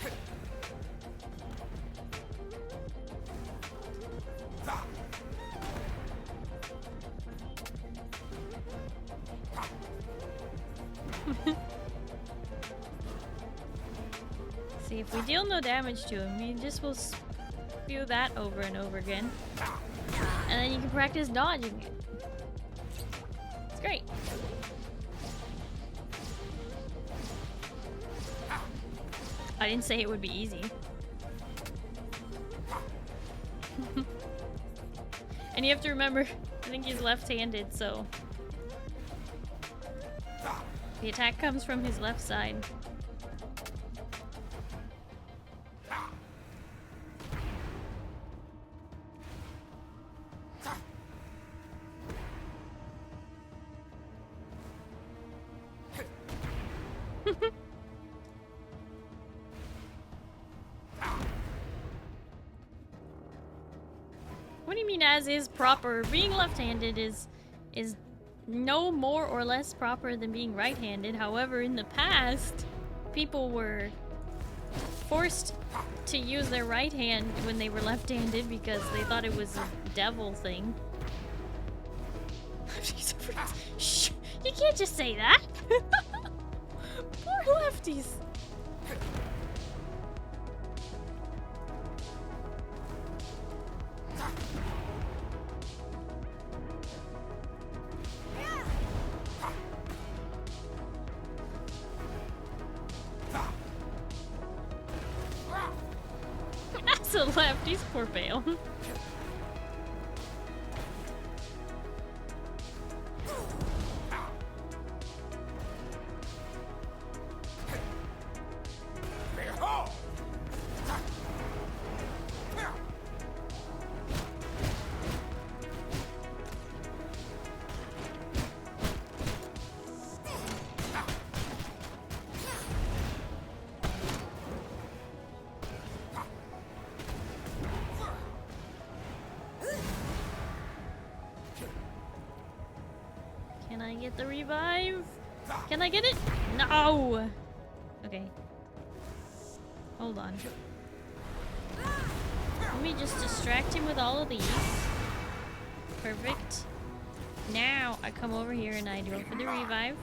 B: See, if we deal no damage to him, he just will spew that over and over again. And then you can practice dodging it. It's great. I didn't say it would be easy. And you have to remember, I think he's left-handed, so the attack comes from his left side. What do you mean as is proper? Being left-handed is no more or less proper than being right-handed. However, in the past, people were forced to use their right hand when they were left-handed because they thought it was a devil thing. Shh! You can't just say that! Poor lefties! That's a lefties, poor Bale. Can I get the revive? Can I get it? No! Okay. Hold on. Let me just distract him with all of these. Perfect. Now I come over here and I go for the revive.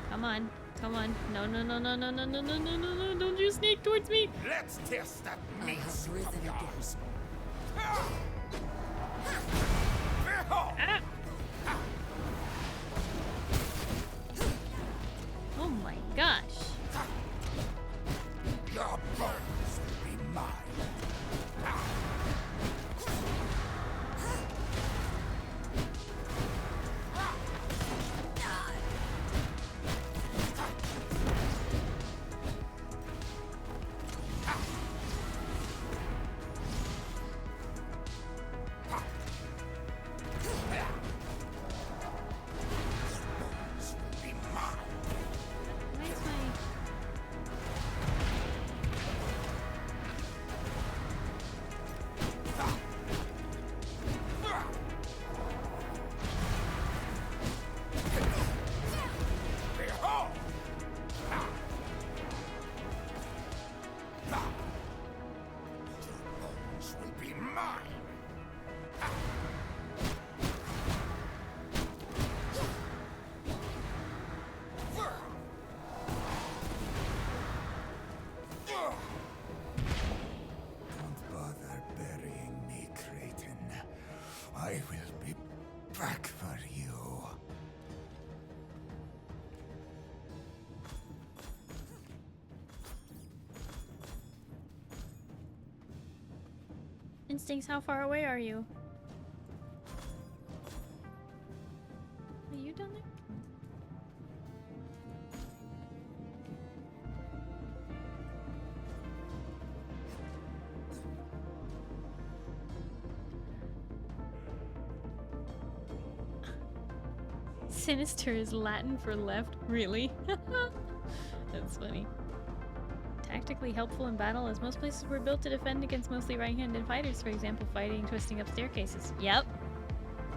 B: Come on. Come on. No, no, no, no, no, no, no, no, no, no, no. Don't you sneak towards me.
E: Let's test that
C: I
E: meat
C: have
E: suit
C: risen
E: of
C: again.
E: yours.
B: Ah. Oh my gosh.
E: Your bones will be mine.
B: Where's my...
E: Bones will be mine. Don't bother burying me, Creighton. I will be back for you.
B: Instincts, how far away are you? Are you down there? Sinister is Latin for left? Really? That's funny. Tactically helpful in battle, as most places were built to defend against mostly right-handed fighters, for example, fighting twisting up staircases. Yep.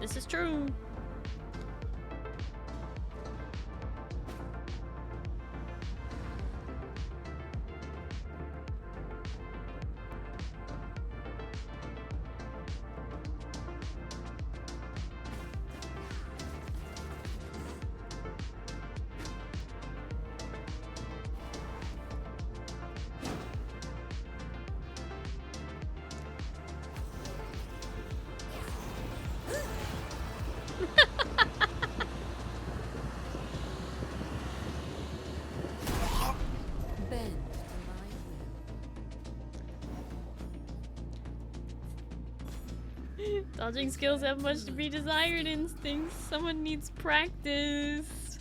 B: This is true.
C: Bend to my will.
B: Dodging skills have much to be desired, instincts. Someone needs practice.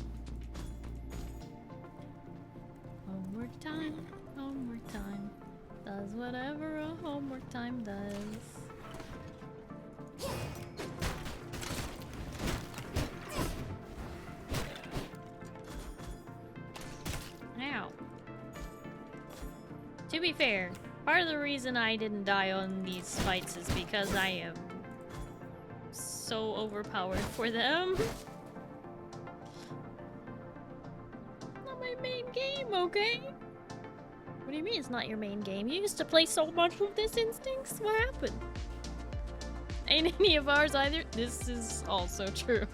B: Homework time, homework time. Does whatever a homework time does. Now, to be fair, part of the reason I didn't die on these fights is because I am so overpowered for them. Not my main game, okay? What do you mean it's not your main game? You used to play so much with this, Instincts? What happened? Ain't any of ours either. This is also true.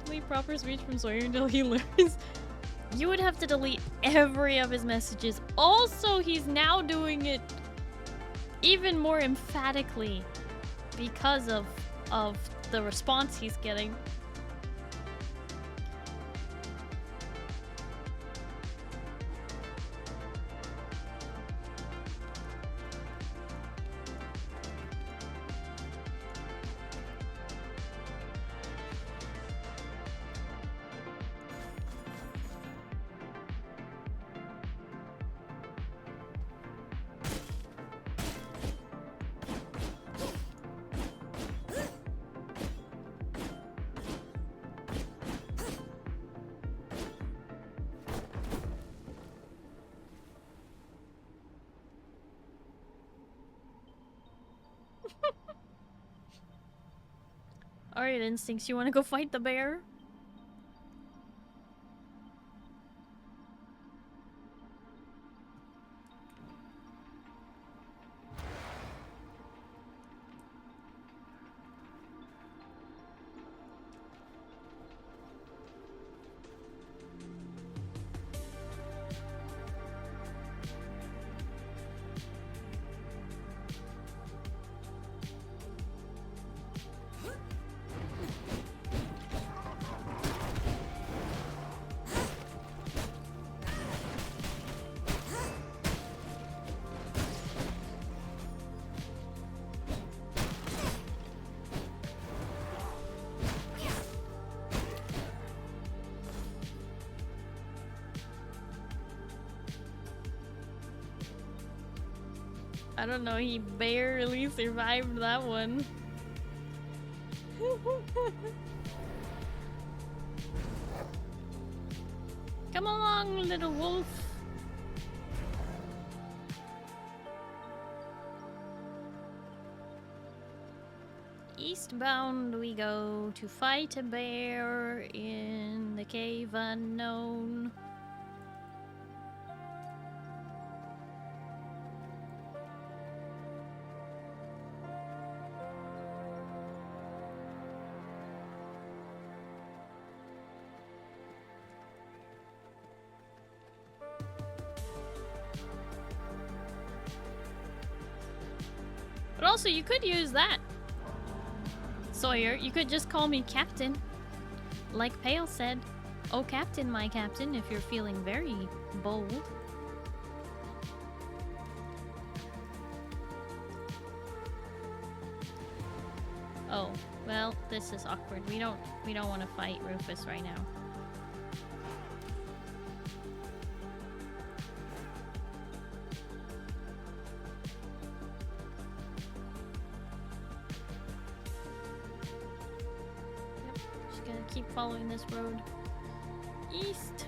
B: Delete proper speech from Sawyer until he learns. You would have to delete every of his messages. Also, he's now doing it even more emphatically because of the response he's getting. Alright, Instincts, you wanna go fight the bear? I don't know, he barely survived that one. Come along, little wolf. Eastbound we go to fight a bear in the cave unknown. But also, you could use that, Sawyer. You could just call me Captain. Like Pale said, "Oh, Captain, my Captain," if you're feeling very bold. Oh, well, this is awkward. We don't want to fight Rufus right now. Keep following this road east.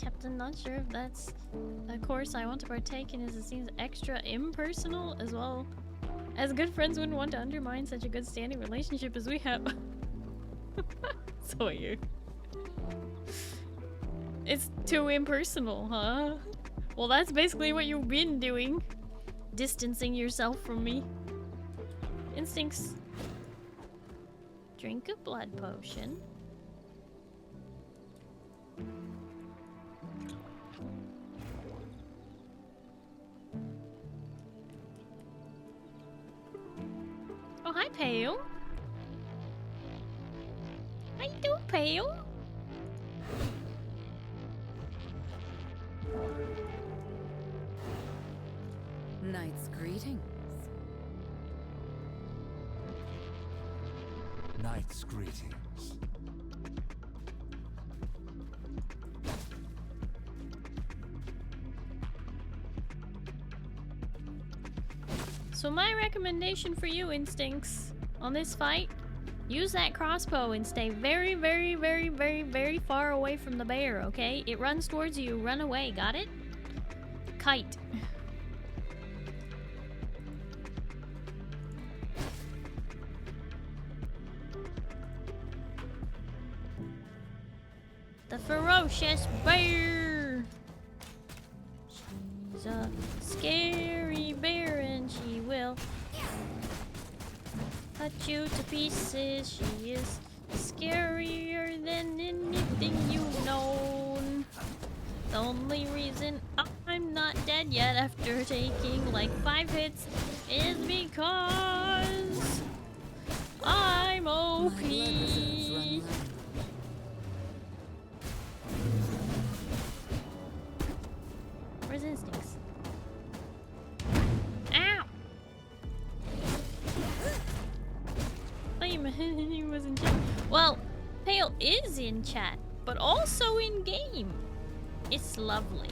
B: Captain, not sure if that's a course I want to partake in, as it seems extra impersonal, as well as good friends wouldn't want to undermine such a good standing relationship as we have. Sawyer. It's too impersonal, huh? Well, that's basically what you've been doing. Distancing yourself from me. Instincts. Drink a blood potion. Oh, hi, Pale. How you doing, Pale?
C: Knight's greetings.
F: Knight's greetings.
B: So my recommendation for you, Instincts, on this fight, use that crossbow and stay very, very, very, very, very far away from the bear, okay? It runs towards you, run away, got it? Kite. The ferocious bear. She's a scary bear and she will cut you to pieces. She is scarier than anything you've known. The only reason I'm not dead yet after taking like 5 hits is because I'm OP. Where's instincts? Ow! He was in chat. Well, Pale is in chat, but also in game. It's lovely.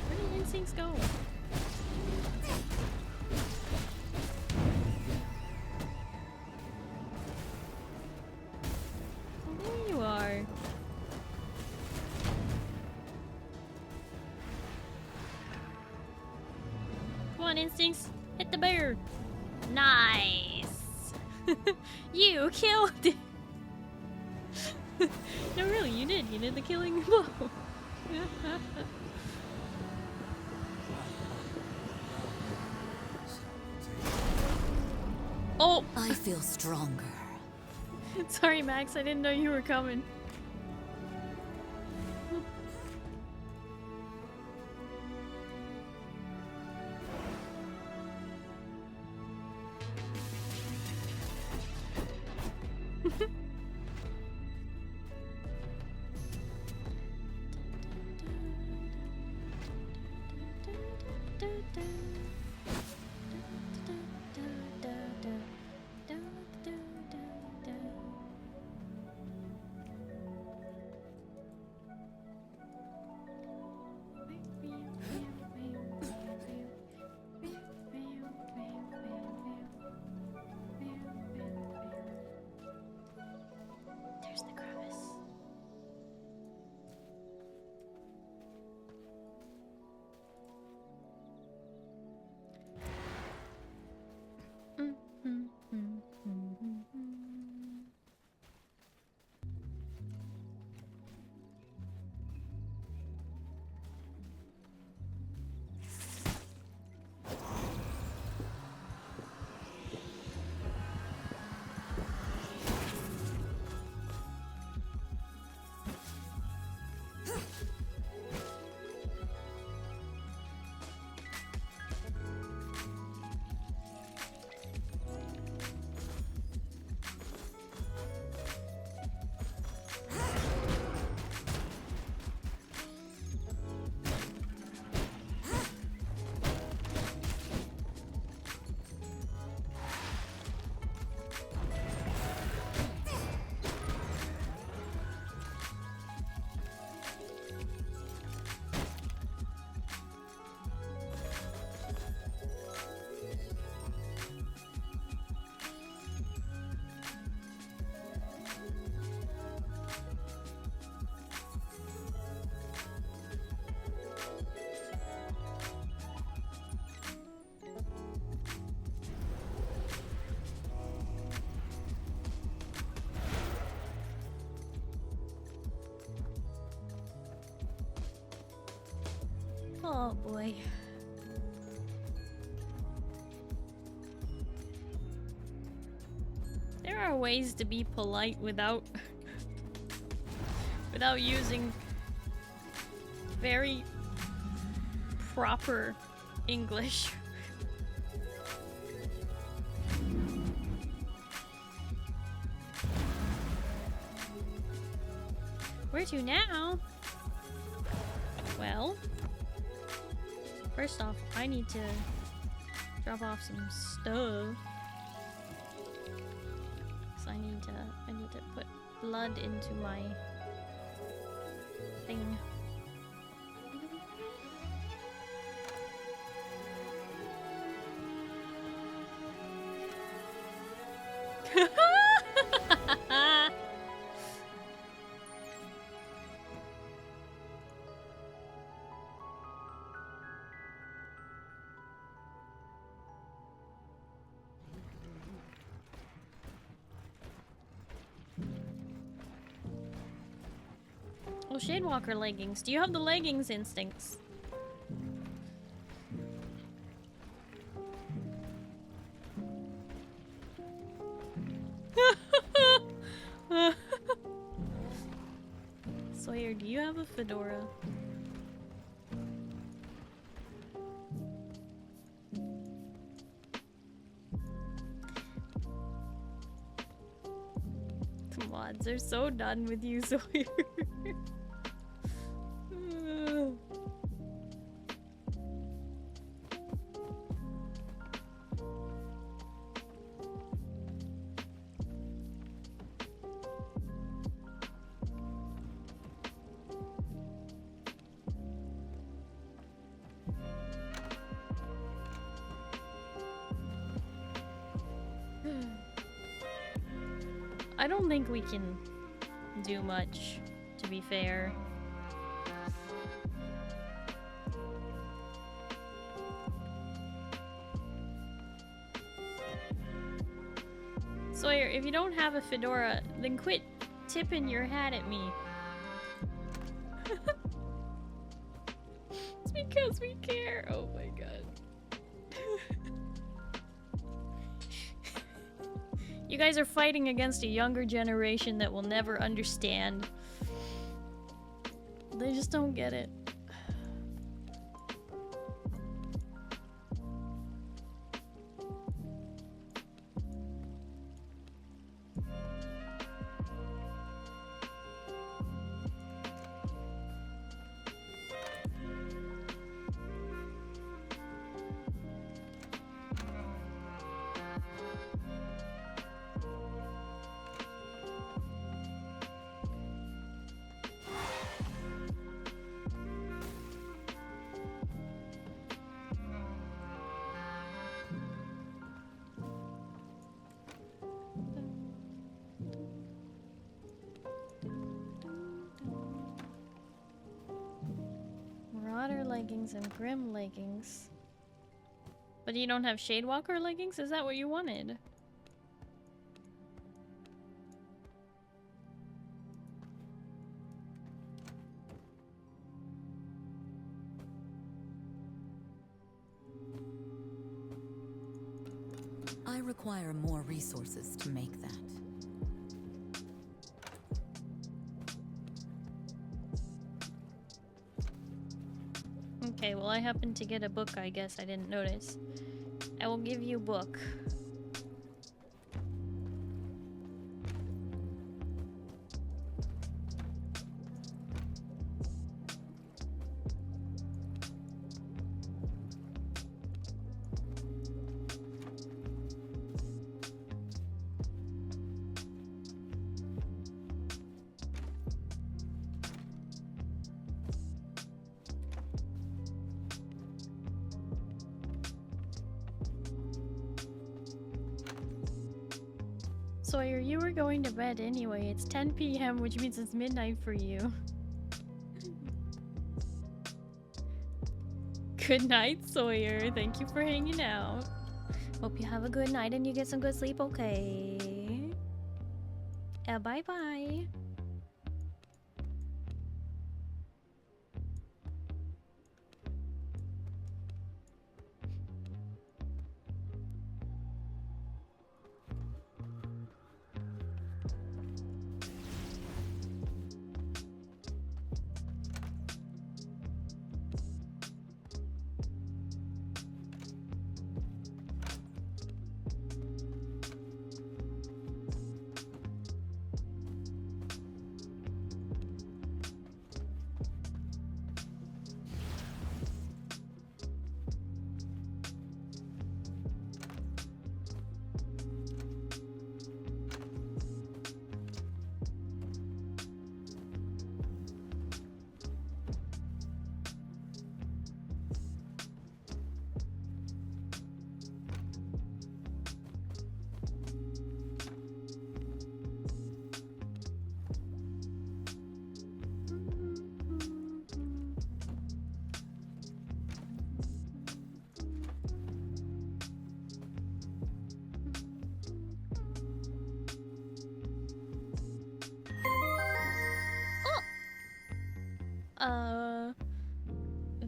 B: Where did instincts go? Oh, there you are. Come on, instincts. Hit the bear. Nice. You killed it. No, really, you did. You did the killing blow. Oh!
C: I feel stronger.
B: Sorry, Max. I didn't know you were coming. There's the crevice. Oh boy. There are ways to be polite without without using very proper English. Where to now? Well, first off, I need to drop off some stuff. So I need to put blood into my thing. Well, Shadewalker leggings. Do you have the leggings instincts? Sawyer, do you have a fedora? The mods are so done with you, Sawyer. I don't think we can do much, to be fair. Sawyer, if you don't have a fedora, then quit tipping your hat at me. It's because we care. Oh my god. You guys are fighting against a younger generation that will never understand. They just don't get it. Marauder leggings and Grim leggings. But you don't have Shadewalker leggings? Is that what you wanted?
C: I require more resources to make that.
B: Okay, well I happened to get a book, I guess I didn't notice. I will give you a book. Sawyer, you were going to bed anyway. It's 10 p.m., which means it's midnight for you. Good night, Sawyer. Thank you for hanging out. Hope you have a good night and you get some good sleep, okay? Bye-bye.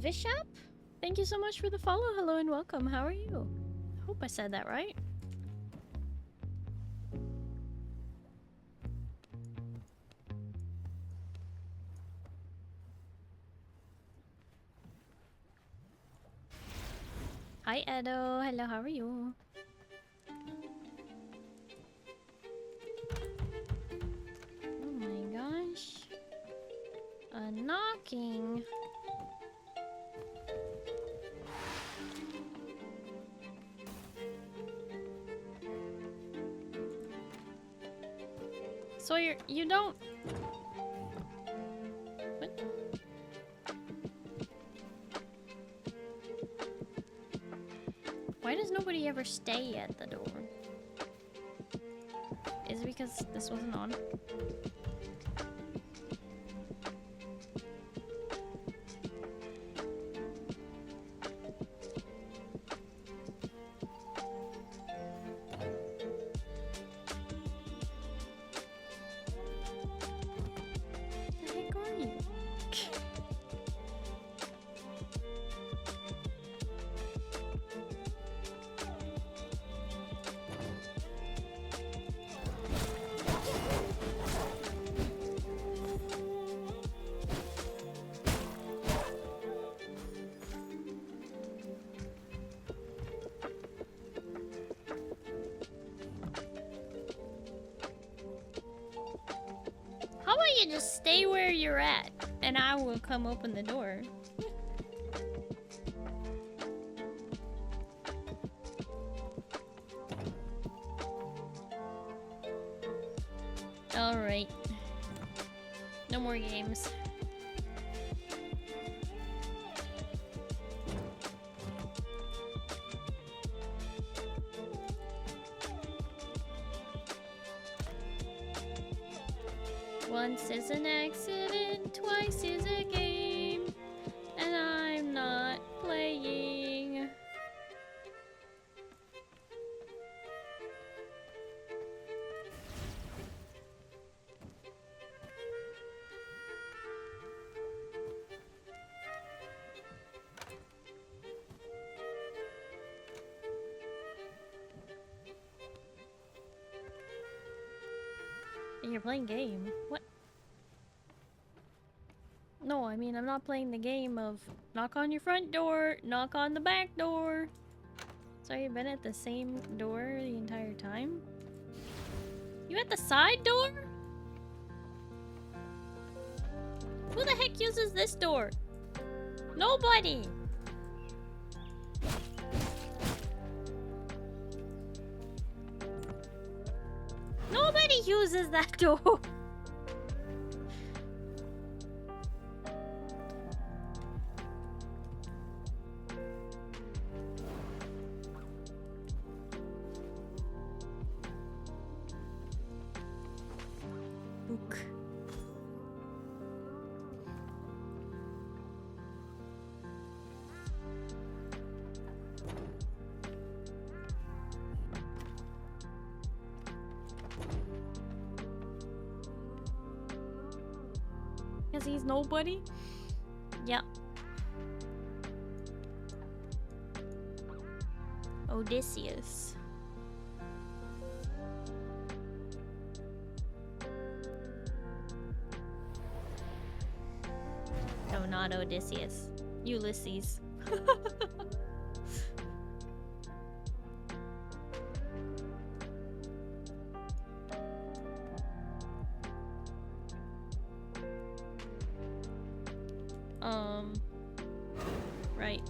B: Vishap, thank you so much for the follow. Hello and welcome. How are you? Hope I said that right. Hi Edo, hello, how are you? Oh my gosh. A knocking. So you don't... What? Why does nobody ever stay at the door? Is it because this wasn't on? The heck are you? How about you just stay where you're at and I will come open the door? Alright. No more games. Once is an accident, twice is a game, and I'm not playing. You're playing game? What? No, I mean, I'm not playing the game of knock on your front door, knock on the back door. So you've been at the same door the entire time? You at the side door? Who the heck uses this door? Nobody! Nobody uses that door! Book. Because he's nobody? Yep. Odysseus. No, not Odysseus. Ulysses. Right.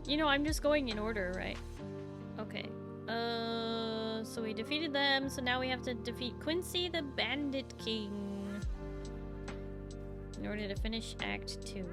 B: You know, I'm just going in order, right? Okay. So we defeated them, so now we have to defeat Quincy the Bandit King in order to finish Act 2.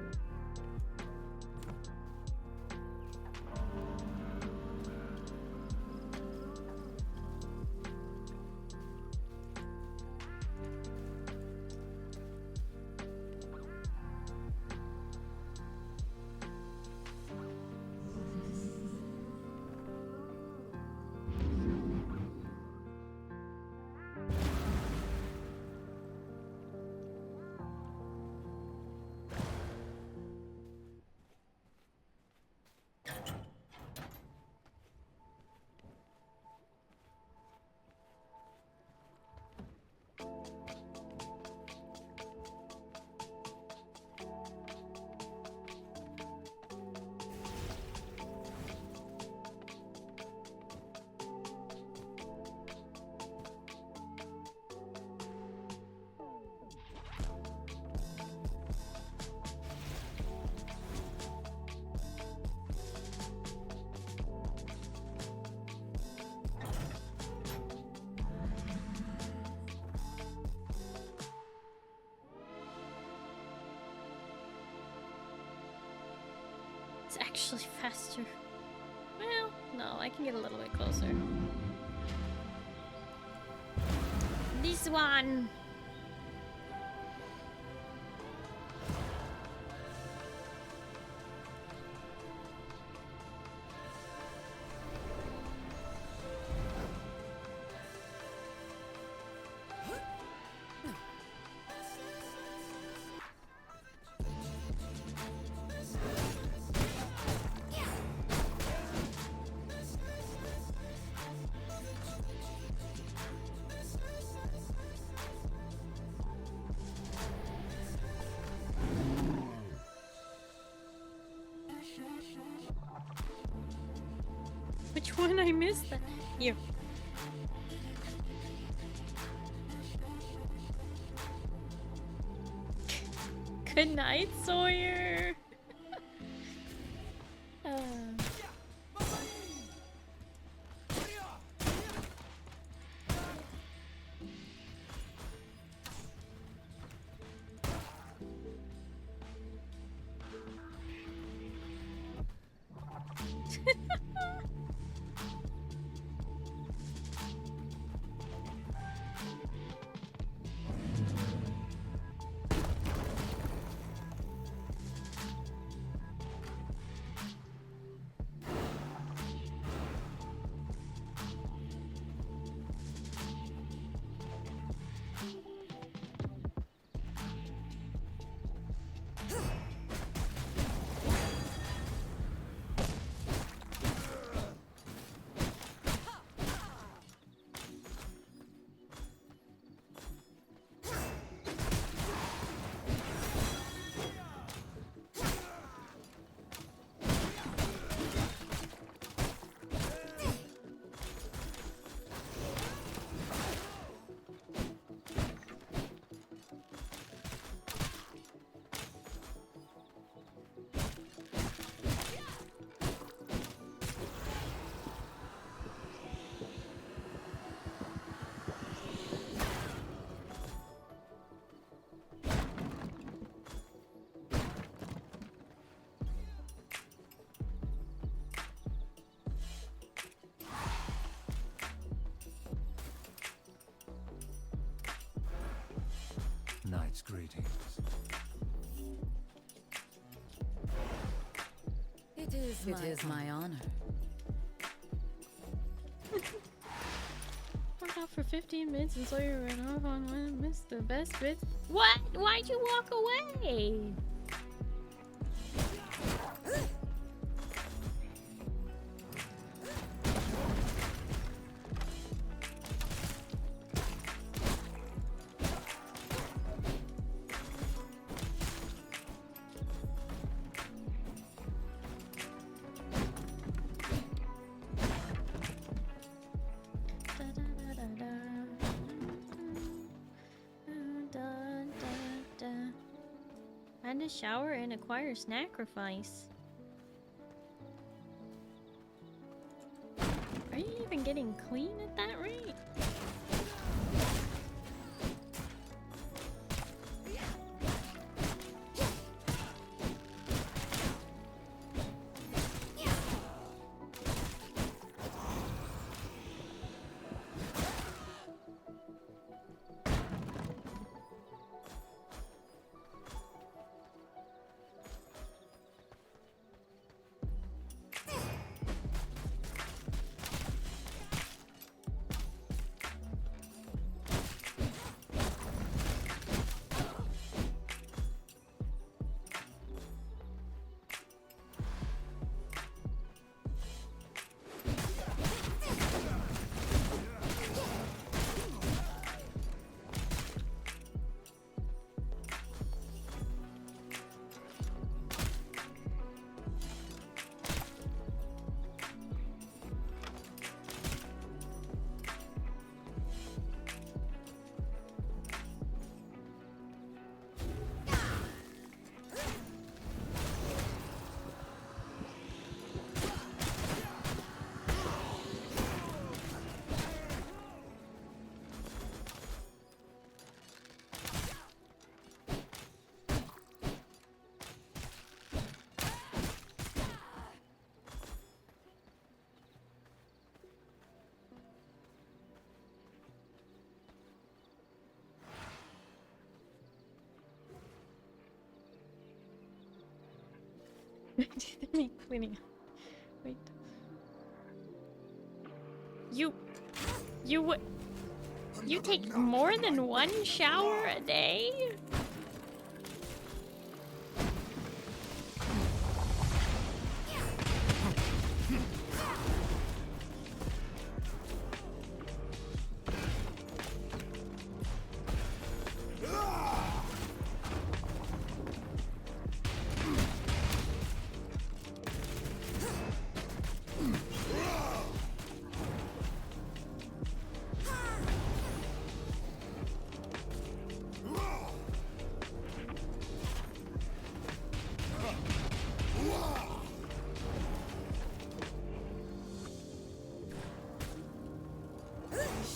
B: actually faster. Well, no, I can get a little bit closer. This one! Which one I missed? That here. Good night, Sawyer.
F: Knight's greetings.
C: It is my honor.
B: Worked out for 15 minutes and Sawyer ran off on one and missed the best bits. What? Why'd you walk away? Find a shower and acquire sacrifice. Are you even getting clean at that rate? Me cleaning. Wait. You take more than one shower a day?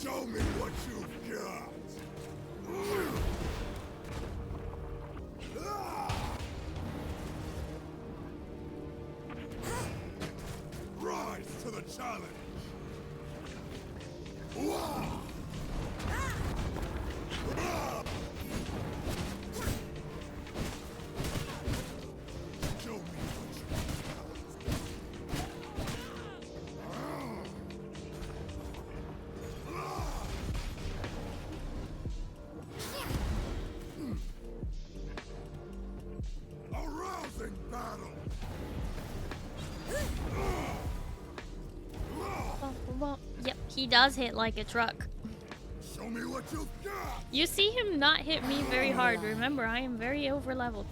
E: Show me what you've got. Rise to the challenge. Show me what a rousing battle.
B: Well, yep, he does hit like a truck.
E: Show me what you've got.
B: You see him not hit me very hard. Remember, I am very over leveled.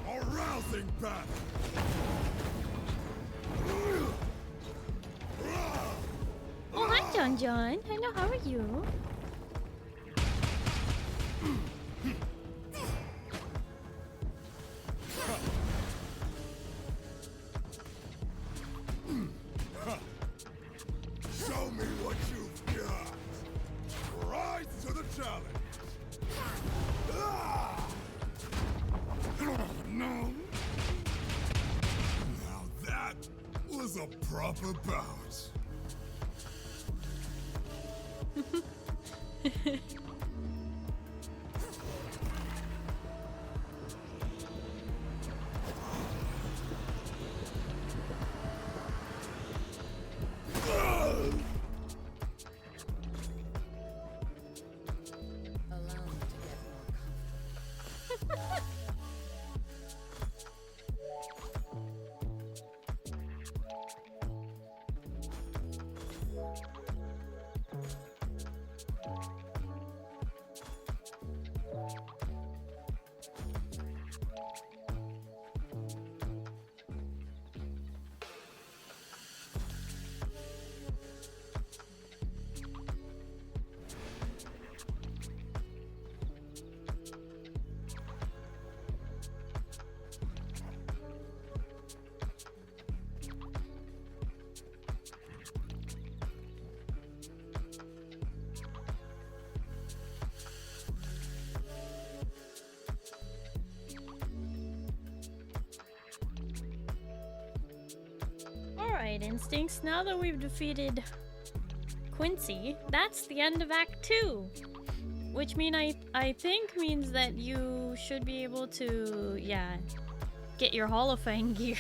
E: A rousing battle.
B: Oh, hi, John John. Hello, how are you?
E: Show me what you've got. Rise to the challenge. No. Now that was a proper bout.
B: Alright, Instincts, now that we've defeated Quincy, that's the end of Act 2. Which I think means that you should be able to, yeah, get your Holofang gear.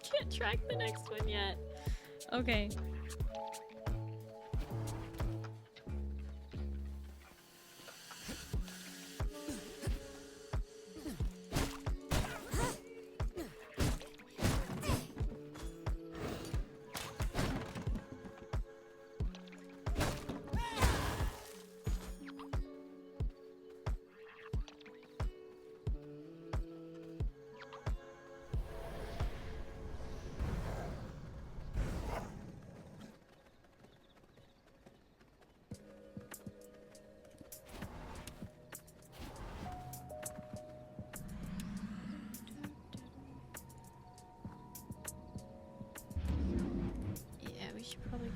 B: Can't track the next one yet. Okay.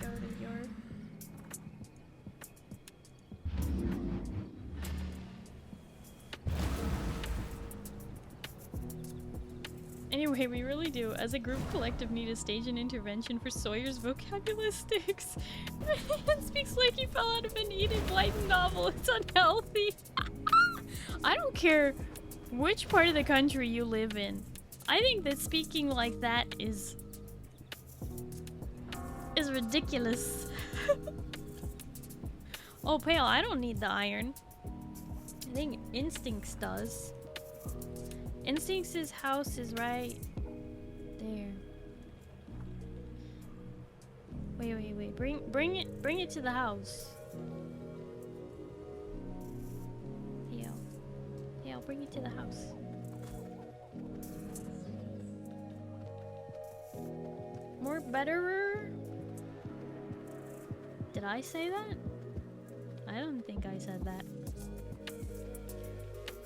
B: out of your... Anyway, we really do, as a group collective, need to stage an intervention for Sawyer's vocabularistics. Ryan speaks like he fell out of an Enid Blyton novel. It's unhealthy. I don't care which part of the country you live in. I think that speaking like that is ridiculous. Oh, Pale, I don't need the iron. I think Instincts does. Instincts' house is right there. Wait. Bring it to the house. Pale, bring it to the house. More betterer? Did I say that? I don't think I said that.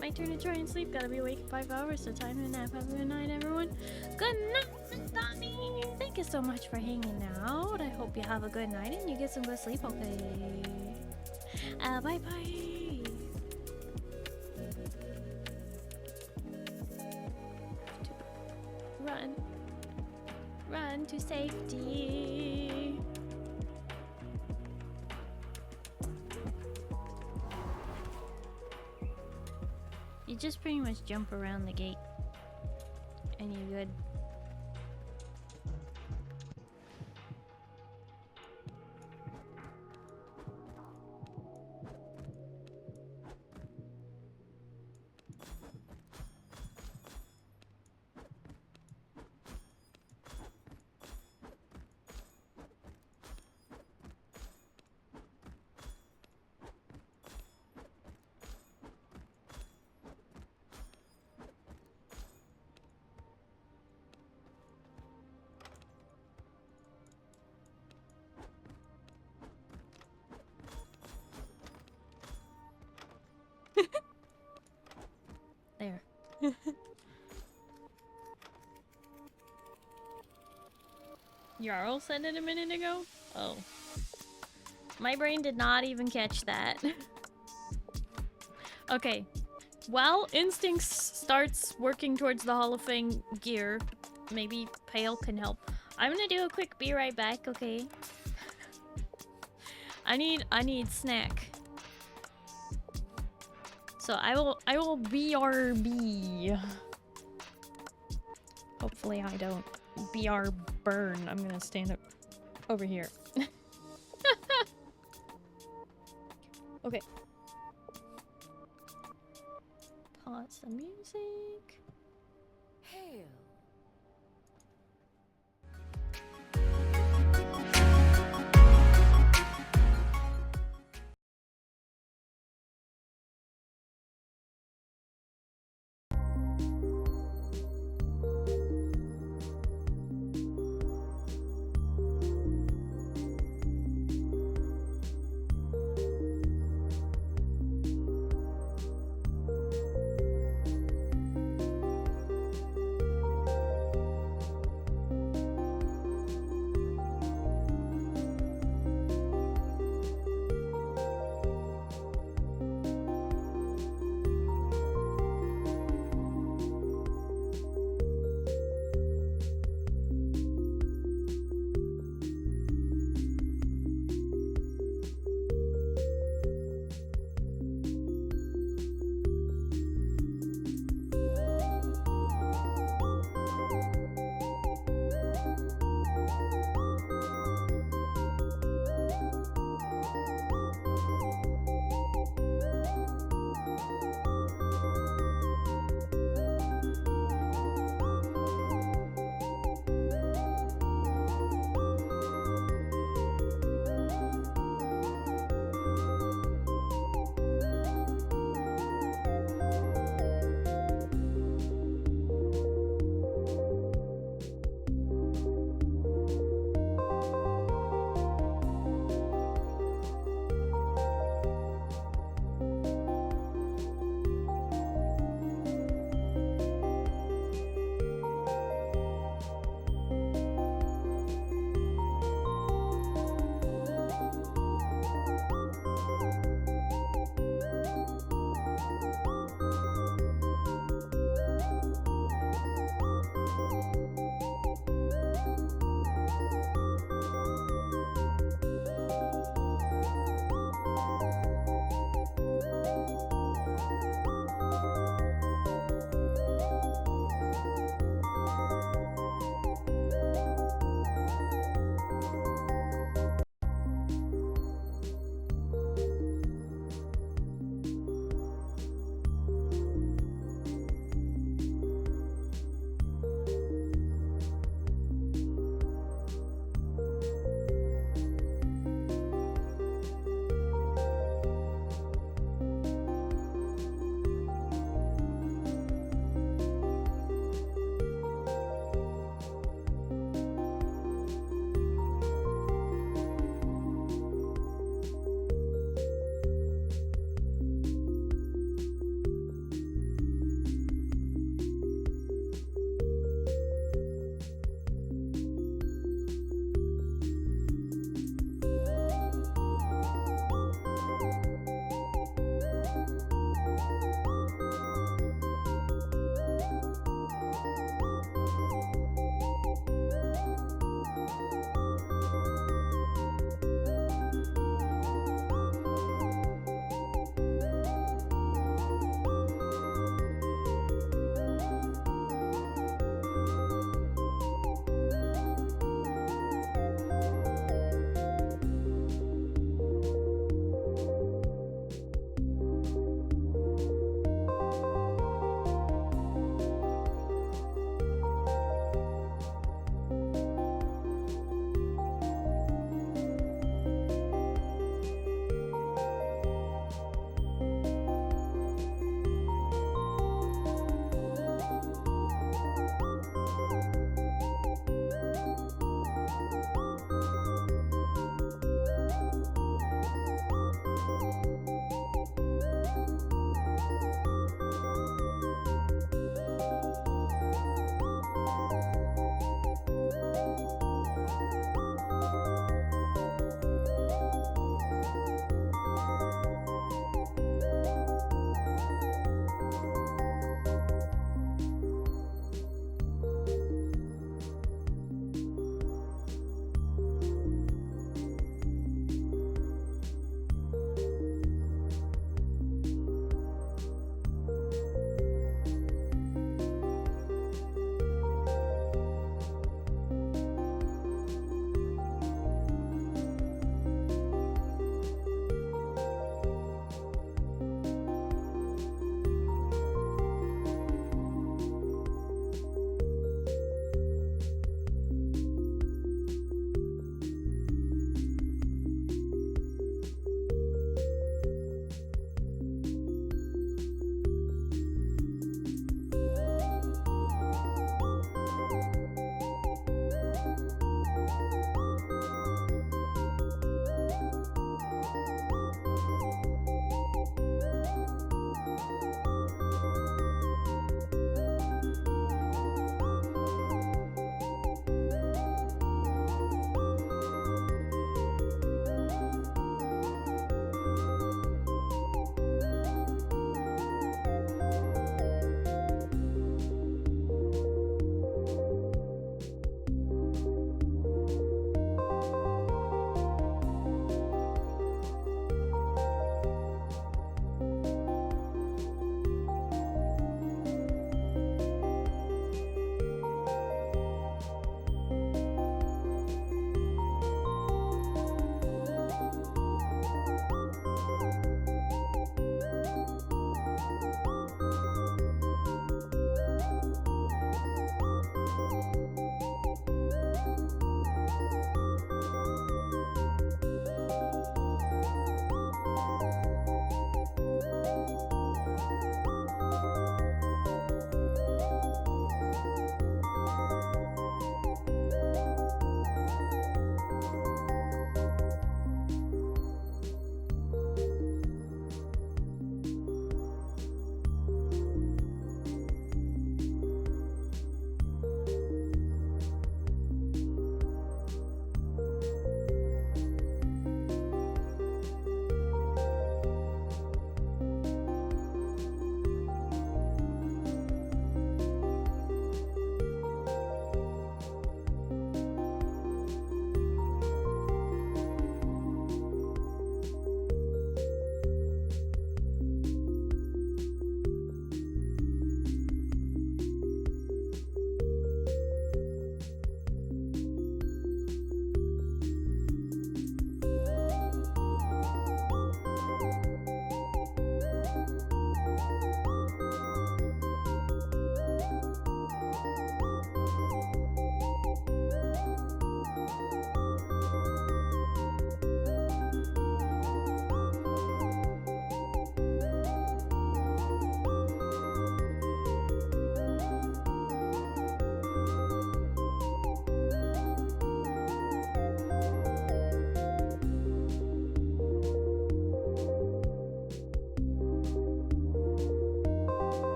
B: My turn to try and sleep. Gotta be awake in 5 hours, so time to nap. Have a good night, everyone. Good night, Tommy. Thank you so much for hanging out. I hope you have a good night and you get some good sleep, okay? Bye-bye. Run to safety. You just pretty much jump around the gate and you're good. There. Jarl said it a minute ago? Oh. My brain did not even catch that. Okay. While Instincts starts working towards the Hall of Fame gear, maybe Pale can help. I'm gonna do a quick be right back, okay? I need snack. So I will BRB. Hopefully I don't BR burn. I'm gonna stand up over here. Okay. Pause the music.
C: Hail.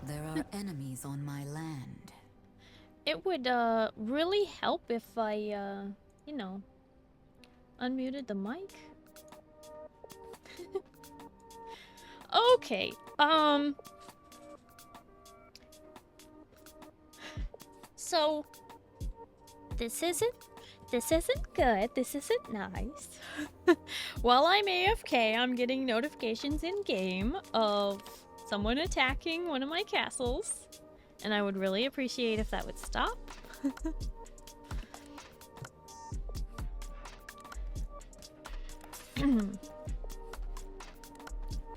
C: There are enemies on my land.
B: It would really help if I you know, unmuted the mic. Okay. So this isn't good. This isn't nice. While I'm AFK, I'm getting notifications in game of someone attacking one of my castles, and I would really appreciate if that would stop.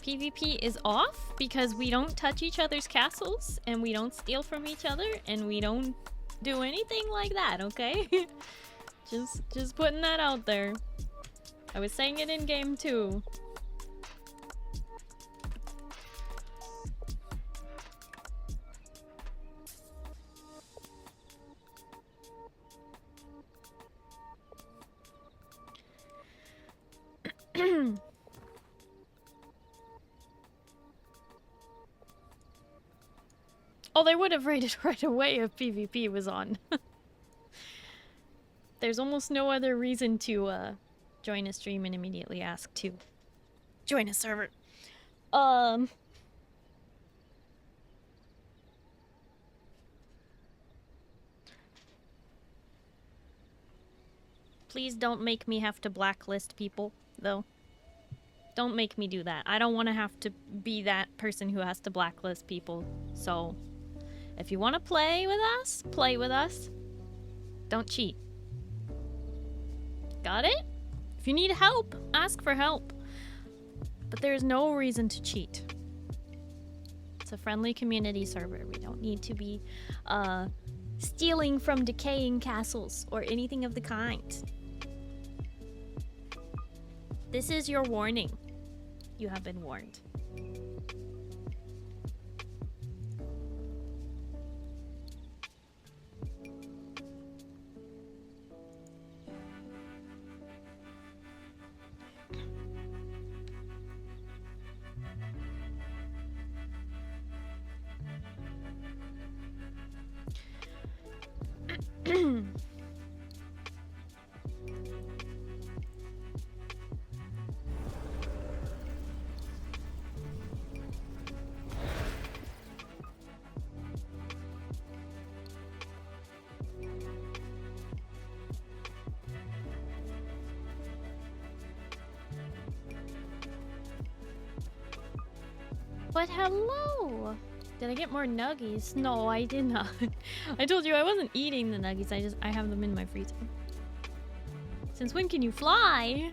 B: PvP is off because we don't touch each other's castles and we don't steal from each other and we don't do anything like that, okay? just putting that out there. I was saying it in game too. Oh, they would have raided right away if PvP was on. There's almost no other reason to join a stream and immediately ask to join a server. Please don't make me have to blacklist people, though. Don't make me do that. I don't want to have to be that person who has to blacklist people. So, if you want to play with us, play with us. Don't cheat. Got it? If you need help, ask for help. But there's no reason to cheat. It's a friendly community server. We don't need to be stealing from decaying castles or anything of the kind. This is your warning. You have been warned. But hello! Did I get more nuggies? No, I did not. I told you I wasn't eating the nuggies. I have them in my freezer. Since when can you fly?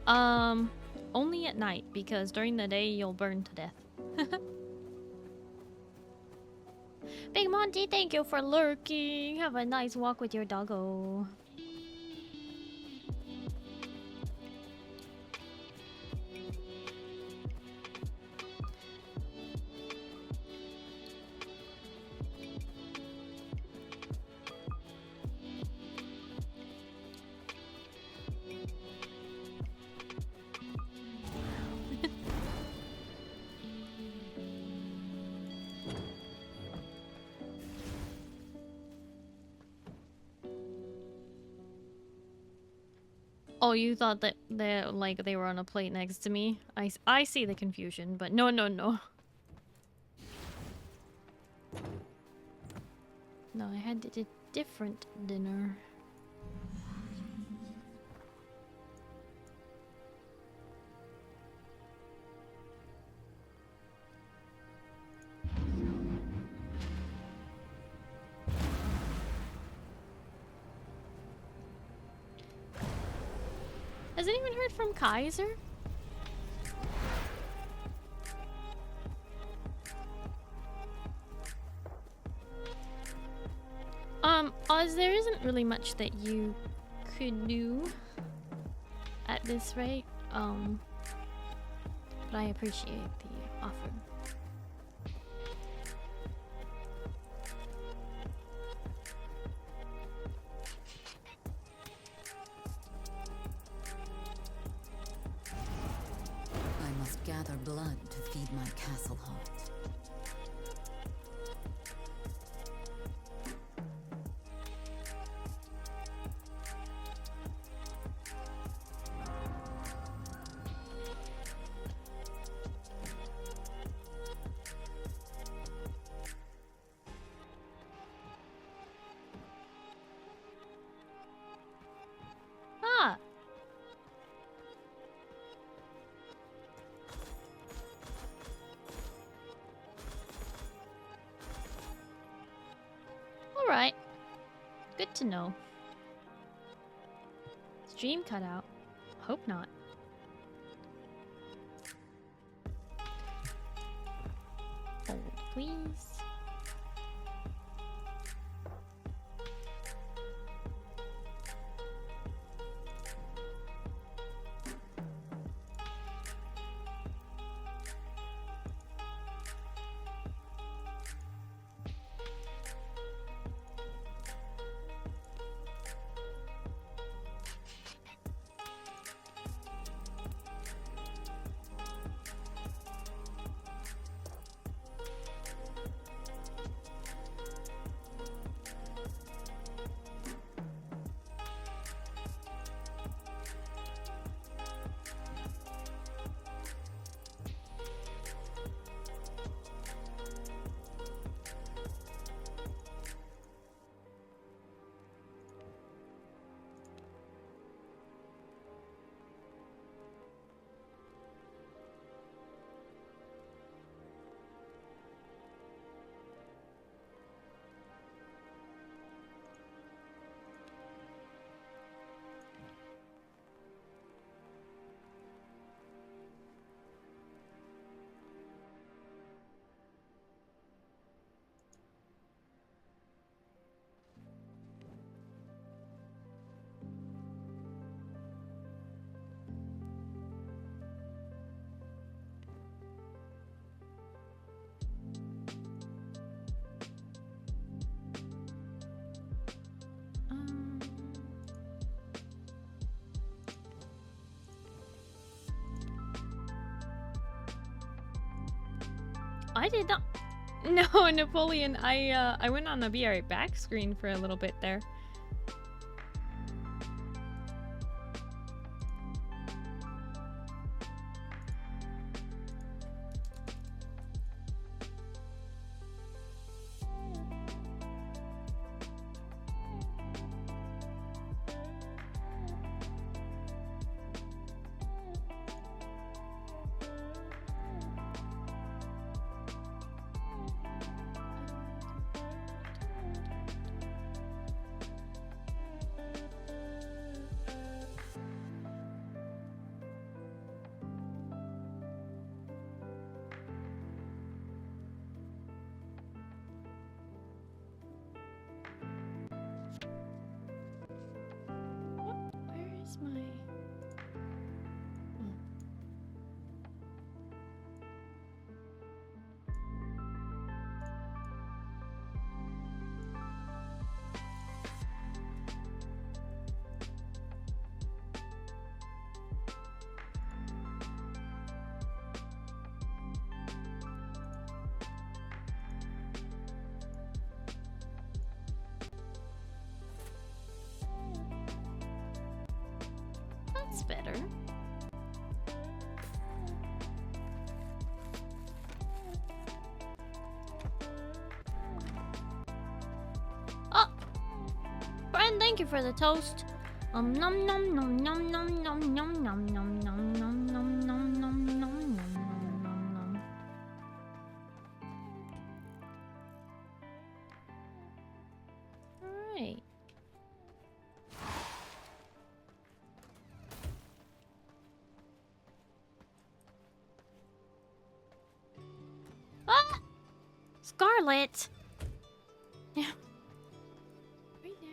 B: Only at night, because during the day you'll burn to death. Big Monty, thank you for lurking. Have a nice walk with your doggo. Oh, you thought that they were on a plate next to me? I see the confusion, but no. No, I had a different dinner. Has anyone heard from Kaiser? Oz, there isn't really much that you could do at this rate. But I appreciate the offer.
C: I must gather blood to feed my castle heart.
B: Good to know. Stream cut out. Hope not. Hold, please. I did not. No, Napoleon. I went on the Be Right Back screen for a little bit there. That's better. Oh! Friend, thank you for the toast. Nom nom nom nom nom nom nom nom nom nom nom nom nom nom nom nom nom. Alright. Ah! Scarlet! Yeah. Right now.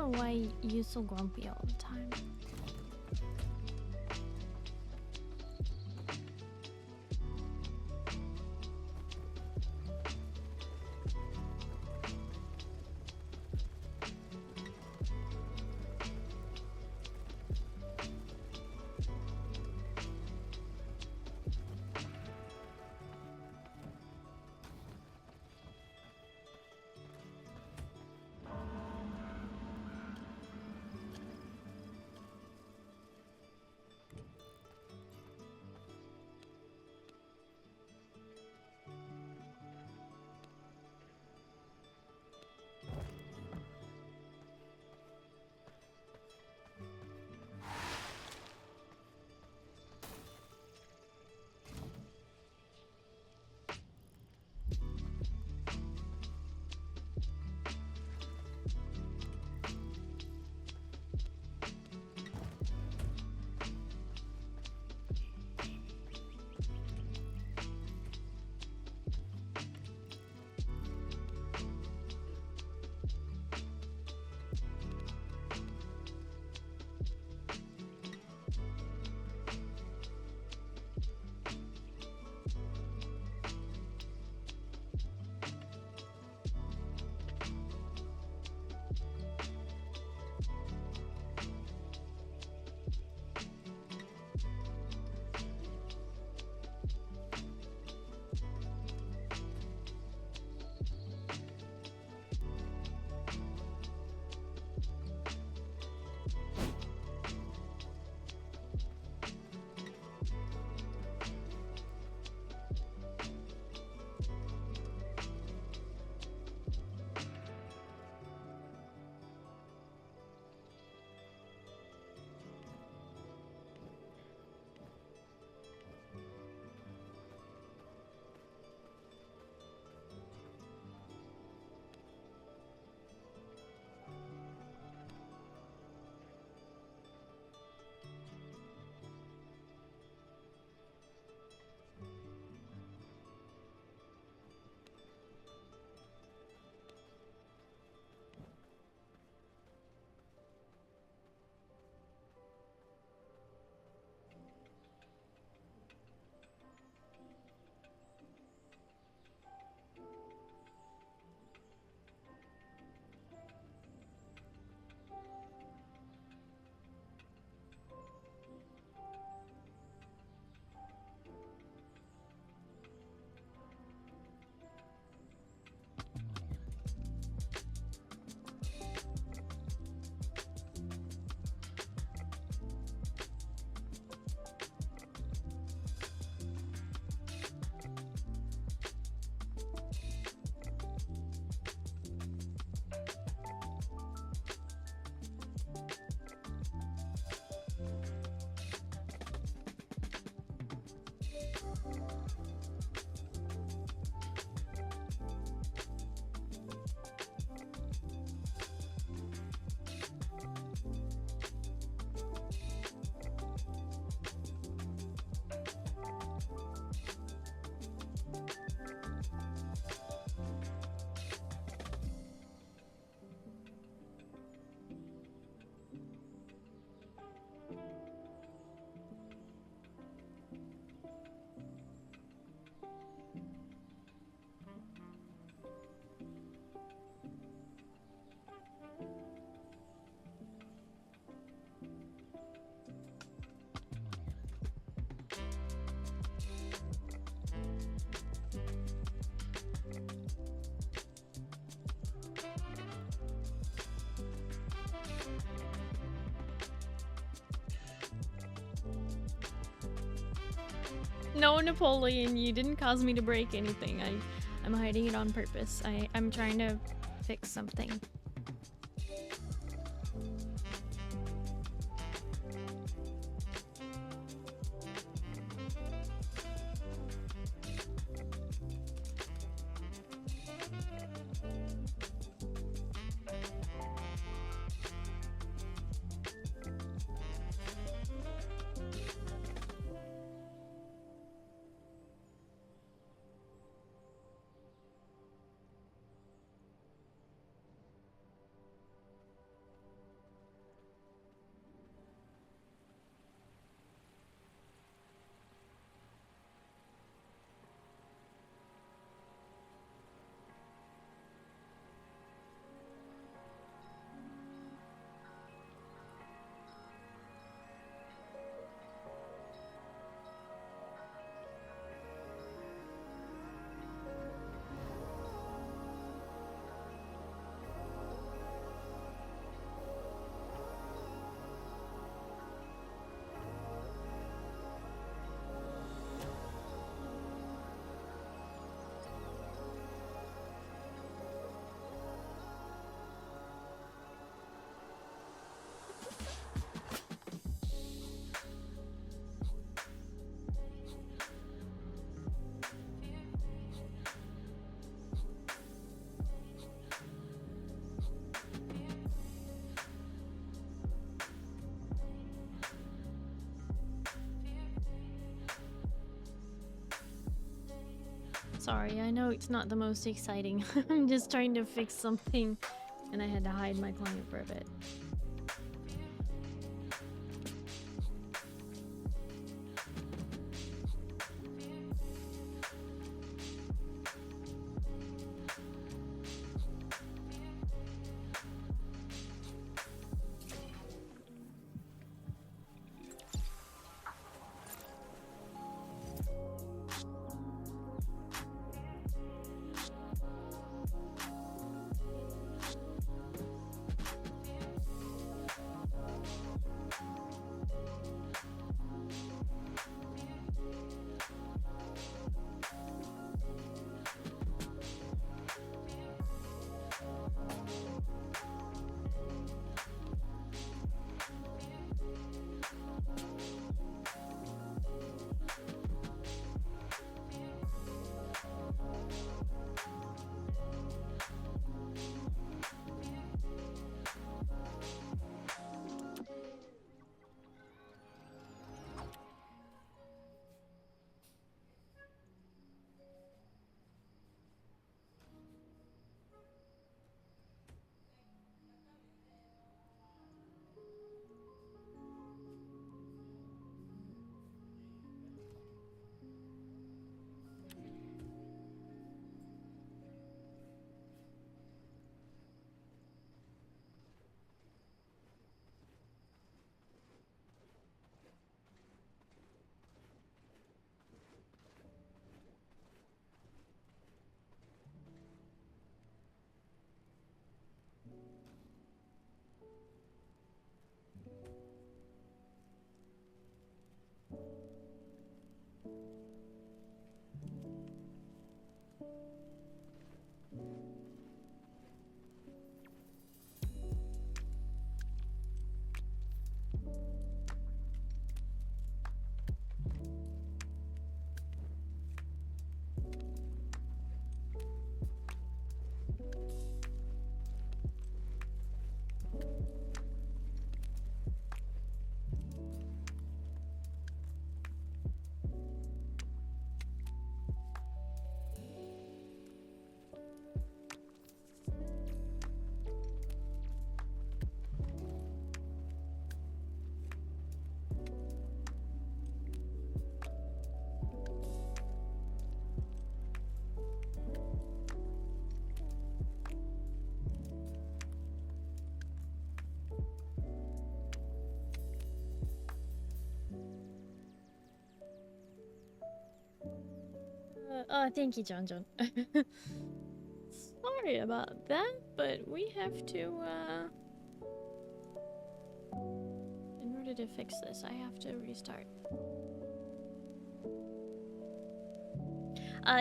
B: know why you're so grumpy all the time. No, Napoleon, you didn't cause me to break anything. I'm hiding it on purpose. I'm trying to fix something. sorry. I know it's not the most exciting. I'm just trying to fix something and I had to hide my client for a bit. Oh, thank you, John. Sorry about that, but we have to, in order to fix this, I have to restart.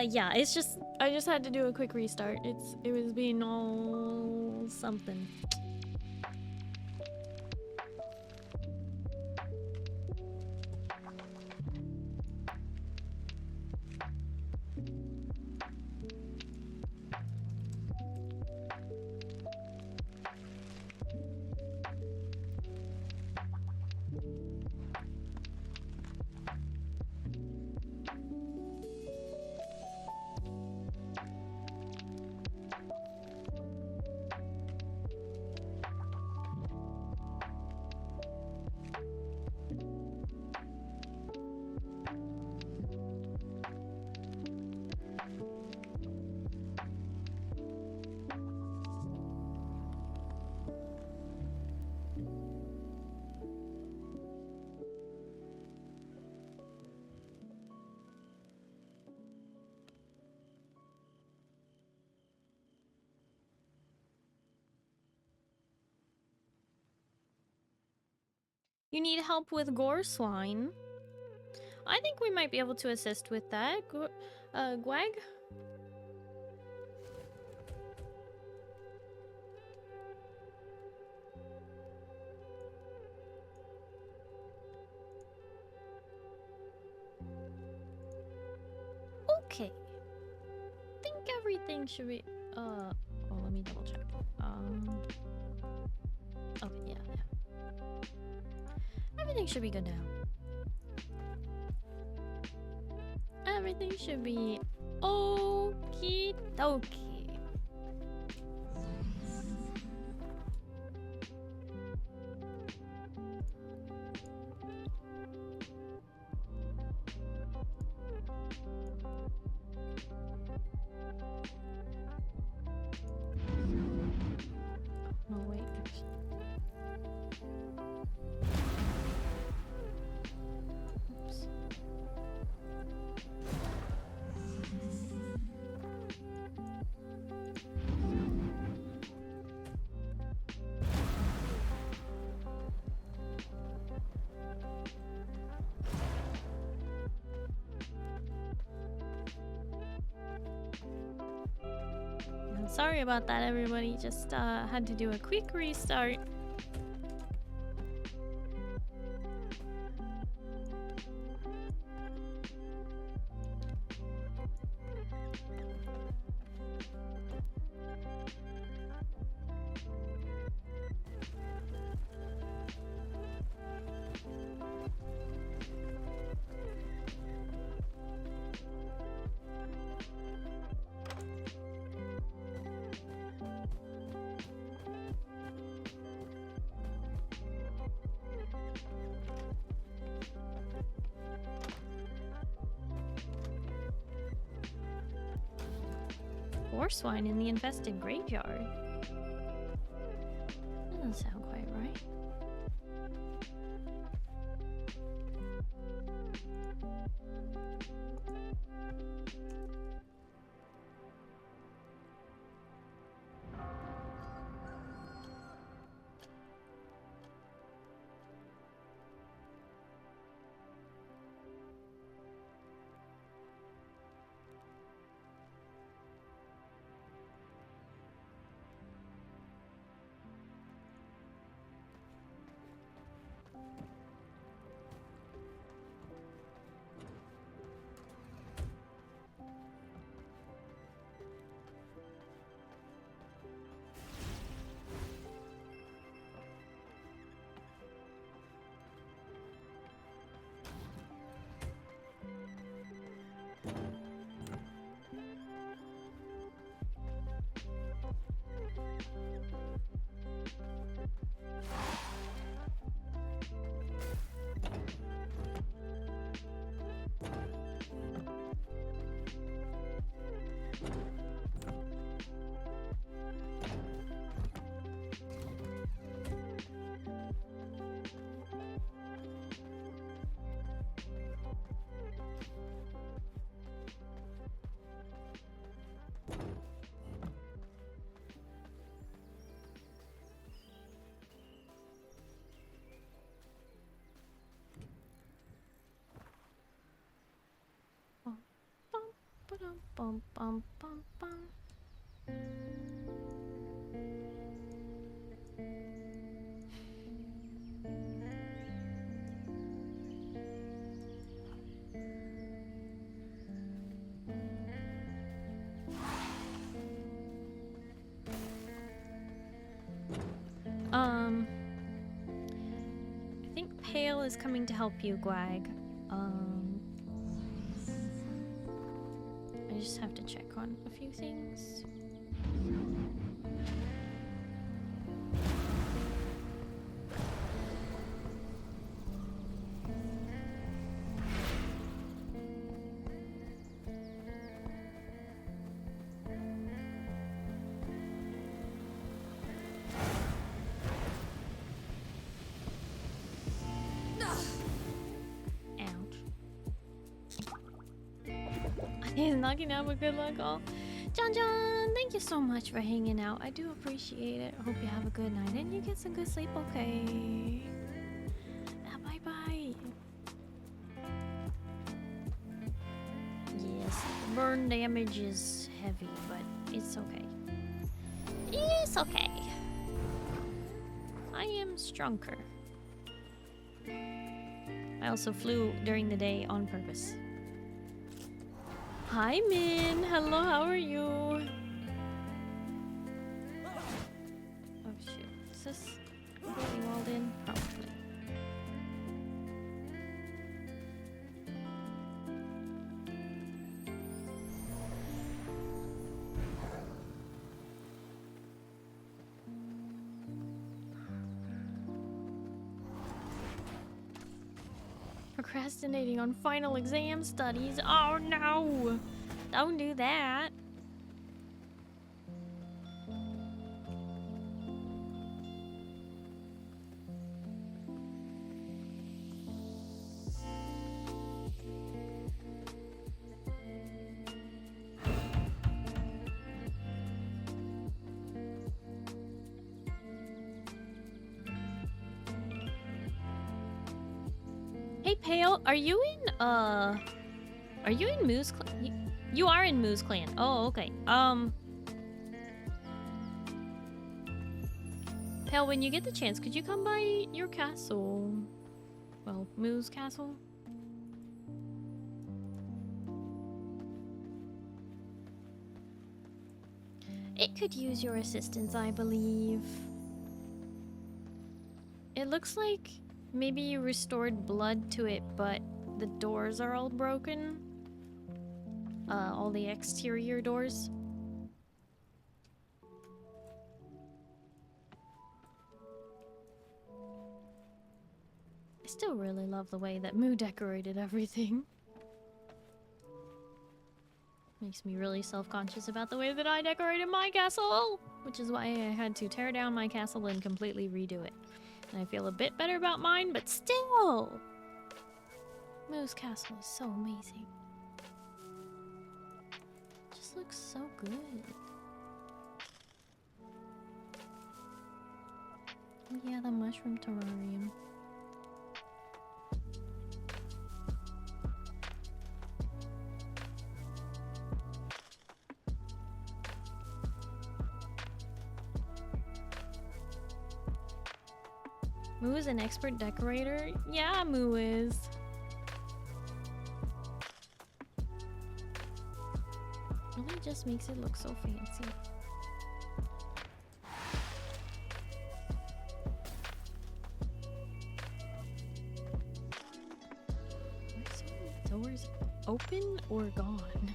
B: Yeah, it's just, I just had to do a quick restart. It was being all something. You need help with gore swine? I think we might be able to assist with that. Gwag? Okay. I think everything should be... oh, let me double check. Okay, yeah. Everything should be good now. Everything should be Okie dokie. No, wait. Oops. Sorry about that, everybody. Just had to do a quick restart. Horse wine in the infested graveyard. Doesn't sound quite right. Bum, bum, bum, bum. I think Pale is coming to help you, Gwag. I just have to check on a few things. He's knocking out with good luck all. John, thank you so much for hanging out. I do appreciate it. Hope you have a good night and you get some good sleep, okay? Bye-bye. Yes, burn damage is heavy, but it's okay. It's okay. I am stronger. I also flew during the day on purpose. Hi, Min. Hello, how are you? Oh, shit. Is this really walled in? Probably. Procrastinating on final exam studies. Oh no! Don't do that. Hey Pale, are you in Moo's clan? You are in Moo's clan. Oh, okay. Pale, when you get the chance, could you come by your castle? Well, Moo's castle? It could use your assistance, I believe. It looks like maybe you restored blood to it, but the doors are all broken. All the exterior doors. I still really love the way that Moo decorated everything. Makes me really self-conscious about the way that I decorated my castle, which is why I had to tear down my castle and completely redo it. And I feel a bit better about mine, but still! Moo's castle is so amazing. It just looks so good. Oh yeah, the mushroom terrarium. Moo is an expert decorator? Yeah, Moo is. Really just makes it look so fancy. Are some of the doors open or gone?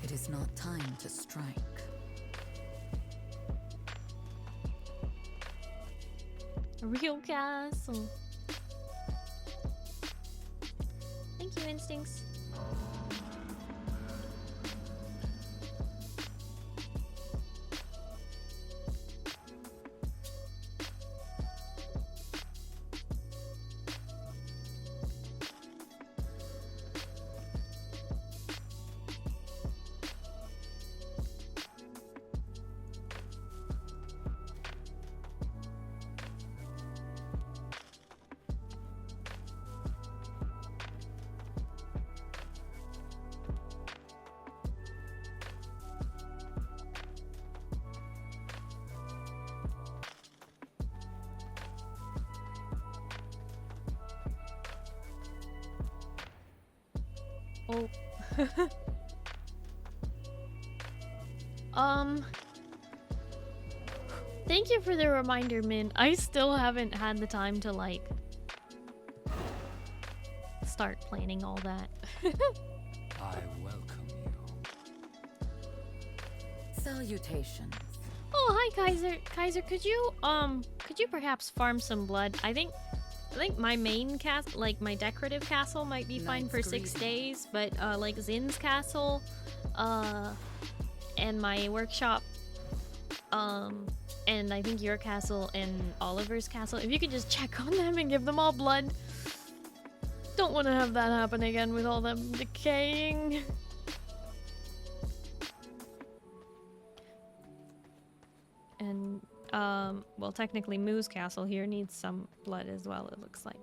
G: It is not time to strike.
B: A real castle. Thank you, Instincts. Oh. Thank you for the reminder, Min. I still haven't had the time to, like, start planning all that.
F: I welcome you.
G: Salutations.
B: Oh, hi, Kaiser. Kaiser, could you perhaps farm some blood? I think my main castle, like my decorative castle, might be fine for 6 days, but like Zin's castle, and my workshop, and I think your castle and Oliver's castle, if you could just check on them and give them all blood. Don't want to have that happen again with all them decaying. And well, technically Moo's castle here needs some blood as well, it looks like.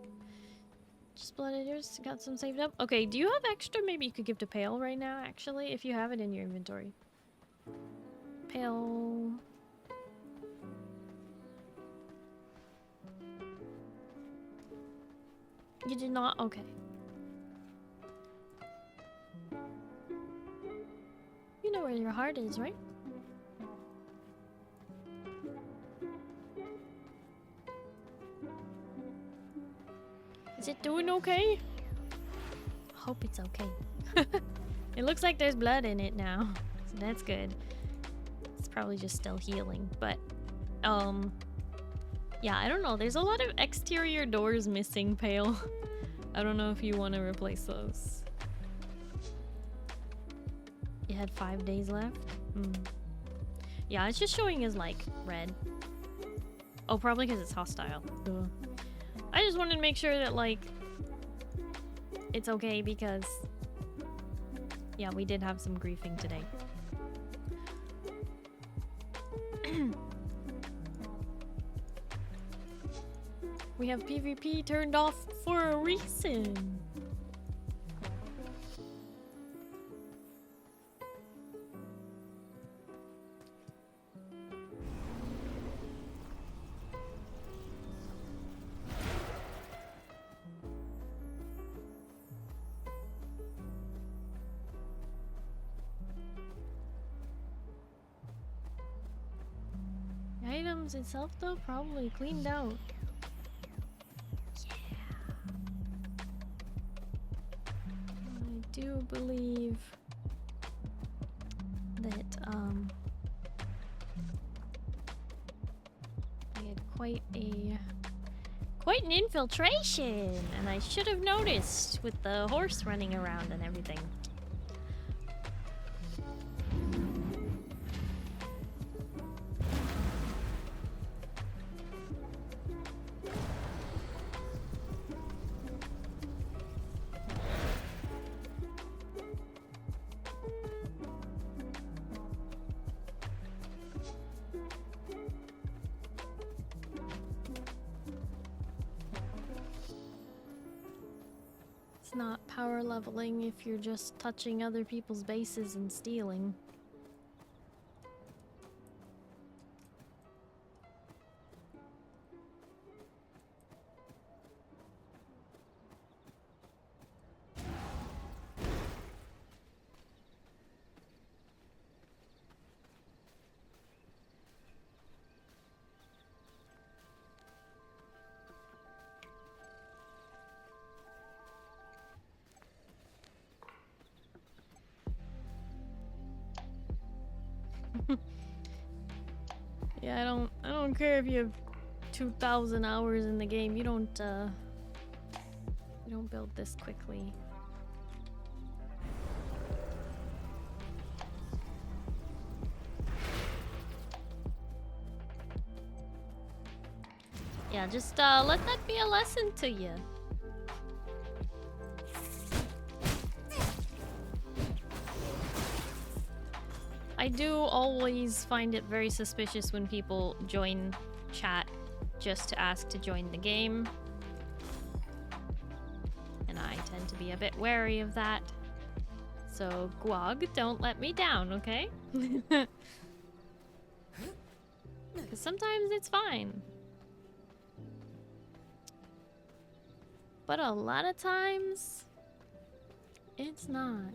B: Just blood eaters, got some saved up. Okay, do you have extra? Maybe you could give to Pale right now, actually, if you have it in your inventory. Pale. You did not? Okay. You know where your heart is, right? Is it doing okay? Hope it's okay. It looks like there's blood in it now, so that's good. It's probably just still healing, but Yeah, I don't know. There's a lot of exterior doors missing, Pale. I don't know if you want to replace those. You had 5 days left? Yeah, it's just showing as, like, red. Oh, probably because it's hostile. Duh. I just wanted to make sure that, like, it's okay because... Yeah, we did have some griefing today. We have PvP turned off for a reason. The items itself though, probably cleaned out. I do believe that we had quite an infiltration, and I should have noticed with the horse running around and everything. It's not power leveling if you're just touching other people's bases and stealing. Yeah, I don't care if you have 2,000 hours in the game. You don't build this quickly. Yeah, just let that be a lesson to you. I do always find it very suspicious when people join chat just to ask to join the game. And I tend to be a bit wary of that. So, Gwog, don't let me down, okay? Because sometimes it's fine. But a lot of times, it's not.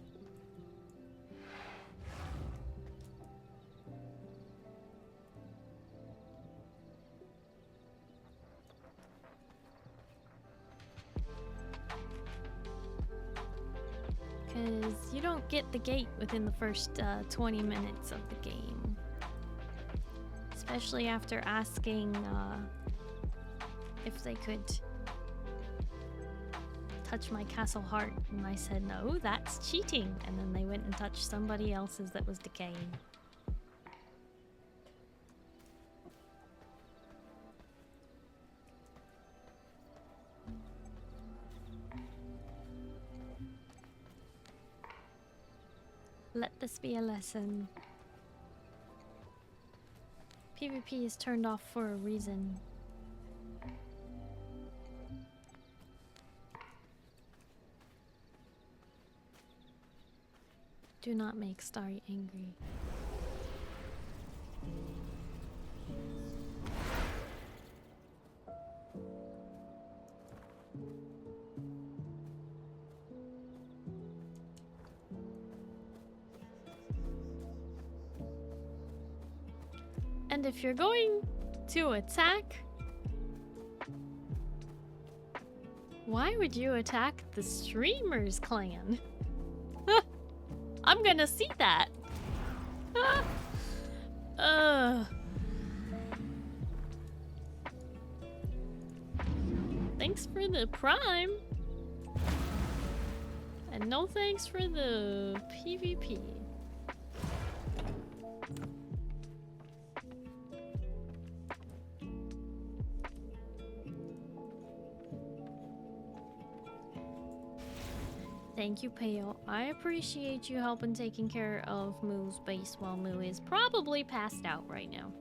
B: Because you don't get the gate within the first 20 minutes of the game. Especially after asking if they could touch my castle heart. And I said, no, that's cheating. And then they went and touched somebody else's that was decaying. Let this be a lesson. PvP is turned off for a reason. Do not make Starry angry. And if you're going to attack, why would you attack the streamer's clan? I'm gonna see that. for the Prime. And no thanks for the PvP. Thank you, Peo. I appreciate you helping taking care of Moo's base while Moo is probably passed out right now.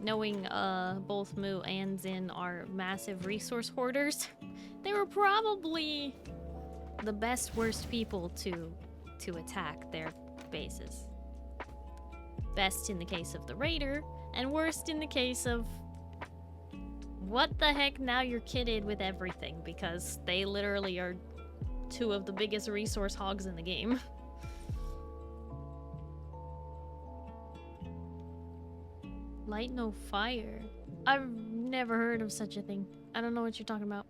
B: Knowing both Moo and Zin are massive resource hoarders, they were probably the best worst people to attack their bases. Best in the case of the raider, and worst in the case of what the heck, now you're kitted with everything, because they literally are two of the biggest resource hogs in the game. Light no fire. I've never heard of such a thing. I don't know what you're talking about.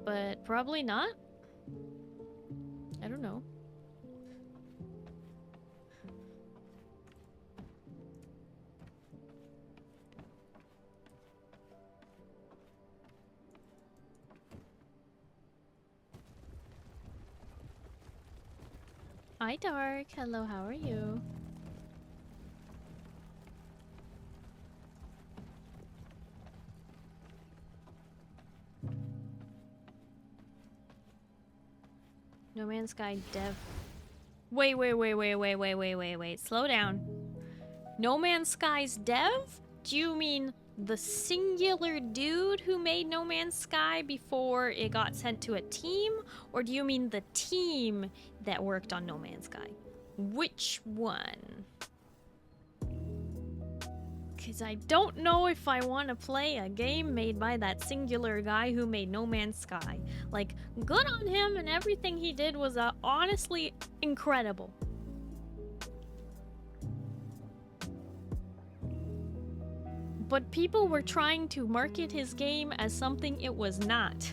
B: But probably not. I don't know. Hi Dark. Hello, how are you? No Man's Sky dev. Wait. Slow down. No Man's Sky's dev? Do you mean the singular dude who made No Man's Sky before it got sent to a team? Or do you mean the team that worked on No Man's Sky? Which one? Because I don't know if I want to play a game made by that singular guy who made No Man's Sky. Like, good on him, and everything he did was honestly incredible. But people were trying to market his game as something it was not.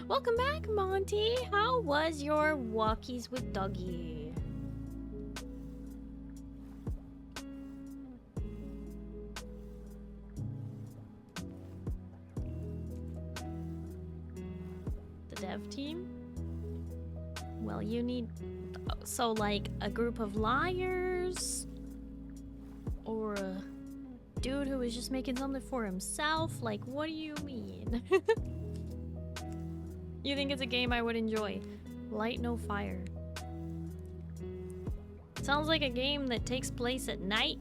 B: Welcome back, Monty. How was your walkies with Doggy? The dev team? Well, you need... So, like, a group of liars? Or a dude who was just making something for himself? Like, what do you mean? You think it's a game I would enjoy? Light no fire. Sounds like a game that takes place at night.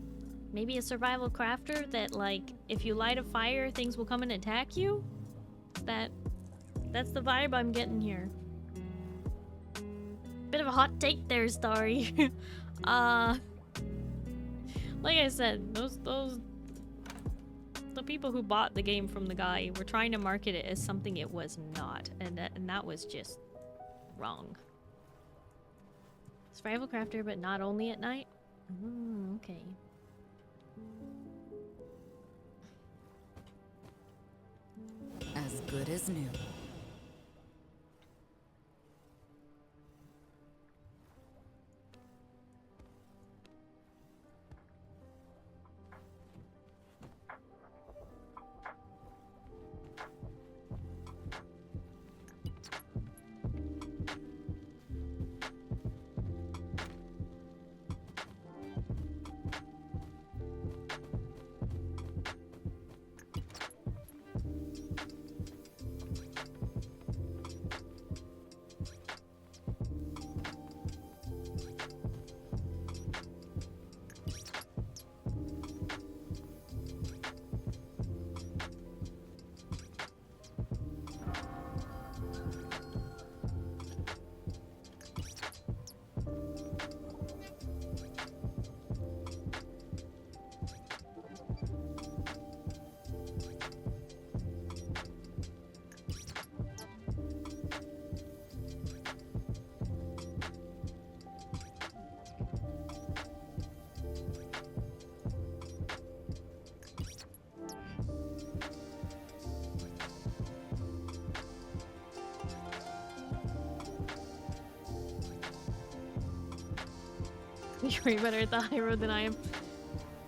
B: Maybe a survival crafter that, like, if you light a fire, things will come and attack you? That's the vibe I'm getting here. Bit of a hot take there, Starry. Like I said, the people who bought the game from the guy were trying to market it as something it was not, and that was just wrong. Survival crafter, but not only at night? Okay.
G: As good as new.
B: You're way better at the high road than I am.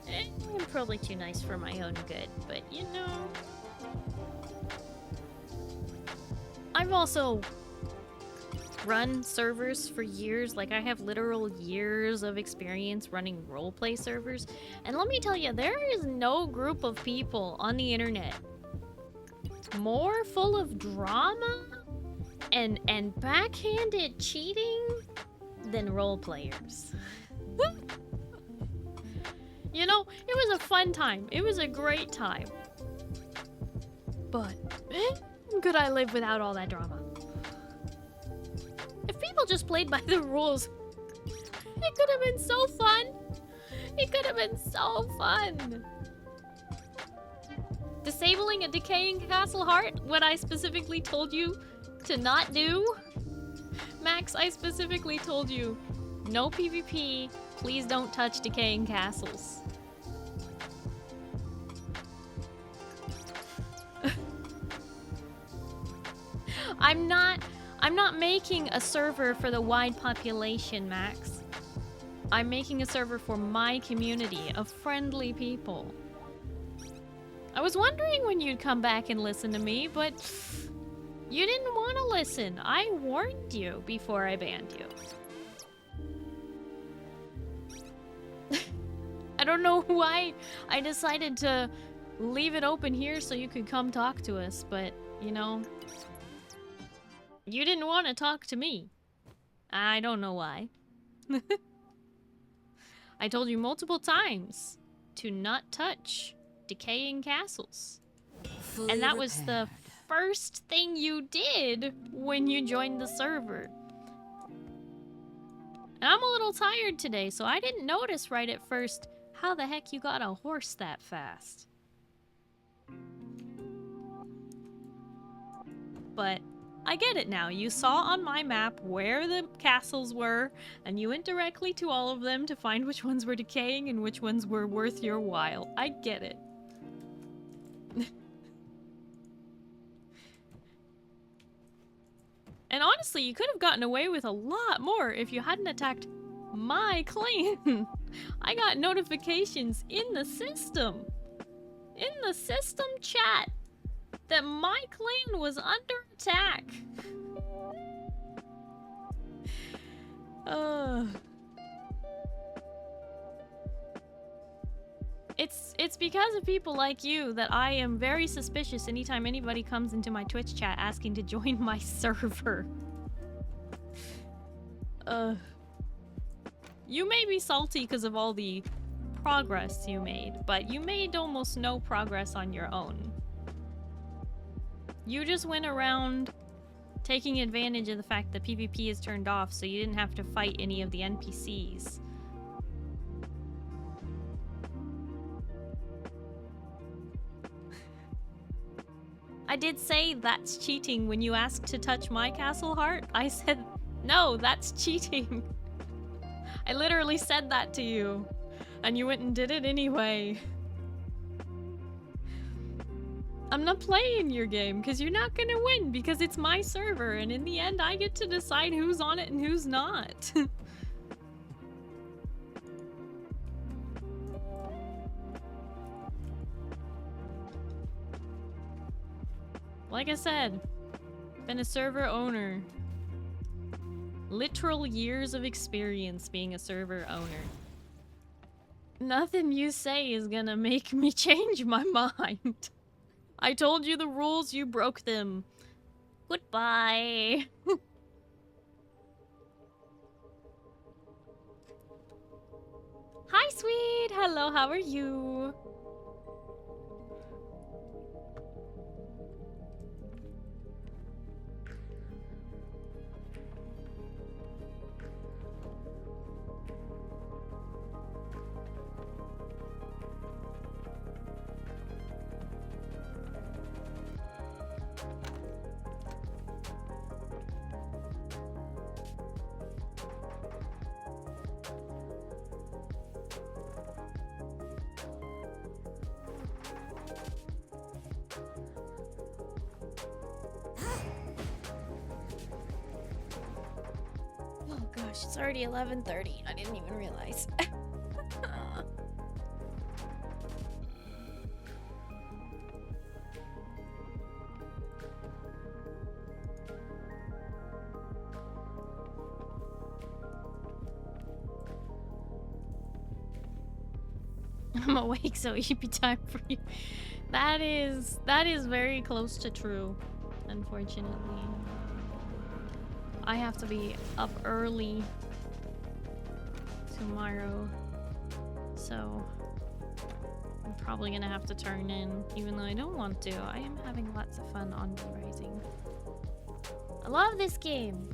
B: I'm probably too nice for my own good, but you know... I've also run servers for years. Like, I have literal years of experience running roleplay servers. And let me tell you, there is no group of people on the internet more full of drama and backhanded cheating than role players. You know, it was a fun time. It was a great time. But could I live without all that drama? If people just played by the rules, it could have been so fun. It could have been so fun. Disabling a decaying castle heart, what I specifically told you to not do? Max, I specifically told you, no PvP, please don't touch decaying castles. I'm not making a server for the wide population, Max. I'm making a server for my community of friendly people. I was wondering when you'd come back and listen to me, but you didn't want to listen. I warned you before I banned you. I don't know why I decided to leave it open here so you could come talk to us, but, you know, you didn't want to talk to me. I don't know why. I told you multiple times to not touch decaying castles.
G: Fully
B: And that was the
G: repaired.
B: first thing you did when you joined the server. And I'm a little tired today, so I didn't notice right at first how the heck you got a horse that fast. But I get it now. You saw on my map where the castles were, and you went directly to all of them to find which ones were decaying and which ones were worth your while. I get it. And honestly, you could have gotten away with a lot more if you hadn't attacked my clan. I got notifications in the system chat, that my clan was under attack. It's because of people like you that I am very suspicious anytime anybody comes into my Twitch chat asking to join my server. You may be salty because of all the progress you made, but you made almost no progress on your own. You just went around taking advantage of the fact that PvP is turned off so you didn't have to fight any of the NPCs. I did say that's cheating when you asked to touch my castle heart. I said, no, that's cheating. I literally said that to you, and you went and did it anyway. I'm not playing your game because you're not gonna win because it's my server, and in the end I get to decide who's on it and who's not. Like I said, been a server owner. Literal years of experience being a server owner. Nothing you say is gonna make me change my mind. I told you the rules, you broke them. Goodbye. Hi, sweet. Hello, how are you? gosh, it's already 11:30. I didn't even realize. I'm awake, so EP time for you. That is very close to true, unfortunately. I have to be up early tomorrow, so I'm probably gonna have to turn in, even though I don't want to. I am having lots of fun on Moon Rising. I love this game.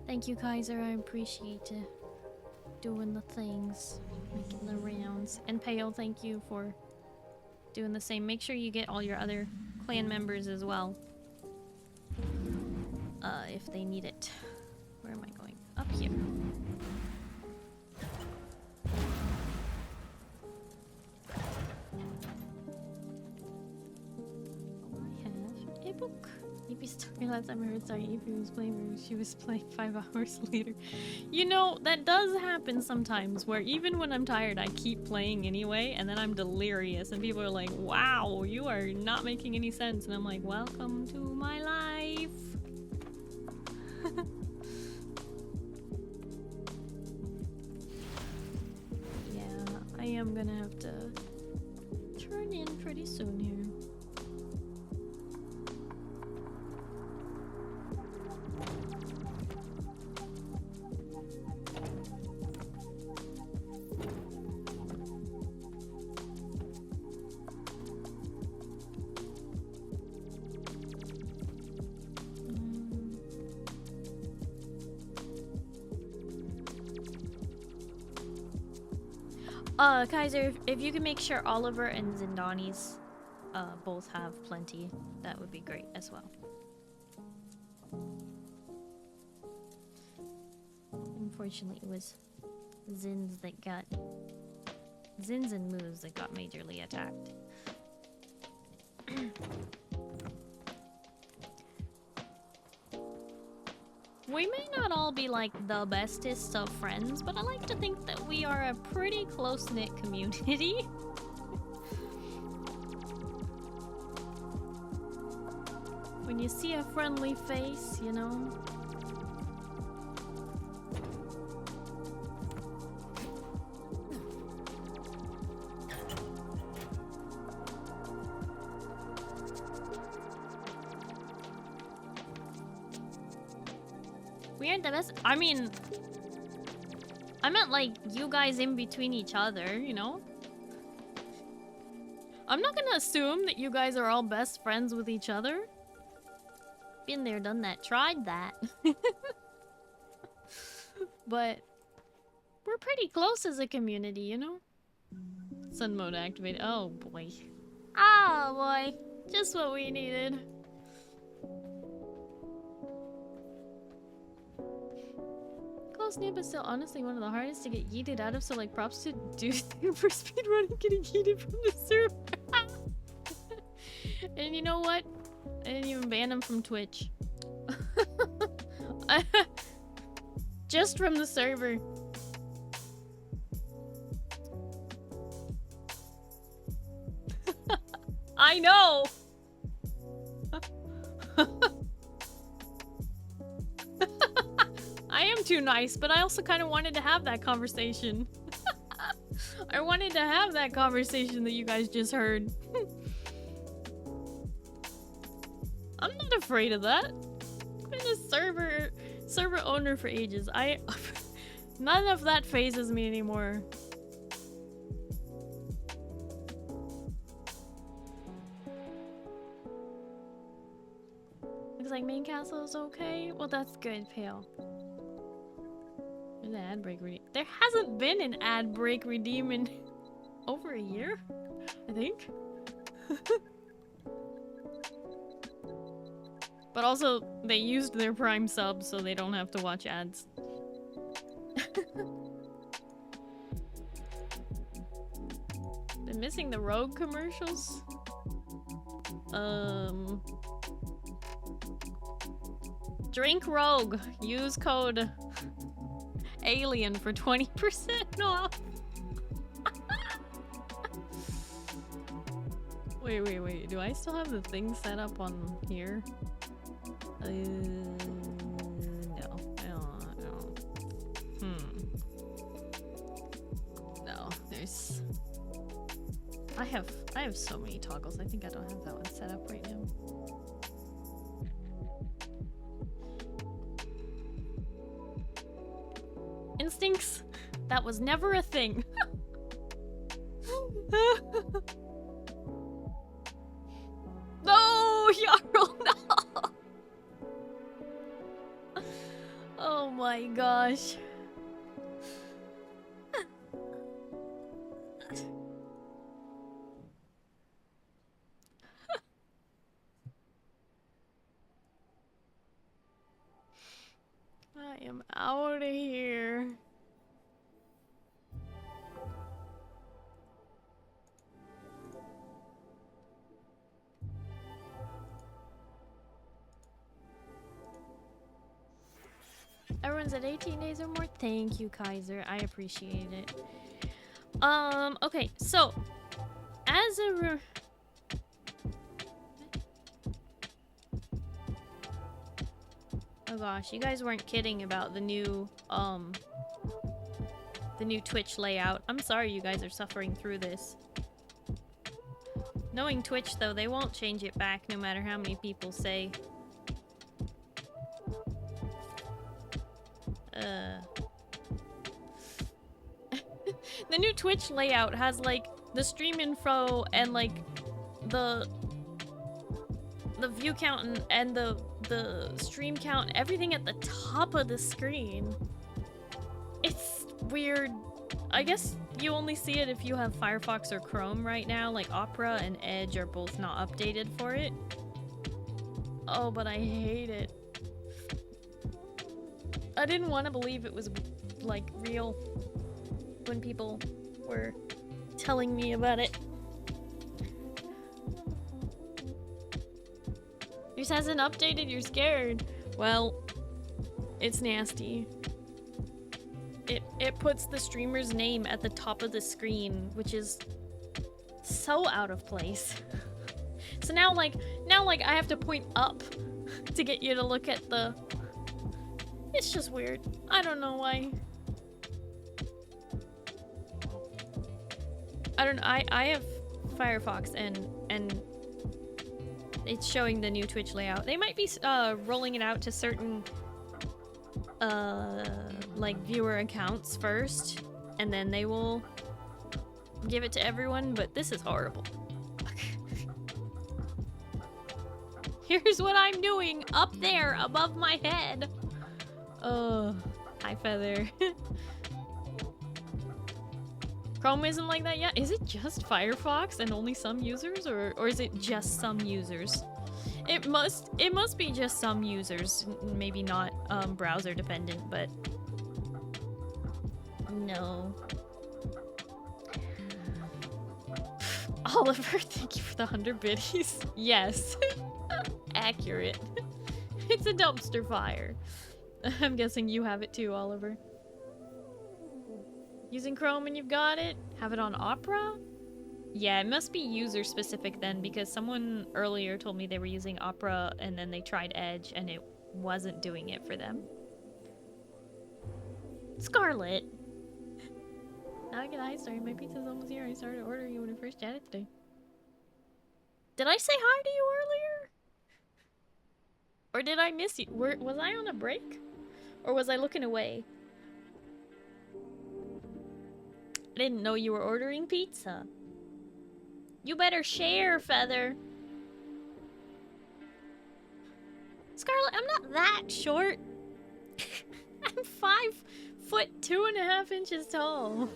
B: Thank you, Kaiser. I appreciate doing the things, making the rounds. And Pale, thank you for doing the same. Make sure you get all your other clan members as well. If they need it. Where am I going? Up here. I have a book. Evie's talking last time I heard Sorry Evie was playing, she was playing 5 hours later. You know, that does happen sometimes, where even when I'm tired, I keep playing anyway, and then I'm delirious, and people are like, wow, you are not making any sense. And I'm like, welcome to my life. Yeah, I am gonna have to turn in pretty soon here. Kaiser, if you can make sure Oliver and Zindani's both have plenty, that would be great as well. Unfortunately, it was Zins and Moos that got majorly attacked. We may not all be like the bestest of friends, but I like to think that we are a pretty close-knit community. When you see a friendly face, you know. We aren't the best. I mean, I meant like you guys in between each other, you know? I'm not gonna assume that you guys are all best friends with each other. Been there, done that, tried that. But we're pretty close as a community, you know? Sun mode activated. Oh boy. Oh boy. Just what we needed. Close-knit, but still honestly one of the hardest to get yeeted out of, so like props to Dude for speedrunning getting yeeted from the server. And you know what? I didn't even ban him from Twitch. Just from the server. I know! I am too nice, but I also kind of wanted to have that conversation. I wanted to have that conversation that you guys just heard. I'm not afraid of that. I've been a server owner for ages. None of that phases me anymore. Looks like main castle is okay. Well, that's good, Pale. There's an ad break redeem. There hasn't been an ad break redeem in over a year, I think. But also, they used their Prime subs, so they don't have to watch ads. Been missing the Rogue commercials? Drink Rogue. Use code Alien for 20% off. Wait. Do I still have the thing set up on here? No. No, there's... I have so many toggles. I think I don't have that one set up right now. Instincts? That was never a thing. No, Jarl, no! Oh my gosh. I am out of here. Everyone's at 18 days or more. Thank you, Kaiser. I appreciate it. Okay, so as a oh gosh, you guys weren't kidding about the new Twitch layout. I'm sorry you guys are suffering through this. Knowing Twitch though, they won't change it back no matter how many people say. The new Twitch layout has like the stream info and like the view count and the stream count, everything at the top of the screen. It's weird. I guess you only see it if you have Firefox or Chrome right now. Like Opera and Edge are both not updated for it. Oh, but I hate it. I didn't want to believe it was like real when people were telling me about it. Yours hasn't updated, you're scared. Well, it's nasty. It puts the streamer's name at the top of the screen, which is so out of place. So now like I have to point up to get you to look at the... It's just weird. I don't know why. I don't know. I have Firefox and it's showing the new Twitch layout. They might be rolling it out to certain like viewer accounts first, and then they will give it to everyone, but this is horrible. Here's what I'm doing up there above my head. Oh, hi Feather. Chrome isn't like that yet? Is it just Firefox and only some users, or is it just some users? It must be just some users, maybe not browser dependent, but no. Oliver, thank you for the 100 biddies. Yes. Accurate. It's a dumpster fire. I'm guessing you have it too, Oliver. Using Chrome and you've got it? Have it on Opera? Yeah, it must be user specific then, because someone earlier told me they were using Opera and then they tried Edge and it wasn't doing it for them. Scarlet! Now I get hi, Starry. My pizza's almost here. I started ordering it when I first chatted today. Did I say hi to you earlier? Or did I miss you? Was I on a break? Or was I looking away? I didn't know you were ordering pizza. You better share, Feather. Scarlet, I'm not that short. I'm 5 foot 2.5 inches tall.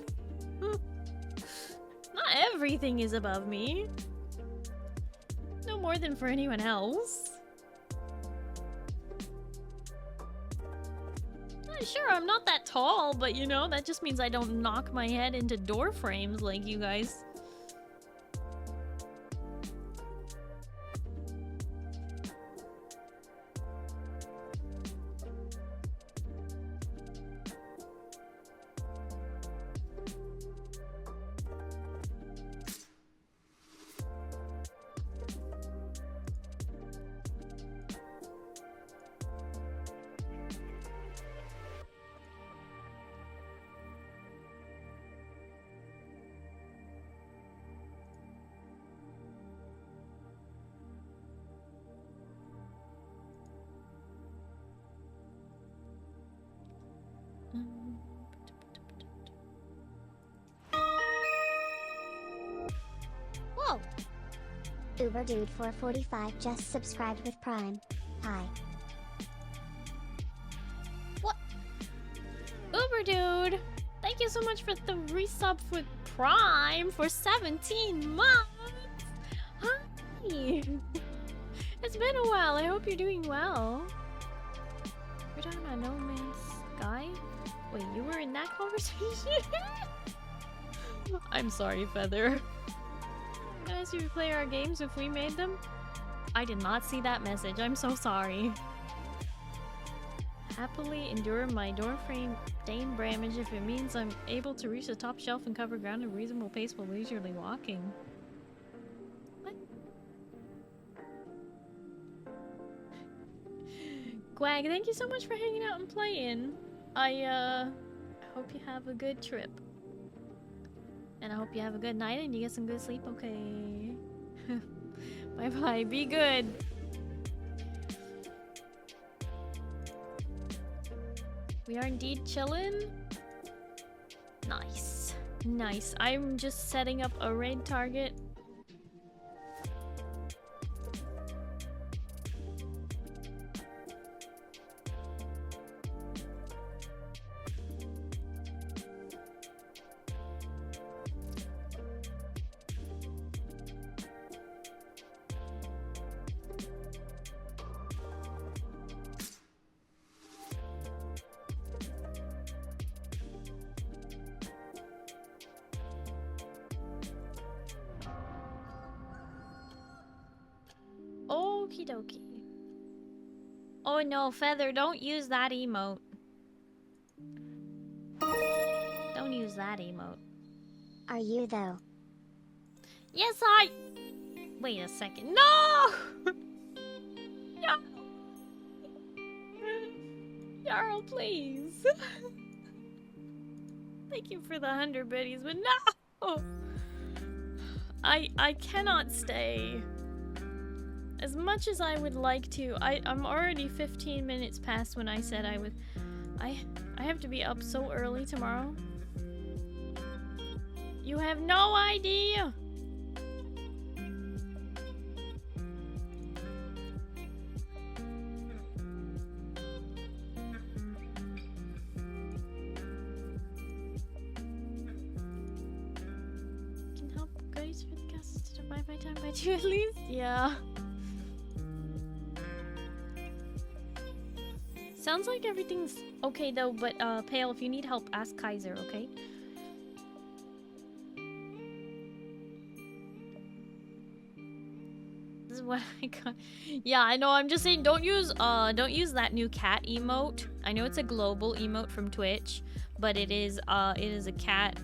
B: Not everything is above me. No more than for anyone else. Sure, I'm not that tall, but you know, that just means I don't knock my head into door frames like you guys.
A: UberDude445 just subscribed with Prime. Hi.
B: What? Uber Dude, thank you so much for the resub with Prime for 17 months. Hi. It's been a while. I hope you're doing well. You're talking about No Man's Sky? Wait, you were in that conversation? I'm sorry, Feather. Can I ask you to play our games if we made them? I did not see that message. I'm so sorry. Happily endure my doorframe Dane damage if it means I'm able to reach the top shelf and cover ground at a reasonable pace while leisurely walking. What? Gwag, thank you so much for hanging out and playing. I hope you have a good trip. And I hope you have a good night and you get some good sleep, okay? Bye bye, be good. We are indeed chillin'. Nice. Nice. I'm just setting up a raid target. Okie dokie. Oh no, Feather, don't use that emote. Don't use that emote.
A: Are you though?
B: Yes, I... Wait a second. No! Jarl! Jarl, please. Thank you for the 100 biddies, but no! I cannot stay. As much as I would like to, I'm already 15 minutes past when I said I would. I have to be up so early tomorrow. You have no idea. Can help guys for the cast to buy my time by 2 at least? Yeah. Sounds like everything's okay though, but Pale, if you need help, ask Kaiser, okay? This is what I got. Yeah, I know, I'm just saying don't use that new cat emote. I know it's a global emote from Twitch, but it is a cat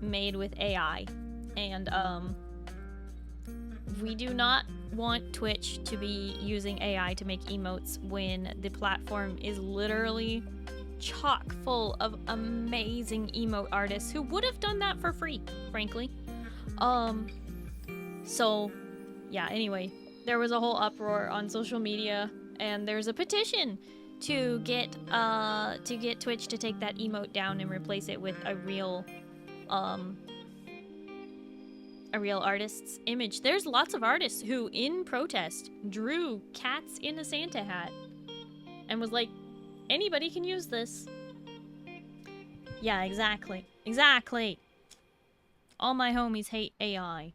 B: made with AI. And we do not want Twitch to be using AI to make emotes when the platform is literally chock full of amazing emote artists who would have done that for free, frankly. So yeah, anyway, there was a whole uproar on social media and there's a petition to get Twitch to take that emote down and replace it with a real artist's image. There's lots of artists who, in protest, drew cats in a Santa hat and was like, anybody can use this. Yeah, exactly. Exactly. All my homies hate AI.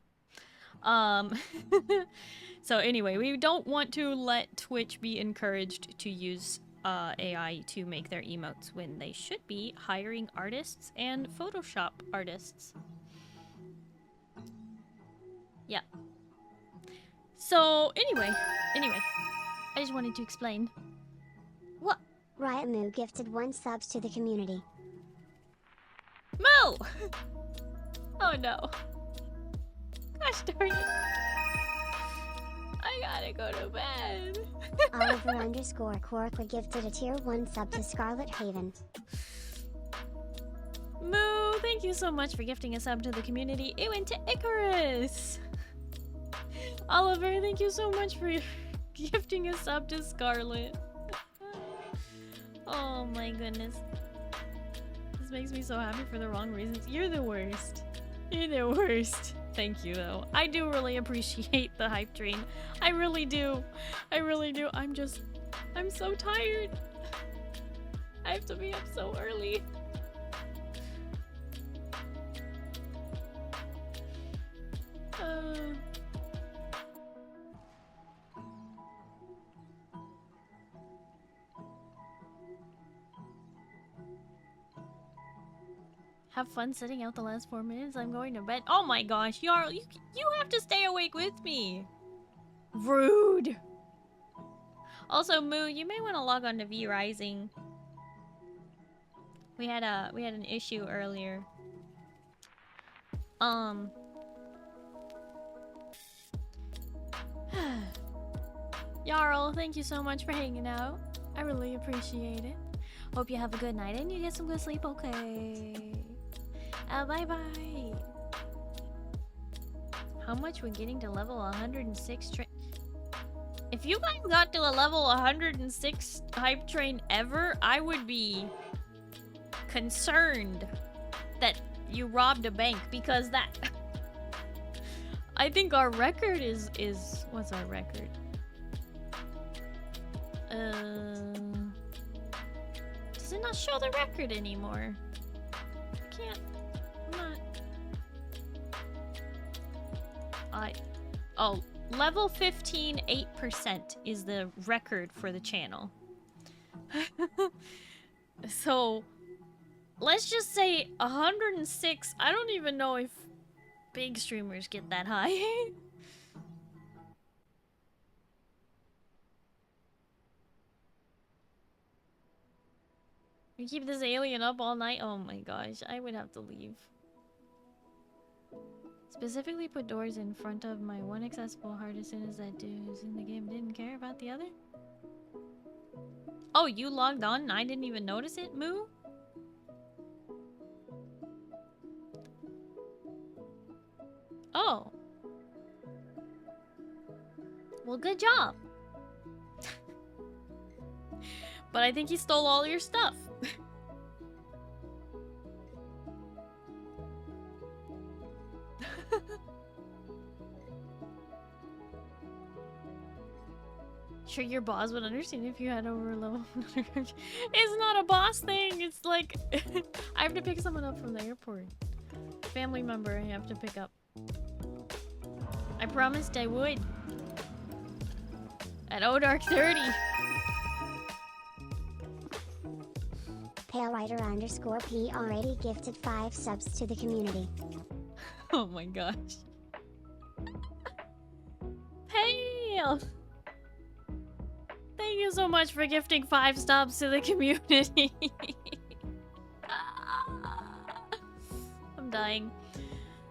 B: So anyway, we don't want to let Twitch be encouraged to use AI to make their emotes when they should be hiring artists and Photoshop artists. Yeah. So, anyway, I just wanted to explain. What?
A: ErianOsamu gifted 1 subs to the community.
B: Moo! Oh no. Gosh darn it. I gotta go to bed.
A: Oliver_Corkla gifted a tier 1 sub to Scarlet Haven.
B: Moo, thank you so much for gifting a sub to the community. It went to Icarus. Oliver, thank you so much for gifting a sub to Scarlet. Oh my goodness. This makes me so happy for the wrong reasons. You're the worst. You're the worst. Thank you, though. I do really appreciate the hype train. I really do. I really do. I'm so tired. I have to be up so early. Have fun sitting out the last 4 minutes. I'm going to bed. Oh my gosh, Jarl, you have to stay awake with me. Rude. Also, Moo, you may want to log on to V Rising. We had an issue earlier. Jarl, thank you so much for hanging out. I really appreciate it. Hope you have a good night and you get some good sleep, okay? Bye-bye. How much we're getting to level 106 train? If you guys got to a level 106 hype train ever, I would be concerned that you robbed a bank, because that... I think our record is... What's our record? Does it not show the record anymore? I can't... Oh, level 15, 8% is the record for the channel. So, let's just say 106. I don't even know if big streamers get that high. You keep this alien up all night? Oh my gosh, I would have to leave. Specifically put doors in front of my one accessible heart as soon as that dude who's in the game didn't care about the other? Oh, you logged on and I didn't even notice it, Moo? Oh. Well, good job. But I think he stole all your stuff. Sure, your boss would understand if you had over a level. It's not a boss thing. It's like I have to pick someone up from the airport. Family member I have to pick up. I promised I would. At Odark 30.
A: PaleWriter_P already gifted 5 subs to the community.
B: Oh my gosh. Pale! Thank you so much for gifting 5 subs to the community. I'm dying.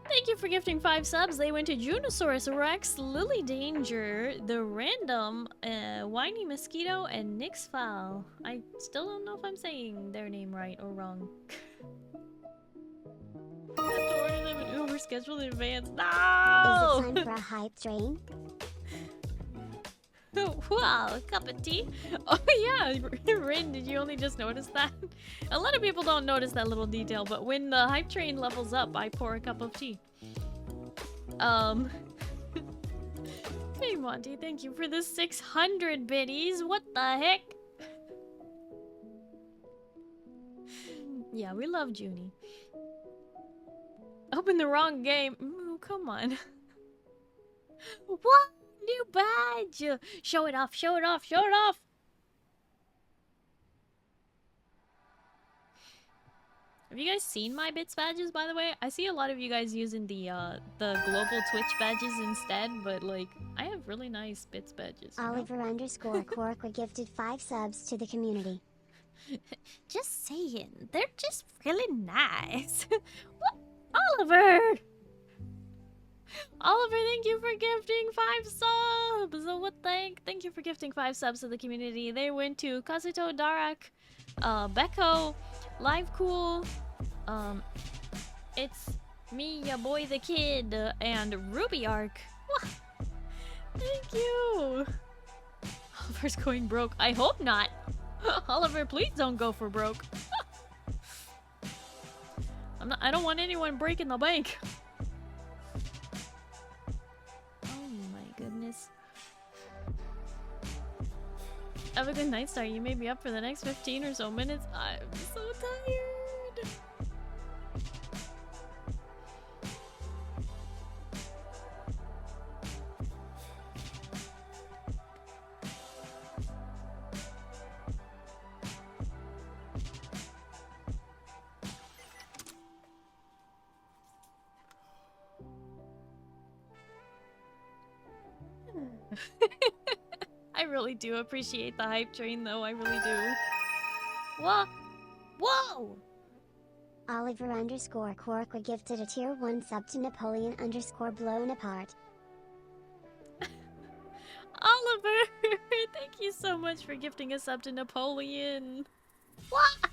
B: Thank you for gifting 5 subs. They went to Junosaurus Rex, Lily Danger, The Random, Whiny Mosquito, and Nixfal. I still don't know if I'm saying their name right or wrong. I have to order them in Uber scheduled in advance. No!
A: Is it time for a hype train?
B: Wow, a cup of tea? Oh yeah, Rin, did you only just notice that? A lot of people don't notice that little detail, but when the hype train levels up, I pour a cup of tea. Hey Monty, thank you for the 600 biddies. What the heck? Yeah, we love Junie. Open the wrong game. Ooh, come on. What? New badge! Show it off, show it off, show it off! Have you guys seen my bits badges, by the way? I see a lot of you guys using the global Twitch badges instead, but like, I have really nice bits badges.
A: Oliver_Cork gifted 5 subs to the community.
B: Just saying, they're just really nice. What? Oliver! Oliver, thank you for gifting 5 subs! So what thank you for gifting 5 subs to the community. They went to Kazuto Darak, Becco, Live Cool, it's me, ya boy the kid, and Ruby Arc. Thank you! Oliver's going broke. I hope not! Oliver, please don't go for broke. I don't want anyone breaking the bank. Have a good night, Star. You may be up for the next 15 or so minutes. I'm so tired. I really do appreciate the hype train, though. I really do. What? Whoa!
A: Oliver_Corkwa gifted a tier 1 sub to Napoleon_blown apart.
B: Oliver! Thank you so much for gifting a sub to Napoleon. What?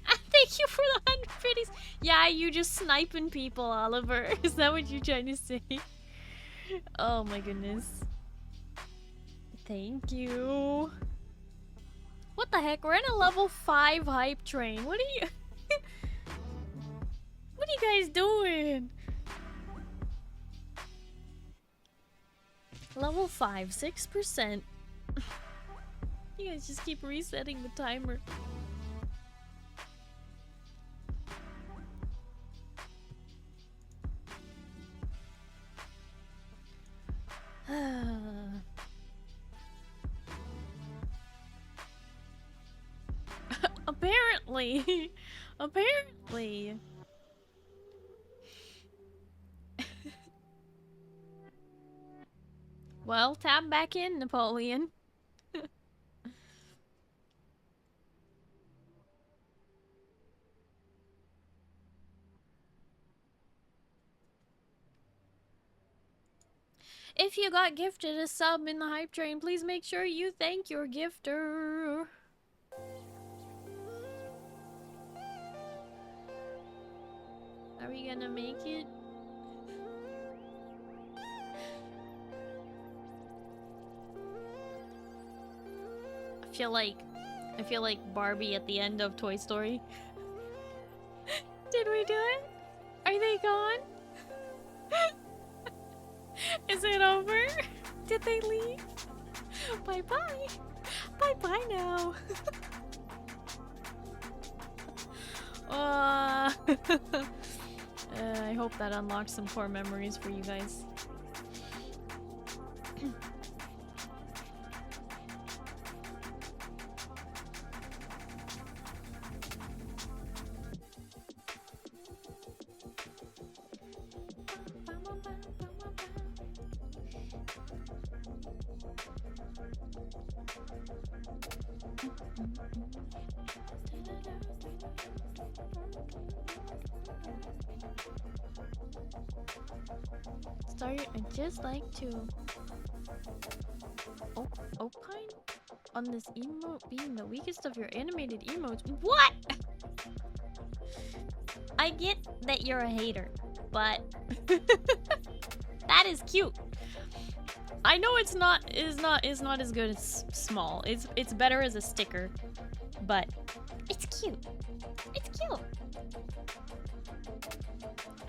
B: Thank you for the 100 pretties. Yeah, you just sniping people, Oliver. Is that what you're trying to say? Oh my goodness. Thank you. What the heck? We're in a level 5 hype train. What are you... What are you guys doing? Level 5, 6%. You guys just keep resetting the timer. Apparently. Apparently. Well, tab back in, Napoleon. If you got gifted a sub in the hype train, please make sure you thank your gifter. Are we gonna make it? I feel like Barbie at the end of Toy Story. Did we do it? Are they gone? Is it over? Did they leave? Bye bye. Bye bye now. I hope that unlocks some core memories for you guys. Starry, I'd just like to opine on this emote being the weakest of your animated emotes. What? I get that you're a hater, but that is cute. I know it's not as good as small. It's better as a sticker, but it's cute. It's cute.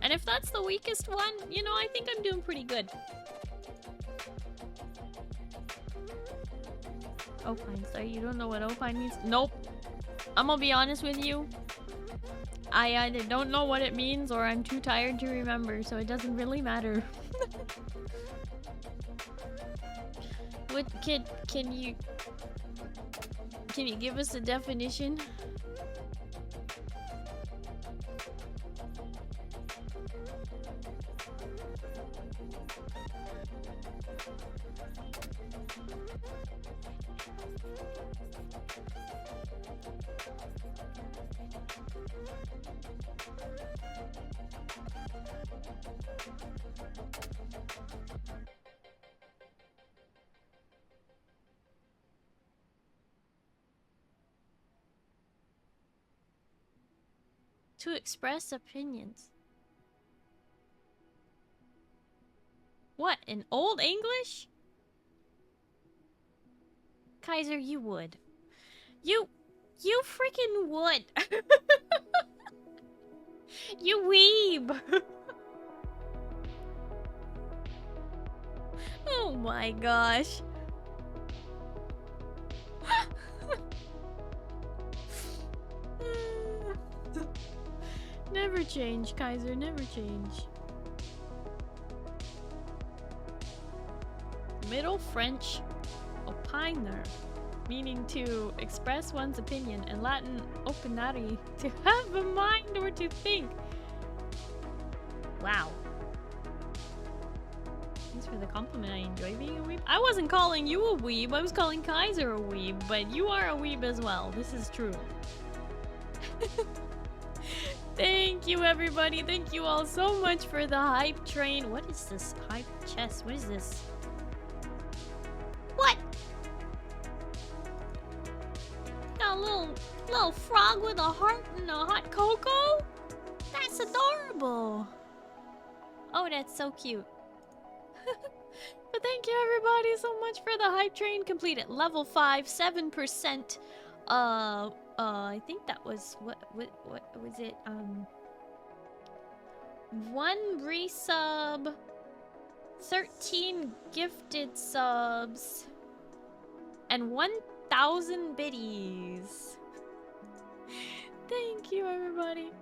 B: And if that's the weakest one, you know, I think I'm doing pretty good. Opine, sorry, you don't know what opine means? Nope. I'm gonna be honest with you. I either don't know what it means or I'm too tired to remember, so it doesn't really matter. What can you give us a definition? To express opinions. What, in Old English? Kaiser, you would. You freaking would. You weeb. Oh my gosh. change, Kaiser, never change. Middle French opiner, meaning to express one's opinion, and Latin opinare, to have a mind or to think. Wow. Thanks for the compliment. I enjoy being a weeb. I wasn't calling you a weeb, I was calling Kaiser a weeb, but you are a weeb as well. This is true. Thank you, everybody. Thank you all so much for the hype train. What is this? Hype chest? What is this? What? Got a little frog with a heart and a hot cocoa? That's adorable. Oh, that's so cute. But thank you, everybody, so much for the hype train. Completed level 5, 7%. I think that was what was it? 1 resub, 13 gifted subs, and 1,000 biddies. Thank you, everybody.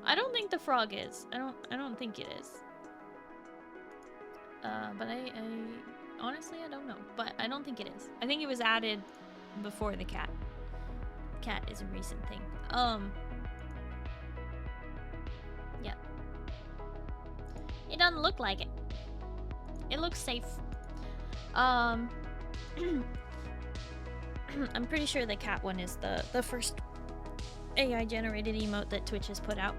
B: I don't think the frog is. I don't think it is. But I honestly I don't know. But I don't think it is. I think it was added before the cat. Cat is a recent thing. Yeah. It doesn't look like it. It looks safe. I'm pretty sure the cat one is the first AI generated emote that Twitch has put out.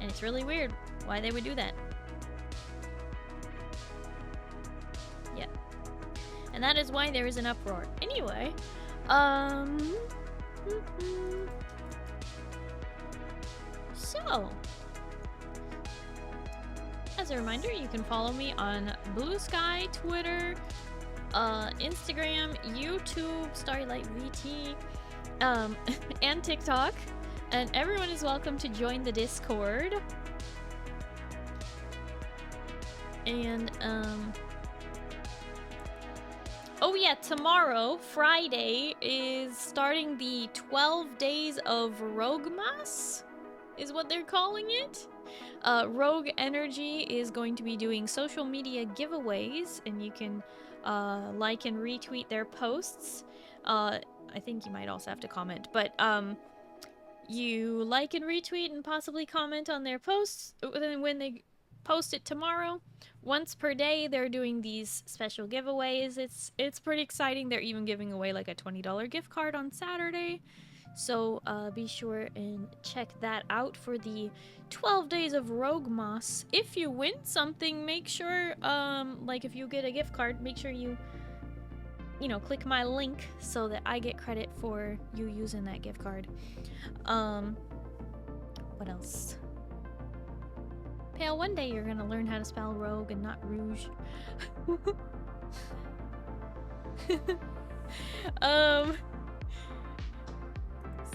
B: And it's really weird why they would do that. Yeah. And that is why there is an uproar. Anyway, so, as a reminder, you can follow me on Blue Sky, Twitter, Instagram, YouTube, Starlight VT, and TikTok. And everyone is welcome to join the Discord. And, oh yeah, tomorrow, Friday, is starting the 12 days of Roguemas, is what they're calling it. Rogue Energy is going to be doing social media giveaways, and you can like and retweet their posts. I think you might also have to comment, but you like and retweet and possibly comment on their posts when they post it tomorrow. Once per day, they're doing these special giveaways. It's pretty exciting. They're even giving away like a $20 gift card on Saturday. So be sure and check that out for the 12 days of Roguemas. If you win something, make sure, like if you get a gift card, make sure you click my link so that I get credit for you using that gift card. What else? Pale, one day you're gonna learn how to spell rogue and not rouge.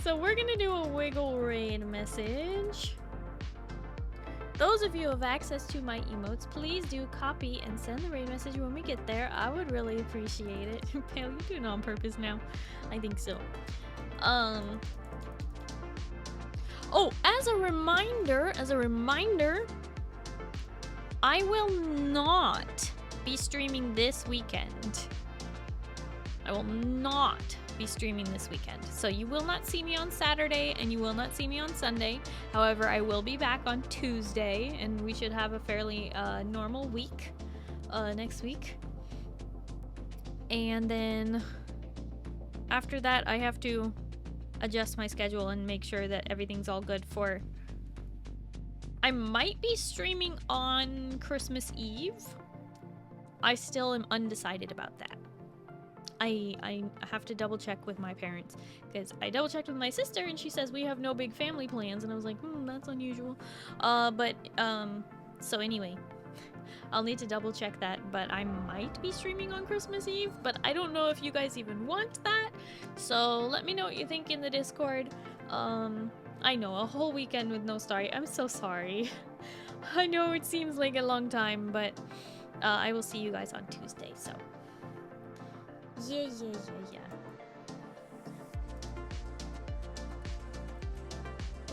B: So we're gonna do a wiggle raid message. Those of you who have access to my emotes, please do copy and send the raid message when we get there. I would really appreciate it. Pale, you doing it on purpose now? I think so. Oh, as a reminder, I will not be streaming this weekend. I will not be streaming this weekend. So you will not see me on Saturday and you will not see me on Sunday. However, I will be back on Tuesday and we should have a fairly normal week next week. And then after that, I have to adjust my schedule and make sure that everything's all good for... I might be streaming on Christmas Eve. I still am undecided about that. I have to double check with my parents because I double checked with my sister and she says we have no big family plans and I was like, that's unusual. So anyway, I'll need to double check that, but I might be streaming on Christmas Eve, but I don't know if you guys even want that. So let me know what you think in the Discord. I know, a whole weekend with no Starry. I'm so sorry. I know it seems like a long time, but I will see you guys on Tuesday, so. Yeah.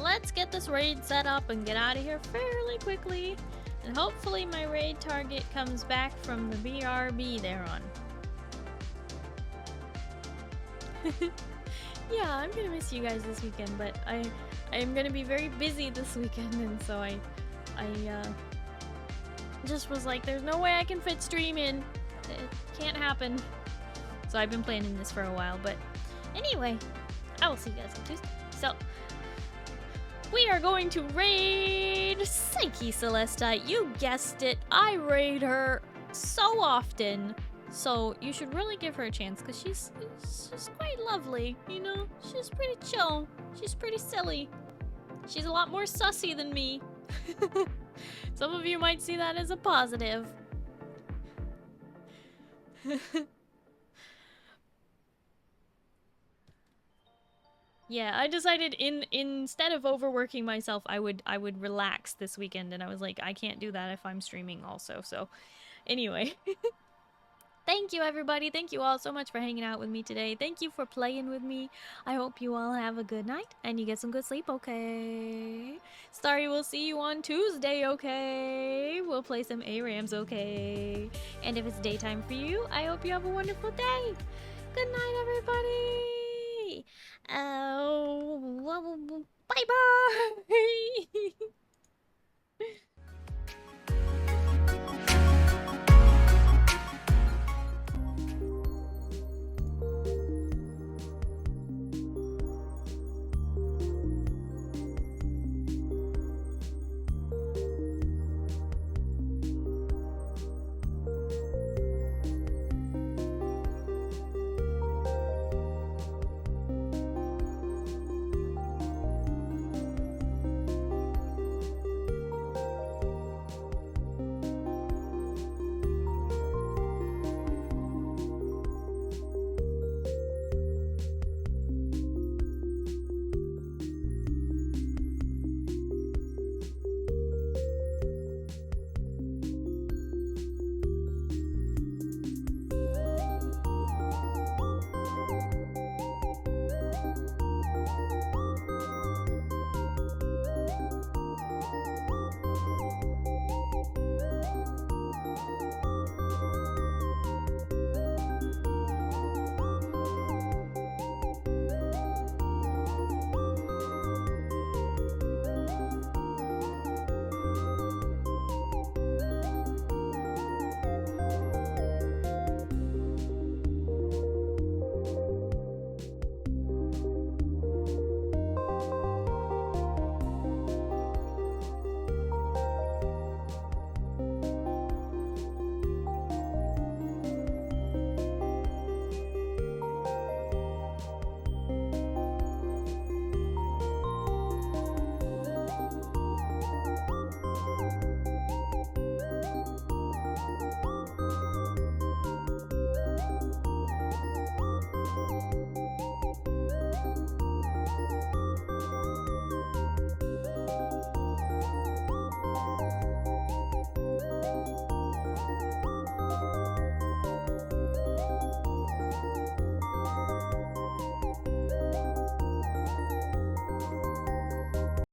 B: let's get this raid set up and get out of here fairly quickly. And hopefully my raid target comes back from the BRB they're on. Yeah, I'm gonna miss you guys this weekend, but I am gonna be very busy this weekend, and so I just was like, there's no way I can fit stream in. It can't happen. So I've been planning this for a while, but anyway, I will see you guys on Tuesday. So we are going to raid Psyche Celestite. You guessed it, I raid her so often. So you should really give her a chance, because she's quite lovely, you know? She's pretty chill. She's pretty silly. She's a lot more sussy than me. Some of you might see that as a positive. Yeah, I decided instead of overworking myself, I would relax this weekend, and I was like, I can't do that if I'm streaming also. So anyway, thank you everybody. Thank you all so much for hanging out with me today. Thank you for playing with me. I hope you all have a good night and you get some good sleep, okay? Starry, we'll see you on Tuesday, okay? We'll play some ARAMs, okay? And if it's daytime for you, I hope you have a wonderful day. Good night, everybody. Bye-bye.